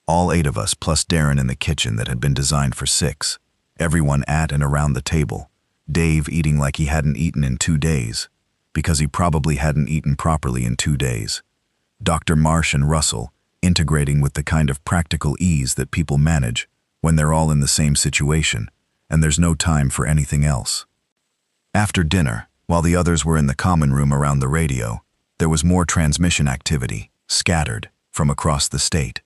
Speaker 1: All 8 of us, plus Darren in the kitchen that had been designed for 6. Everyone at and around the table. Dave eating like he hadn't eaten in 2 days, because he probably hadn't eaten properly in 2 days. Dr. Marsh and Russell integrating with the kind of practical ease that people manage when they're all in the same situation, and there's no time for anything else. After dinner, while the others were in the common room around the radio, there was more transmission activity, scattered, from across the state.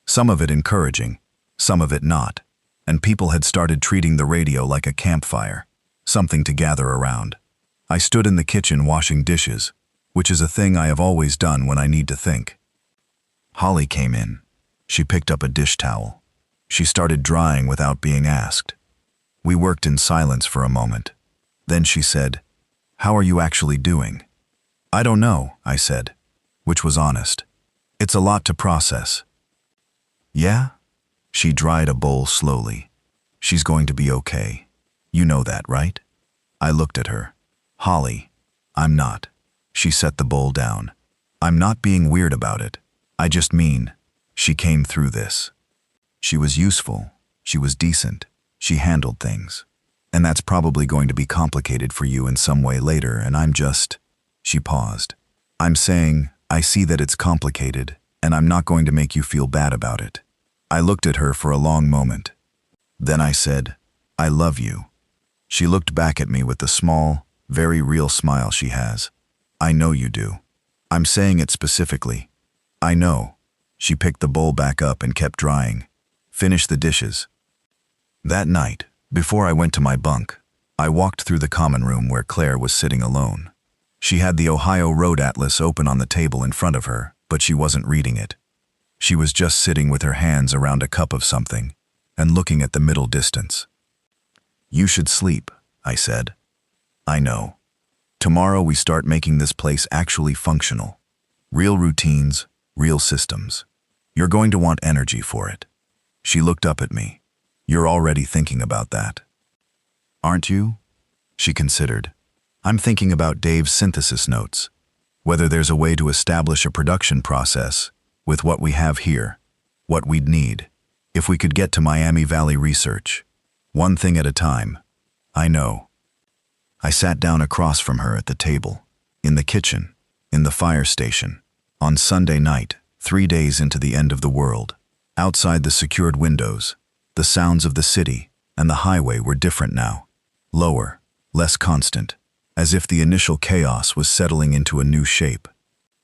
Speaker 1: Some of it encouraging, some of it not, and people had started treating the radio like a campfire, something to gather around. I stood in the kitchen washing dishes, which is a thing I have always done when I need to think. Holly came in. She picked up a dish towel. She started drying without being asked. We worked in silence for a moment. Then she said, "How are you actually doing?" "I don't know," I said, which was honest. "It's a lot to process." "Yeah?" She dried a bowl slowly. "She's going to be okay. You know that, right?" I looked at her. "Holly, I'm not." She set the bowl down. "I'm not being weird about it. I just mean, she came through this. She was useful. She was decent. She handled things. And that's probably going to be complicated for you in some way later, and I'm just..." She paused. "I'm saying, I see that it's complicated, and I'm not going to make you feel bad about it." I looked at her for a long moment. Then I said, "I love you." She looked back at me with the small, very real smile she has. "I know you do. I'm saying it specifically. I know." She picked the bowl back up and kept drying. "Finish the dishes." That night, before I went to my bunk, I walked through the common room where Claire was sitting alone. She had the Ohio Road Atlas open on the table in front of her, but she wasn't reading it. She was just sitting with her hands around a cup of something and looking at the middle distance. "You should sleep," I said. "I know. Tomorrow we start making this place actually functional. Real routines, real systems. You're going to want energy for it." She looked up at me. "You're already thinking about that." "Aren't you?" She considered. "I'm thinking about Dave's synthesis notes. Whether there's a way to establish a production process with what we have here, what we'd need, if we could get to Miami Valley research. One thing at a time, I know. I sat down across from her at the table, in the kitchen, in the fire station, on Sunday night, 3 days into the end of the world. Outside the secured windows, the sounds of the city and the highway were different now. Lower, less constant, as if the initial chaos was settling into a new shape.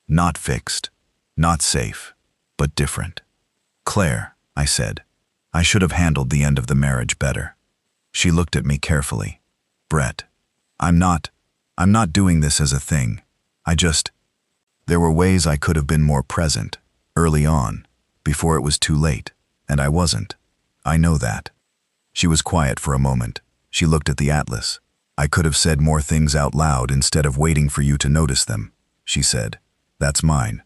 Speaker 1: Not fixed, not safe, but different. Claire, I said, I should have handled the end of the marriage better. She looked at me carefully. Brett, I'm not doing this as a thing. There were ways I could have been more present, early on, before it was too late, and I wasn't. I know that. She was quiet for a moment. She looked at the atlas. I could have said more things out loud instead of waiting for you to notice them, she said. That's mine.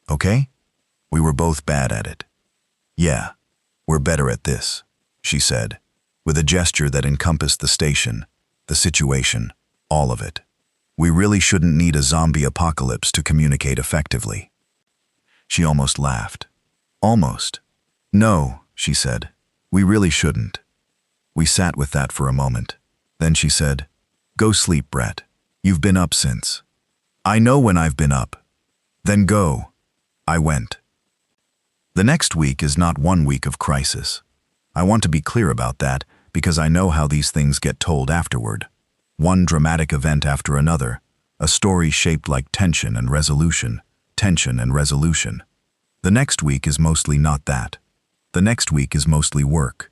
Speaker 1: Okay? We were both bad at it. Yeah, we're better at this, she said, with a gesture that encompassed the station, the situation, all of it. We really shouldn't need a zombie apocalypse to communicate effectively. She almost laughed. Almost. No, she said. We really shouldn't. We sat with that for a moment. Then she said, Go sleep, Brett. You've been up since. I know when I've been up. Then go. I went. The next week is not 1 week of crisis. I want to be clear about that because I know how these things get told afterward. One dramatic event after another, a story shaped like tension and resolution, tension and resolution. The next week is mostly not that. The next week is mostly work.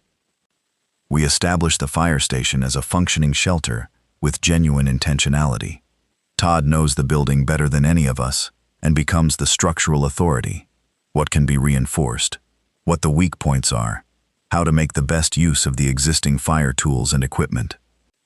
Speaker 1: We establish the fire station as a functioning shelter with genuine intentionality. Todd knows the building better than any of us and becomes the structural authority. What can be reinforced, what the weak points are, how to make the best use of the existing fire tools and equipment.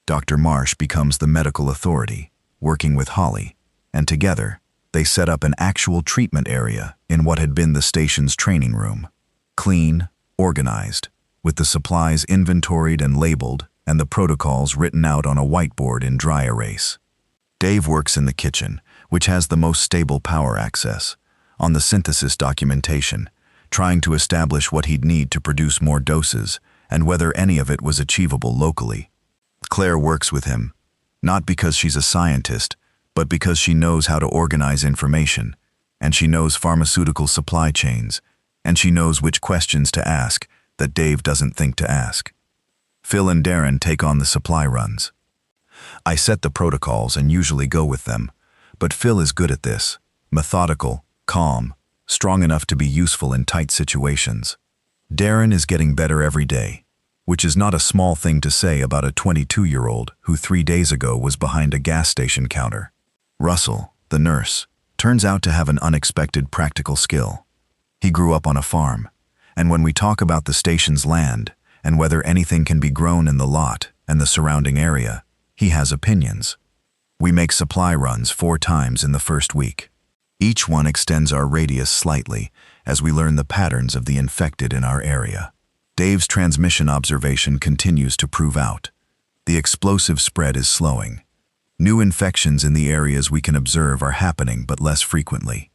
Speaker 1: Dr. Marsh becomes the medical authority, working with Holly, and together, they set up an actual treatment area in what had been the station's training room. Clean, organized, with the supplies inventoried and labeled and the protocols written out on a whiteboard in dry erase. Dave works in the kitchen, which has the most stable power access, on the synthesis documentation, trying to establish what he'd need to produce more doses and whether any of it was achievable locally. Claire works with him, not because she's a scientist, but because she knows how to organize information, and she knows pharmaceutical supply chains, and she knows which questions to ask that Dave doesn't think to ask. Phil and Darren take on the supply runs. I set the protocols and usually go with them, but Phil is good at this, methodical, calm, strong enough to be useful in tight situations. Darren is getting better every day, which is not a small thing to say about a 22-year-old who 3 days ago was behind a gas station counter. Russell, the nurse, turns out to have an unexpected practical skill. He grew up on a farm, and when we talk about the station's land and whether anything can be grown in the lot and the surrounding area, he has opinions. We make supply runs 4 times in the first week. Each one extends our radius slightly as we learn the patterns of the infected in our area. Dave's transmission observation continues to prove out. The explosive spread is slowing. New infections in the areas we can observe are happening but less frequently.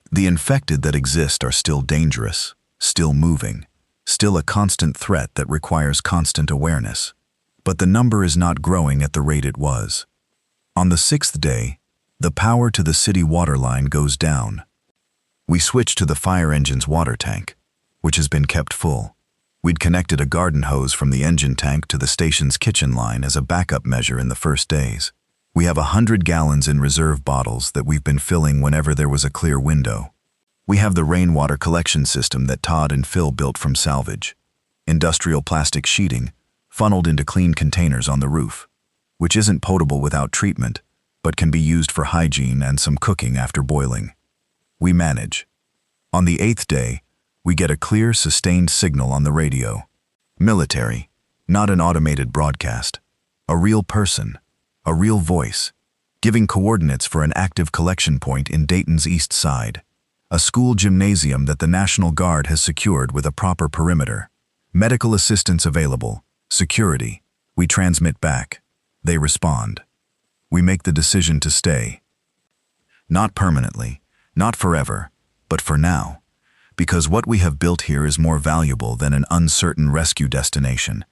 Speaker 1: The infected that exist are still dangerous, still moving, still a constant threat that requires constant awareness. But the number is not growing at the rate it was. On the 6th day, the power to the city water line goes down. We switch to the fire engine's water tank, which has been kept full. We'd connected a garden hose from the engine tank to the station's kitchen line as a backup measure in the first days. We have 100 gallons in reserve bottles that we've been filling whenever there was a clear window. We have the rainwater collection system that Todd and Phil built from salvage. Industrial plastic sheeting, funneled into clean containers on the roof, which isn't potable without treatment, but can be used for hygiene and some cooking after boiling. We manage. On the 8th day, we get a clear, sustained signal on the radio. Military, not an automated broadcast. A real person, a real voice, giving coordinates for an active collection point in Dayton's east side. A school gymnasium that the National Guard has secured with a proper perimeter. Medical assistance available. Security. We transmit back. They respond. We make the decision to stay. Not permanently, not forever, but for now. Because what we have built here is more valuable than an uncertain rescue destination,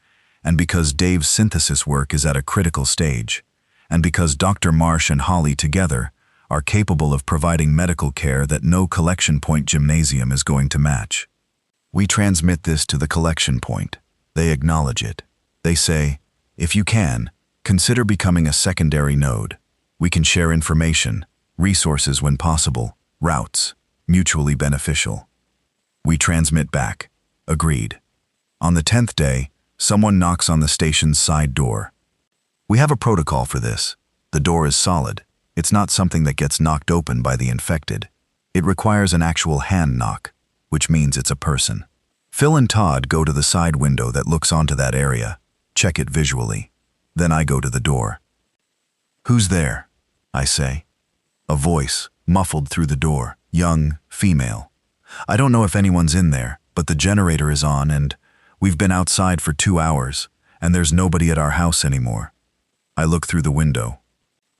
Speaker 1: and because Dave's synthesis work is at a critical stage, and because Dr. Marsh and Holly together are capable of providing medical care that no collection point gymnasium is going to match. We transmit this to the collection point. They acknowledge it. They say, if you can, consider becoming a secondary node. We can share information, resources when possible, routes, mutually beneficial. We transmit back. Agreed. On the 10th day, someone knocks on the station's side door. We have a protocol for this. The door is solid. It's not something that gets knocked open by the infected. It requires an actual hand knock, which means it's a person. Phil and Todd go to the side window that looks onto that area, check it visually. Then I go to the door. Who's there? I say. A voice, muffled through the door, young, female. I don't know if anyone's in there, but the generator is on and we've been outside for 2 hours and there's nobody at our house anymore. I look through the window.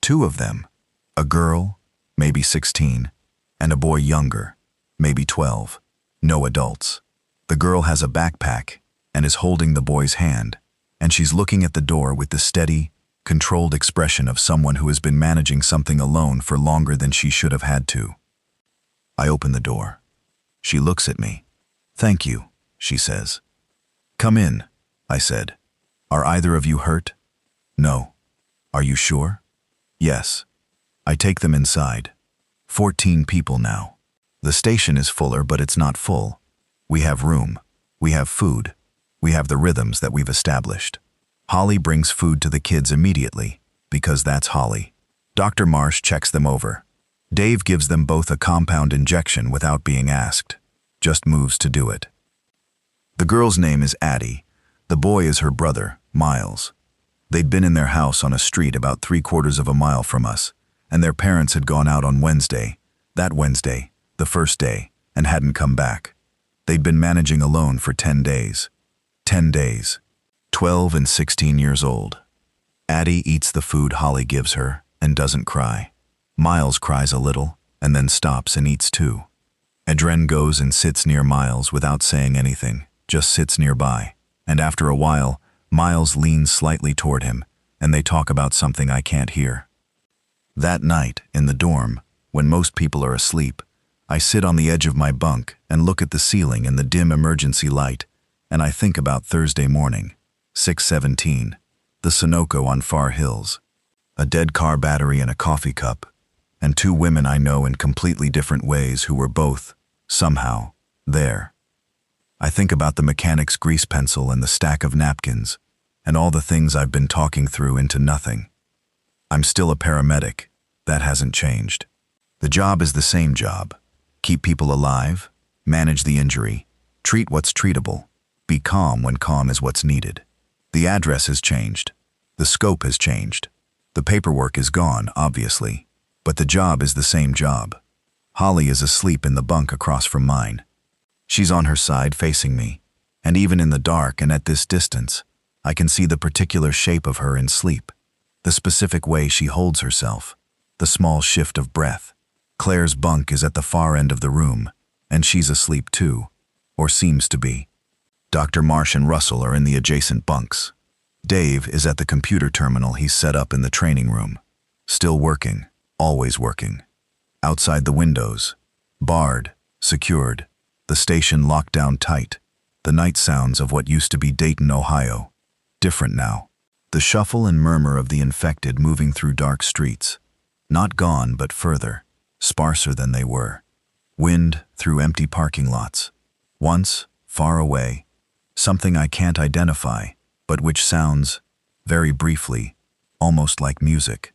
Speaker 1: 2 of them. A girl, maybe 16, and a boy younger, maybe 12. No adults. The girl has a backpack and is holding the boy's hand, and she's looking at the door with the steady, controlled expression of someone who has been managing something alone for longer than she should have had to. I open the door. She looks at me. Thank you, she says. Come in, I said. Are either of you hurt? No. Are you sure? Yes. I take them inside. 14 people now. The station is fuller, but it's not full. We have room. We have food. We have the rhythms that we've established. Holly brings food to the kids immediately, because that's Holly. Dr. Marsh checks them over. Dave gives them both a compound injection without being asked. Just moves to do it. The girl's name is Addie. The boy is her brother, Miles. They'd been in their house on a street about 3/4 of a mile from us, and their parents had gone out on Wednesday, that Wednesday, the first day, and hadn't come back. They'd been managing alone for 10 days. 10 days. 12 and 16 years old. Addie eats the food Holly gives her and doesn't cry. Miles cries a little and then stops and eats too. Adren goes and sits near Miles without saying anything, just sits nearby, and after a while, Miles leans slightly toward him, and they talk about something I can't hear. That night, in the dorm, when most people are asleep, I sit on the edge of my bunk and look at the ceiling in the dim emergency light, and I think about Thursday morning, 6:17, the Sunoco on Far Hills, a dead car battery and a coffee cup, and 2 women I know in completely different ways who were both, somehow, there. I think about the mechanic's grease pencil and the stack of napkins, and all the things I've been talking through into nothing. I'm still a paramedic. That hasn't changed. The job is the same job. Keep people alive, manage the injury, treat what's treatable, be calm when calm is what's needed. The address has changed. The scope has changed. The paperwork is gone, obviously, but the job is the same job. Holly is asleep in the bunk across from mine. She's on her side facing me, and even in the dark and at this distance, I can see the particular shape of her in sleep, the specific way she holds herself, the small shift of breath. Claire's bunk is at the far end of the room, and she's asleep too, or seems to be. Dr. Marsh and Russell are in the adjacent bunks. Dave is at the computer terminal he's set up in the training room. Still working, always working. Outside the windows, barred, secured, the station locked down tight, the night sounds of what used to be Dayton, Ohio. Different now. The shuffle and murmur of the infected moving through dark streets. Not gone, but further, sparser than they were. Wind through empty parking lots. Once, far away, something I can't identify, but which sounds, very briefly, almost like music.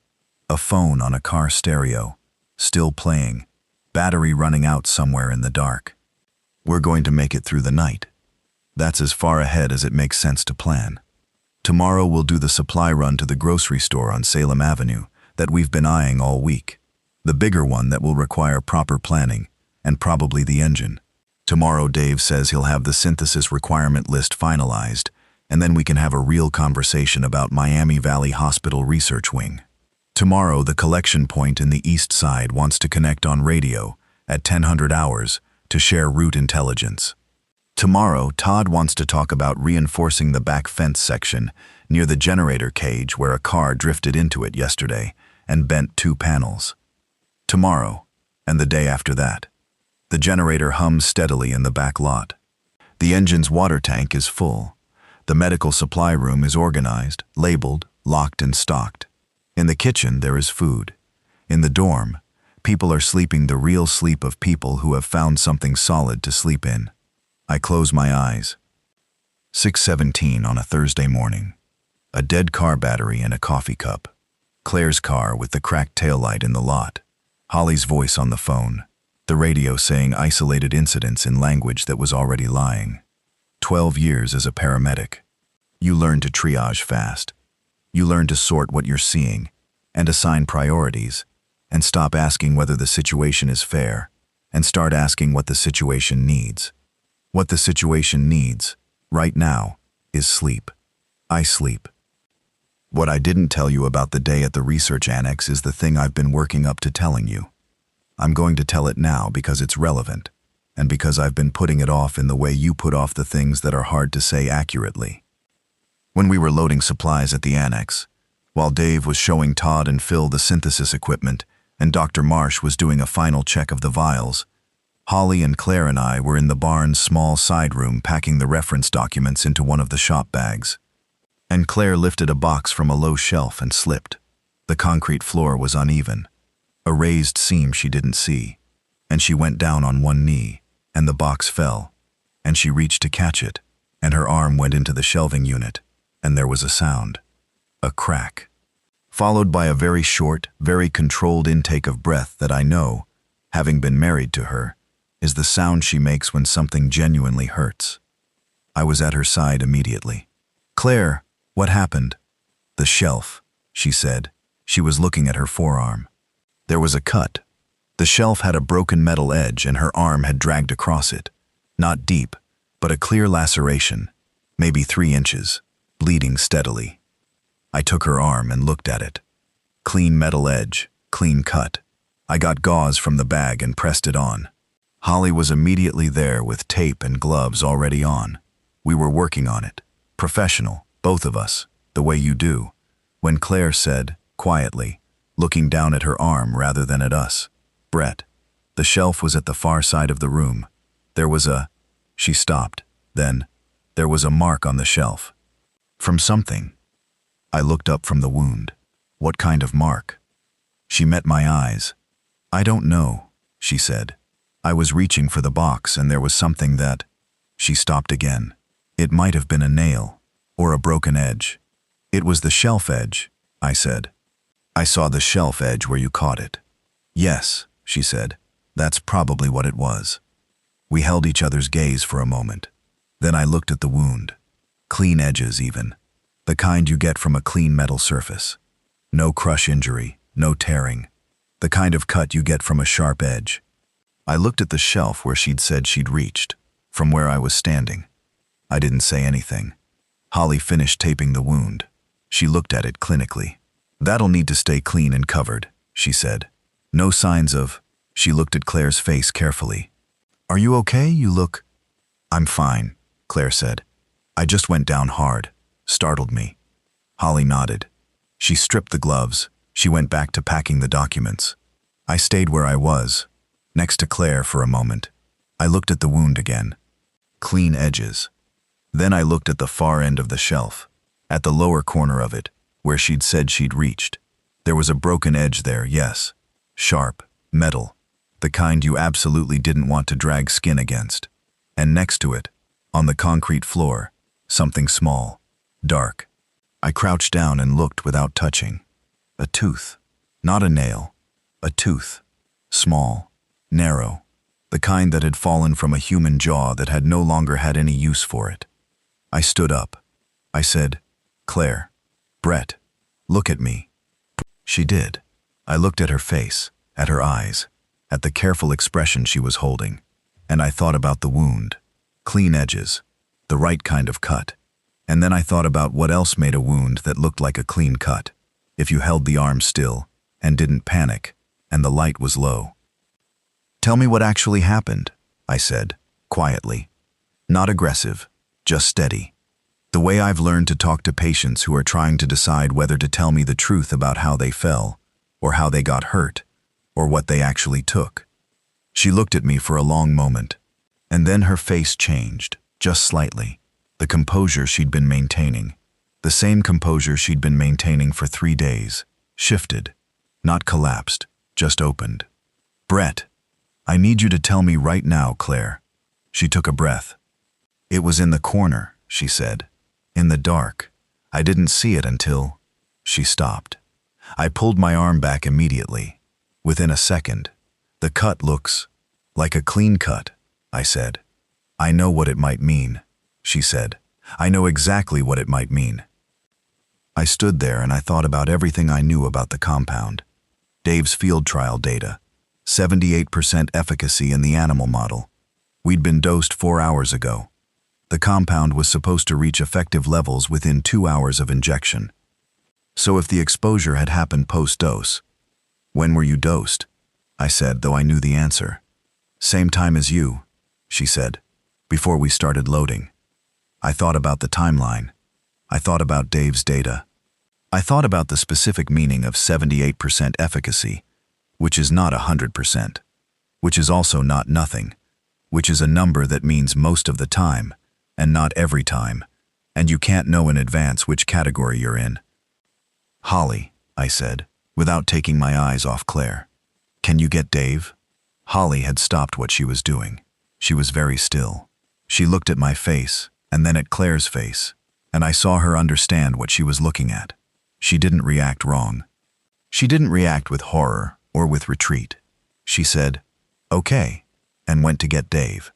Speaker 1: A phone on a car stereo, still playing, battery running out somewhere in the dark. We're going to make it through the night. That's as far ahead as it makes sense to plan. Tomorrow we'll do the supply run to the grocery store on Salem Avenue that we've been eyeing all week. The bigger one that will require proper planning, and probably the engine. Tomorrow Dave says he'll have the synthesis requirement list finalized, and then we can have a real conversation about Miami Valley Hospital Research Wing. Tomorrow the collection point in the east side wants to connect on radio at 1000 hours to share route intelligence. Tomorrow, Todd wants to talk about reinforcing the back fence section near the generator cage where a car drifted into it yesterday and bent 2 panels. Tomorrow, and the day after that. The generator hums steadily in the back lot. The engine's water tank is full. The medical supply room is organized, labeled, locked and stocked. In the kitchen, there is food. In the dorm, people are sleeping the real sleep of people who have found something solid to sleep in. I close my eyes. 6:17 on a Thursday morning. A dead car battery and a coffee cup. Claire's car with the cracked taillight in the lot. Holly's voice on the phone. The radio saying isolated incidents in language that was already lying. 12 years as a paramedic. You learn to triage fast. You learn to sort what you're seeing and assign priorities and stop asking whether the situation is fair and start asking what the situation needs. What the situation needs, right now, is sleep. I sleep. What I didn't tell you about the day at the research annex is the thing I've been working up to telling you. I'm going to tell it now because it's relevant, and because I've been putting it off in the way you put off the things that are hard to say accurately. When we were loading supplies at the annex, while Dave was showing Todd and Phil the synthesis equipment, and Dr. Marsh was doing a final check of the vials, Holly and Claire and I were in the barn's small side room packing the reference documents into one of the shop bags. And Claire lifted a box from a low shelf and slipped. The concrete floor was uneven, a raised seam she didn't see, and she went down on one knee, and the box fell, and she reached to catch it, and her arm went into the shelving unit, and there was a sound, a crack, followed by a very short, very controlled intake of breath that I know, having been married to her, is the sound she makes when something genuinely hurts. I was at her side immediately. "Claire, what happened?" "The shelf," she said. She was looking at her forearm. There was a cut. The shelf had a broken metal edge and her arm had dragged across it. Not deep, but a clear laceration, maybe 3 inches, bleeding steadily. I took her arm and looked at it. Clean metal edge, clean cut. I got gauze from the bag and pressed it on. Holly was immediately there with tape and gloves already on. We were working on it. Professional, both of us, the way you do. When Claire said, quietly, looking down at her arm rather than at us, "Brett, the shelf was at the far side of the room. There was a..." She stopped. Then, there was a mark on the shelf. From something. I looked up from the wound. What kind of mark? She met my eyes. "I don't know," she said. "I was reaching for the box and there was something that..." She stopped again. "It might have been a nail, or a broken edge." "It was the shelf edge," I said. "I saw the shelf edge where you caught it." "Yes," she said. "That's probably what it was." We held each other's gaze for a moment. Then I looked at the wound. Clean edges even. The kind you get from a clean metal surface. No crush injury, no tearing. The kind of cut you get from a sharp edge. I looked at the shelf where she'd said she'd reached, from where I was standing. I didn't say anything. Holly finished taping the wound. She looked at it clinically. "That'll need to stay clean and covered," she said. "No signs of..." She looked at Claire's face carefully. "Are you okay? You look..." "I'm fine," Claire said. "I just went down hard. Startled me." Holly nodded. She stripped the gloves. She went back to packing the documents. I stayed where I was, next to Claire for a moment. I looked at the wound again. Clean edges. Then I looked at the far end of the shelf, at the lower corner of it, where she'd said she'd reached. There was a broken edge there, yes. Sharp, metal, the kind you absolutely didn't want to drag skin against. And next to it, on the concrete floor, something small, dark. I crouched down and looked without touching. A tooth. Not a nail. A tooth. Small. Narrow. The kind that had fallen from a human jaw that had no longer had any use for it. I stood up. I said, "Claire, Brett, look at me." She did. I looked at her face, at her eyes, at the careful expression she was holding, and I thought about the wound. Clean edges. The right kind of cut. And then I thought about what else made a wound that looked like a clean cut, if you held the arm still, and didn't panic, and the light was low. "Tell me what actually happened," I said, quietly. Not aggressive, just steady. The way I've learned to talk to patients who are trying to decide whether to tell me the truth about how they fell, or how they got hurt, or what they actually took. She looked at me for a long moment, and then her face changed, just slightly. The composure she'd been maintaining, the same composure she'd been maintaining for 3 days, shifted, not collapsed, just opened. "Brett, I need you to tell me right now, Claire." She took a breath. "It was in the corner," she said. "In the dark. I didn't see it until—" She stopped. I pulled my arm back immediately. Within a second. "The cut looks like a clean cut," I said. "I know what it might mean," she said. "I know exactly what it might mean." I stood there and I thought about everything I knew about the compound. Dave's field trial data, 78% efficacy in the animal model. We'd been dosed 4 hours ago. The compound was supposed to reach effective levels within 2 hours of injection. So if the exposure had happened post-dose— "When were you dosed?" I said, though I knew the answer. "Same time as you," she said, "before we started loading." I thought about the timeline. I thought about Dave's data. I thought about the specific meaning of 78% efficacy, which is not 100%, which is also not nothing, which is a number that means most of the time, and not every time, and you can't know in advance which category you're in. "Holly," I said, without taking my eyes off Claire. "Can you get Dave?" Holly had stopped what she was doing. She was very still. She looked at my face, and then at Claire's face, and I saw her understand what she was looking at. She didn't react wrong. She didn't react with horror or with retreat. She said, "Okay," and went to get Dave.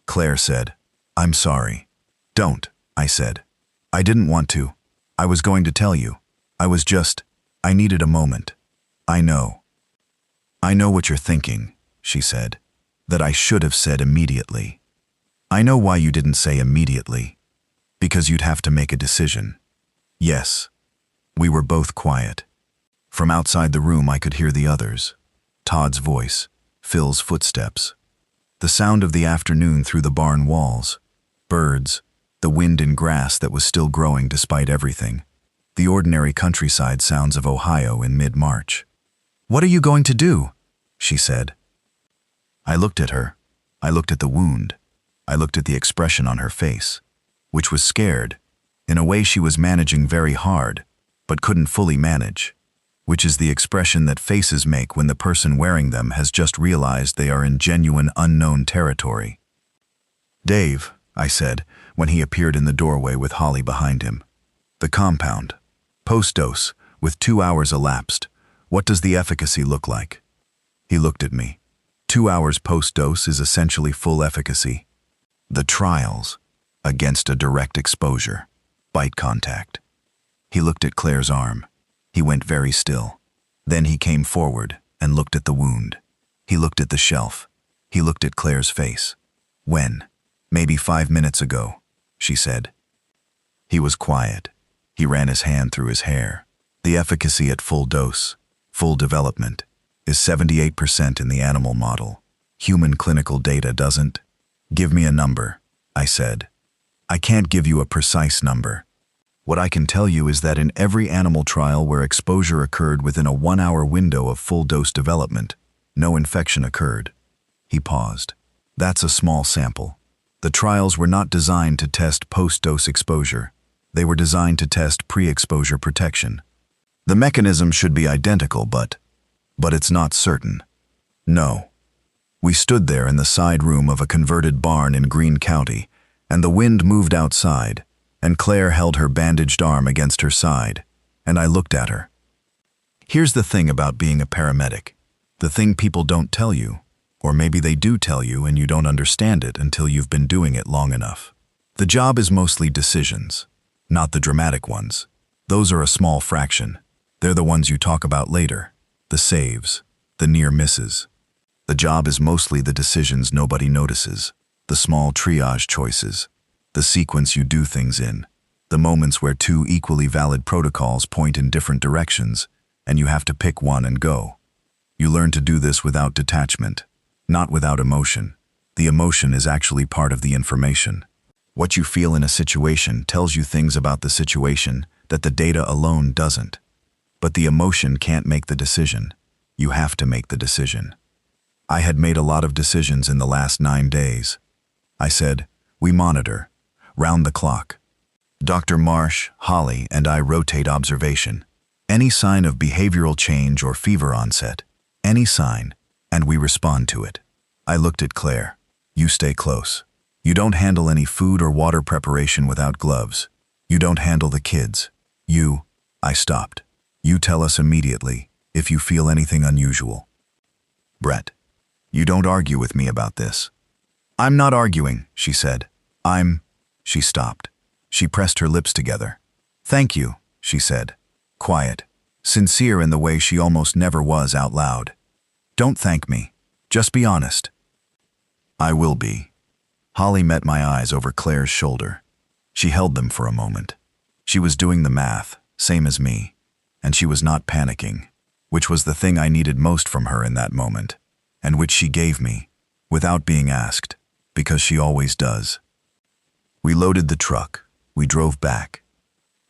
Speaker 1: Claire said, "I'm sorry." "Don't," I said. "I didn't want to. I was going to tell you. I needed a moment." "I know what you're thinking," she said, "that I should have said immediately. I know why you didn't say immediately. Because you'd have to make a decision." "Yes." We were both quiet. From outside the room I could hear the others. Todd's voice, Phil's footsteps. The sound of the afternoon through the barn walls. Birds, the wind in grass that was still growing despite everything. The ordinary countryside sounds of Ohio in mid-March. "What are you going to do?" she said. I looked at her. I looked at the wound. I looked at the expression on her face, which was scared. In a way she was managing very hard, but couldn't fully manage, which is the expression that faces make when the person wearing them has just realized they are in genuine unknown territory. "Dave," I said, when he appeared in the doorway with Holly behind him. "The compound. Post-dose, with 2 hours elapsed. What does the efficacy look like?" He looked at me. 2 hours post-dose is essentially full efficacy. The trials, against a direct exposure, bite contact. He looked at Claire's arm. He went very still. Then he came forward and looked at the wound. He looked at the shelf. He looked at Claire's face. "When?" "Maybe 5 minutes ago," she said. He was quiet. He ran his hand through his hair. "The efficacy at full dose, full development, is 78% in the animal model. Human clinical data doesn't." "Give me a number," I said. "I can't give you a precise number. What I can tell you is that in every animal trial where exposure occurred within a 1-hour window of full dose development, no infection occurred." He paused. "That's a small sample. The trials were not designed to test post-dose exposure. They were designed to test pre-exposure protection. The mechanism should be identical, but it's not certain. No." We stood there in the side room of a converted barn in Greene County, and the wind moved outside, and Claire held her bandaged arm against her side, and I looked at her. Here's the thing about being a paramedic. The thing people don't tell you, or maybe they do tell you and you don't understand it until you've been doing it long enough. The job is mostly decisions, not the dramatic ones. Those are a small fraction. They're the ones you talk about later, the saves, the near misses. The job is mostly the decisions nobody notices, the small triage choices, the sequence you do things in, the moments where 2 equally valid protocols point in different directions, and you have to pick one and go. You learn to do this without detachment, not without emotion. The emotion is actually part of the information. What you feel in a situation tells you things about the situation that the data alone doesn't. But the emotion can't make the decision. You have to make the decision. I had made a lot of decisions in the last 9 days. I said, we monitor, round the clock. Dr. Marsh, Holly, and I rotate observation. Any sign of behavioral change or fever onset, any sign, and we respond to it. I looked at Claire. You stay close. You don't handle any food or water preparation without gloves. You don't handle the kids. I stopped. You tell us immediately if you feel anything unusual. Brett, you don't argue with me about this. I'm not arguing, she said. She stopped. She pressed her lips together. Thank you, she said. Quiet, sincere in the way she almost never was out loud. Don't thank me. Just be honest. I will be. Holly met my eyes over Claire's shoulder. She held them for a moment. She was doing the math, same as me, and she was not panicking, which was the thing I needed most from her in that moment, and which she gave me, without being asked, because she always does. We loaded the truck. We drove back.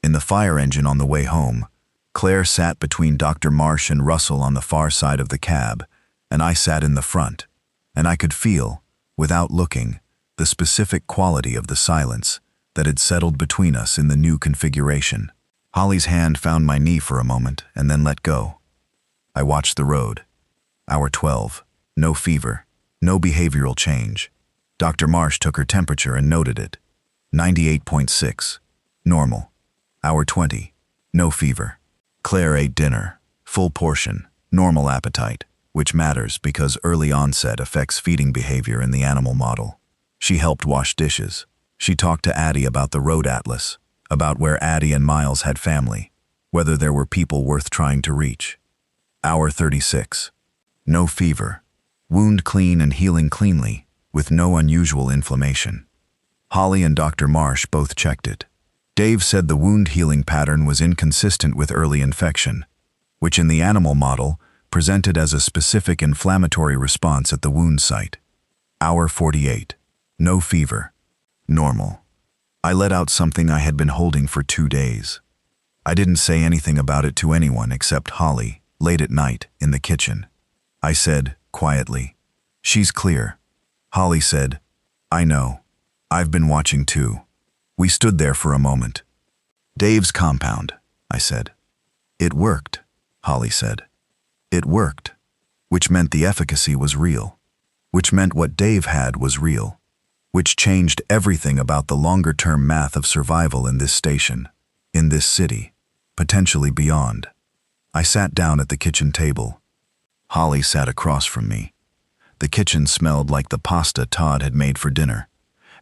Speaker 1: In the fire engine on the way home, Claire sat between Dr. Marsh and Russell on the far side of the cab, and I sat in the front, and I could feel, without looking, the specific quality of the silence that had settled between us in the new configuration. Holly's hand found my knee for a moment and then let go. I watched the road. Hour 12. No fever. No behavioral change. Dr. Marsh took her temperature and noted it. 98.6. Normal. Hour 20. No fever. Claire ate dinner. Full portion. Normal appetite, which matters because early onset affects feeding behavior in the animal model. She helped wash dishes. She talked to Addie about the road atlas, about where Addie and Miles had family, whether there were people worth trying to reach. Hour 36. No fever. Wound clean and healing cleanly, with no unusual inflammation. Holly and Dr. Marsh both checked it. Dave said the wound healing pattern was inconsistent with early infection, which in the animal model presented as a specific inflammatory response at the wound site. Hour 48. No fever. Normal. I let out something I had been holding for 2 days. I didn't say anything about it to anyone except Holly, late at night, in the kitchen. I said, quietly, she's clear. Holly said, I know. I've been watching too. We stood there for a moment. Dave's compound, I said. It worked, Holly said. It worked, which meant the efficacy was real, which meant what Dave had was real, which changed everything about the longer-term math of survival in this station, in this city, potentially beyond. I sat down at the kitchen table. Holly sat across from me. The kitchen smelled like the pasta Todd had made for dinner,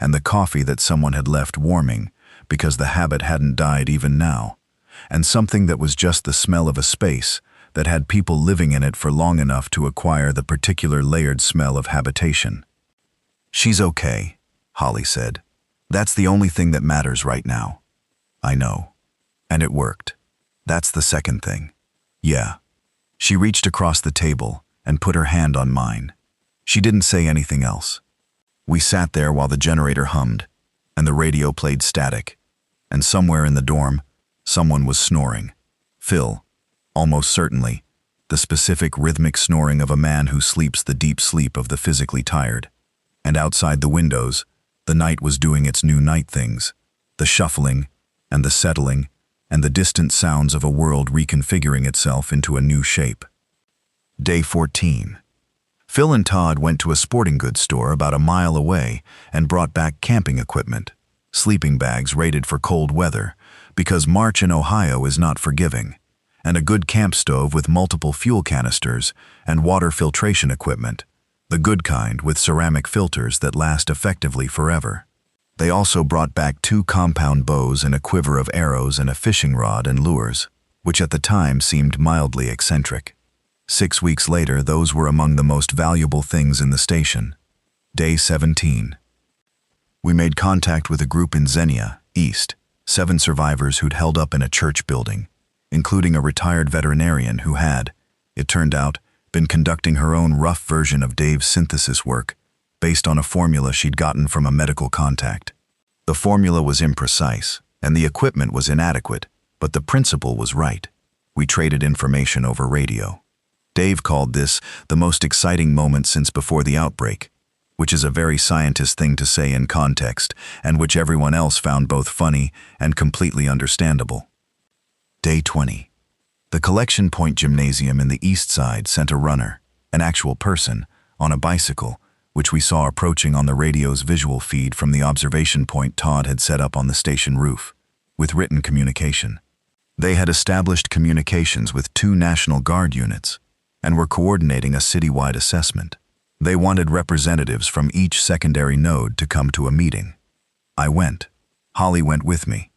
Speaker 1: and the coffee that someone had left warming because the habit hadn't died even now, and something that was just the smell of a space that had people living in it for long enough to acquire the particular layered smell of habitation. She's okay, Holly said. That's the only thing that matters right now. I know. And it worked. That's the second thing. Yeah. She reached across the table and put her hand on mine. She didn't say anything else. We sat there while the generator hummed, and the radio played static, and somewhere in the dorm, someone was snoring. Phil, almost certainly, the specific rhythmic snoring of a man who sleeps the deep sleep of the physically tired. And outside the windows, the night was doing its new night things, the shuffling, and the settling, and the distant sounds of a world reconfiguring itself into a new shape. Day 14. Phil and Todd went to a sporting goods store about a mile away and brought back camping equipment, sleeping bags rated for cold weather, because March in Ohio is not forgiving, and a good camp stove with multiple fuel canisters and water filtration equipment, the good kind with ceramic filters that last effectively forever. They also brought back 2 compound bows and a quiver of arrows and a fishing rod and lures, which at the time seemed mildly eccentric. 6 weeks later, those were among the most valuable things in the station. Day 17. We made contact with a group in Xenia, East, 7 survivors who'd held up in a church building, including a retired veterinarian who had, it turned out, been conducting her own rough version of Dave's synthesis work, based on a formula she'd gotten from a medical contact. The formula was imprecise, and the equipment was inadequate, but the principle was right. We traded information over radio. Dave called this the most exciting moment since before the outbreak, which is a very scientist thing to say in context, and which everyone else found both funny and completely understandable. Day 20. The collection point gymnasium in the east side sent a runner, an actual person, on a bicycle, which we saw approaching on the radio's visual feed from the observation point Todd had set up on the station roof, with written communication. They had established communications with 2 National Guard units and were coordinating a citywide assessment. They wanted representatives from each secondary node to come to a meeting. I went. Holly went with me.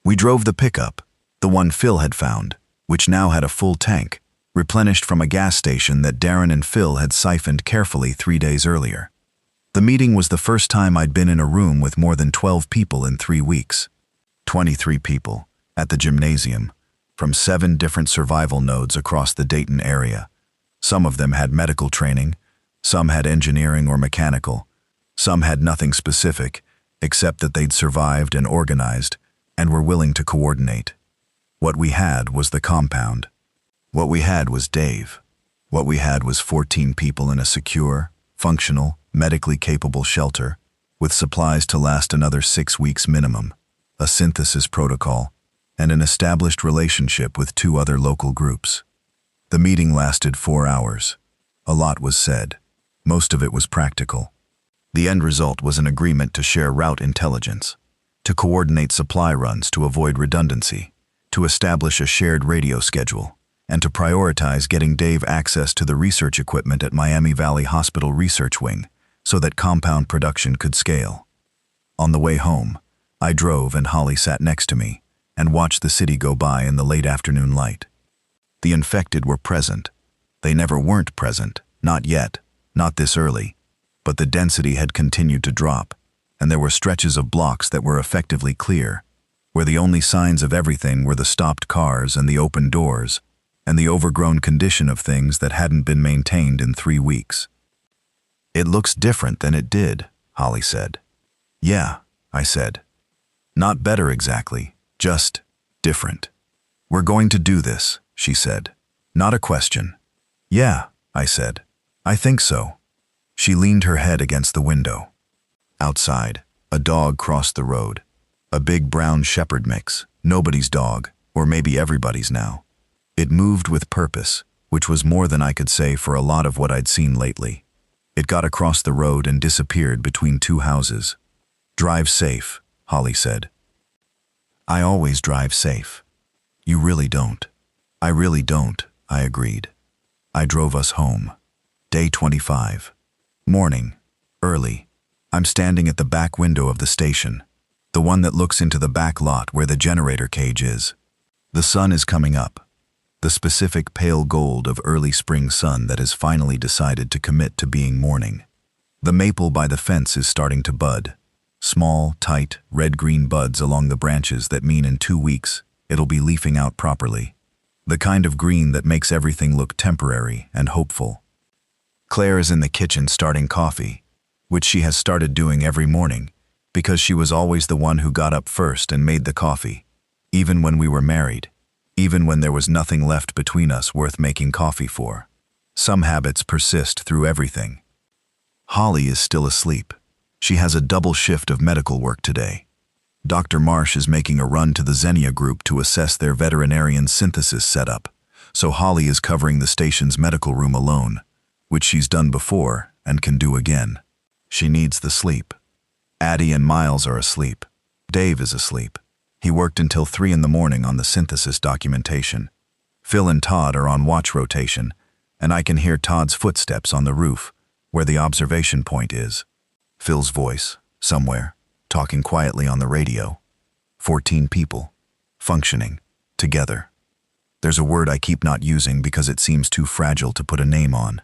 Speaker 1: We drove the pickup, the one Phil had found, which now had a full tank, replenished from a gas station that Darren and Phil had siphoned carefully 3 days earlier. The meeting was the first time I'd been in a room with more than 12 people in 3 weeks. 23 people, at the gymnasium, from 7 different survival nodes across the Dayton area. Some of them had medical training, some had engineering or mechanical, some had nothing specific, except that they'd survived and organized, and were willing to coordinate. What we had was the compound. What we had was Dave. What we had was 14 people in a secure, functional, medically capable shelter, with supplies to last another 6 weeks minimum, a synthesis protocol, and an established relationship with 2 other local groups. The meeting lasted 4 hours. A lot was said. Most of it was practical. The end result was an agreement to share route intelligence, to coordinate supply runs to avoid redundancy, to establish a shared radio schedule, and to prioritize getting Dave access to the research equipment at Miami Valley Hospital Research Wing so that compound production could scale. On the way home, I drove and Holly sat next to me and watched the city go by in the late afternoon light. The infected were present. They never weren't present, not yet, not this early, but the density had continued to drop, and there were stretches of blocks that were effectively clear, where the only signs of everything were the stopped cars and the open doors, and the overgrown condition of things that hadn't been maintained in 3 weeks. "It looks different than it did," Holly said. "Yeah," I said. "Not better exactly, just different." "We're going to do this," she said. "Not a question." "Yeah," I said. "I think so." She leaned her head against the window. Outside, a dog crossed the road. A big brown shepherd mix, nobody's dog, or maybe everybody's now. It moved with purpose, which was more than I could say for a lot of what I'd seen lately. It got across the road and disappeared between 2 houses. "Drive safe," Holly said. "I always drive safe." "You really don't." "I really don't," I agreed. I drove us home. Day 25. Morning. Early. I'm standing at the back window of the station, the one that looks into the back lot where the generator cage is. The sun is coming up, the specific pale gold of early spring sun that has finally decided to commit to being morning. The maple by the fence is starting to bud, small, tight, red-green buds along the branches that mean in 2 weeks it'll be leafing out properly. The kind of green that makes everything look temporary and hopeful. Claire is in the kitchen starting coffee, which she has started doing every morning, because she was always the one who got up first and made the coffee, even when we were married, even when there was nothing left between us worth making coffee for. Some habits persist through everything. Holly is still asleep. She has a double shift of medical work today. Dr. Marsh is making a run to the Xenia group to assess their veterinarian synthesis setup, so Holly is covering the station's medical room alone, which she's done before and can do again. She needs the sleep. Addie and Miles are asleep. Dave is asleep. He worked until 3 in the morning on the synthesis documentation. Phil and Todd are on watch rotation, and I can hear Todd's footsteps on the roof, where the observation point is. Phil's voice, somewhere, talking quietly on the radio. 14 people, functioning, together. There's a word I keep not using because it seems too fragile to put a name on.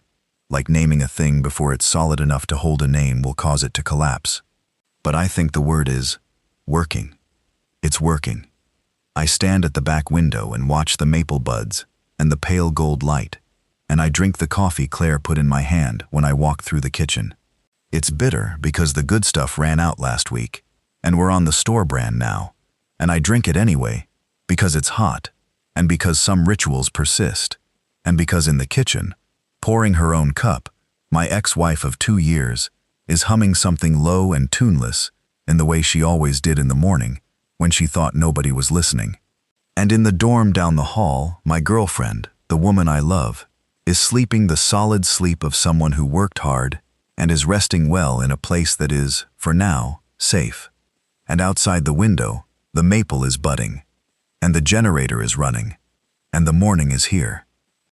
Speaker 1: Like naming a thing before it's solid enough to hold a name will cause it to collapse. But I think the word is working. It's working. I stand at the back window and watch the maple buds and the pale gold light, and I drink the coffee Claire put in my hand when I walk through the kitchen. It's bitter because the good stuff ran out last week, And we're on the store brand now. And I drink it anyway, because it's hot, and because some rituals persist, and because in the kitchen, pouring her own cup, my ex-wife of 2 years is humming something low and tuneless in the way she always did in the morning when she thought nobody was listening. And in the dorm down the hall, my girlfriend, the woman I love, is sleeping the solid sleep of someone who worked hard and is resting well in a place that is, for now, safe. And outside the window, the maple is budding, and the generator is running, and the morning is here.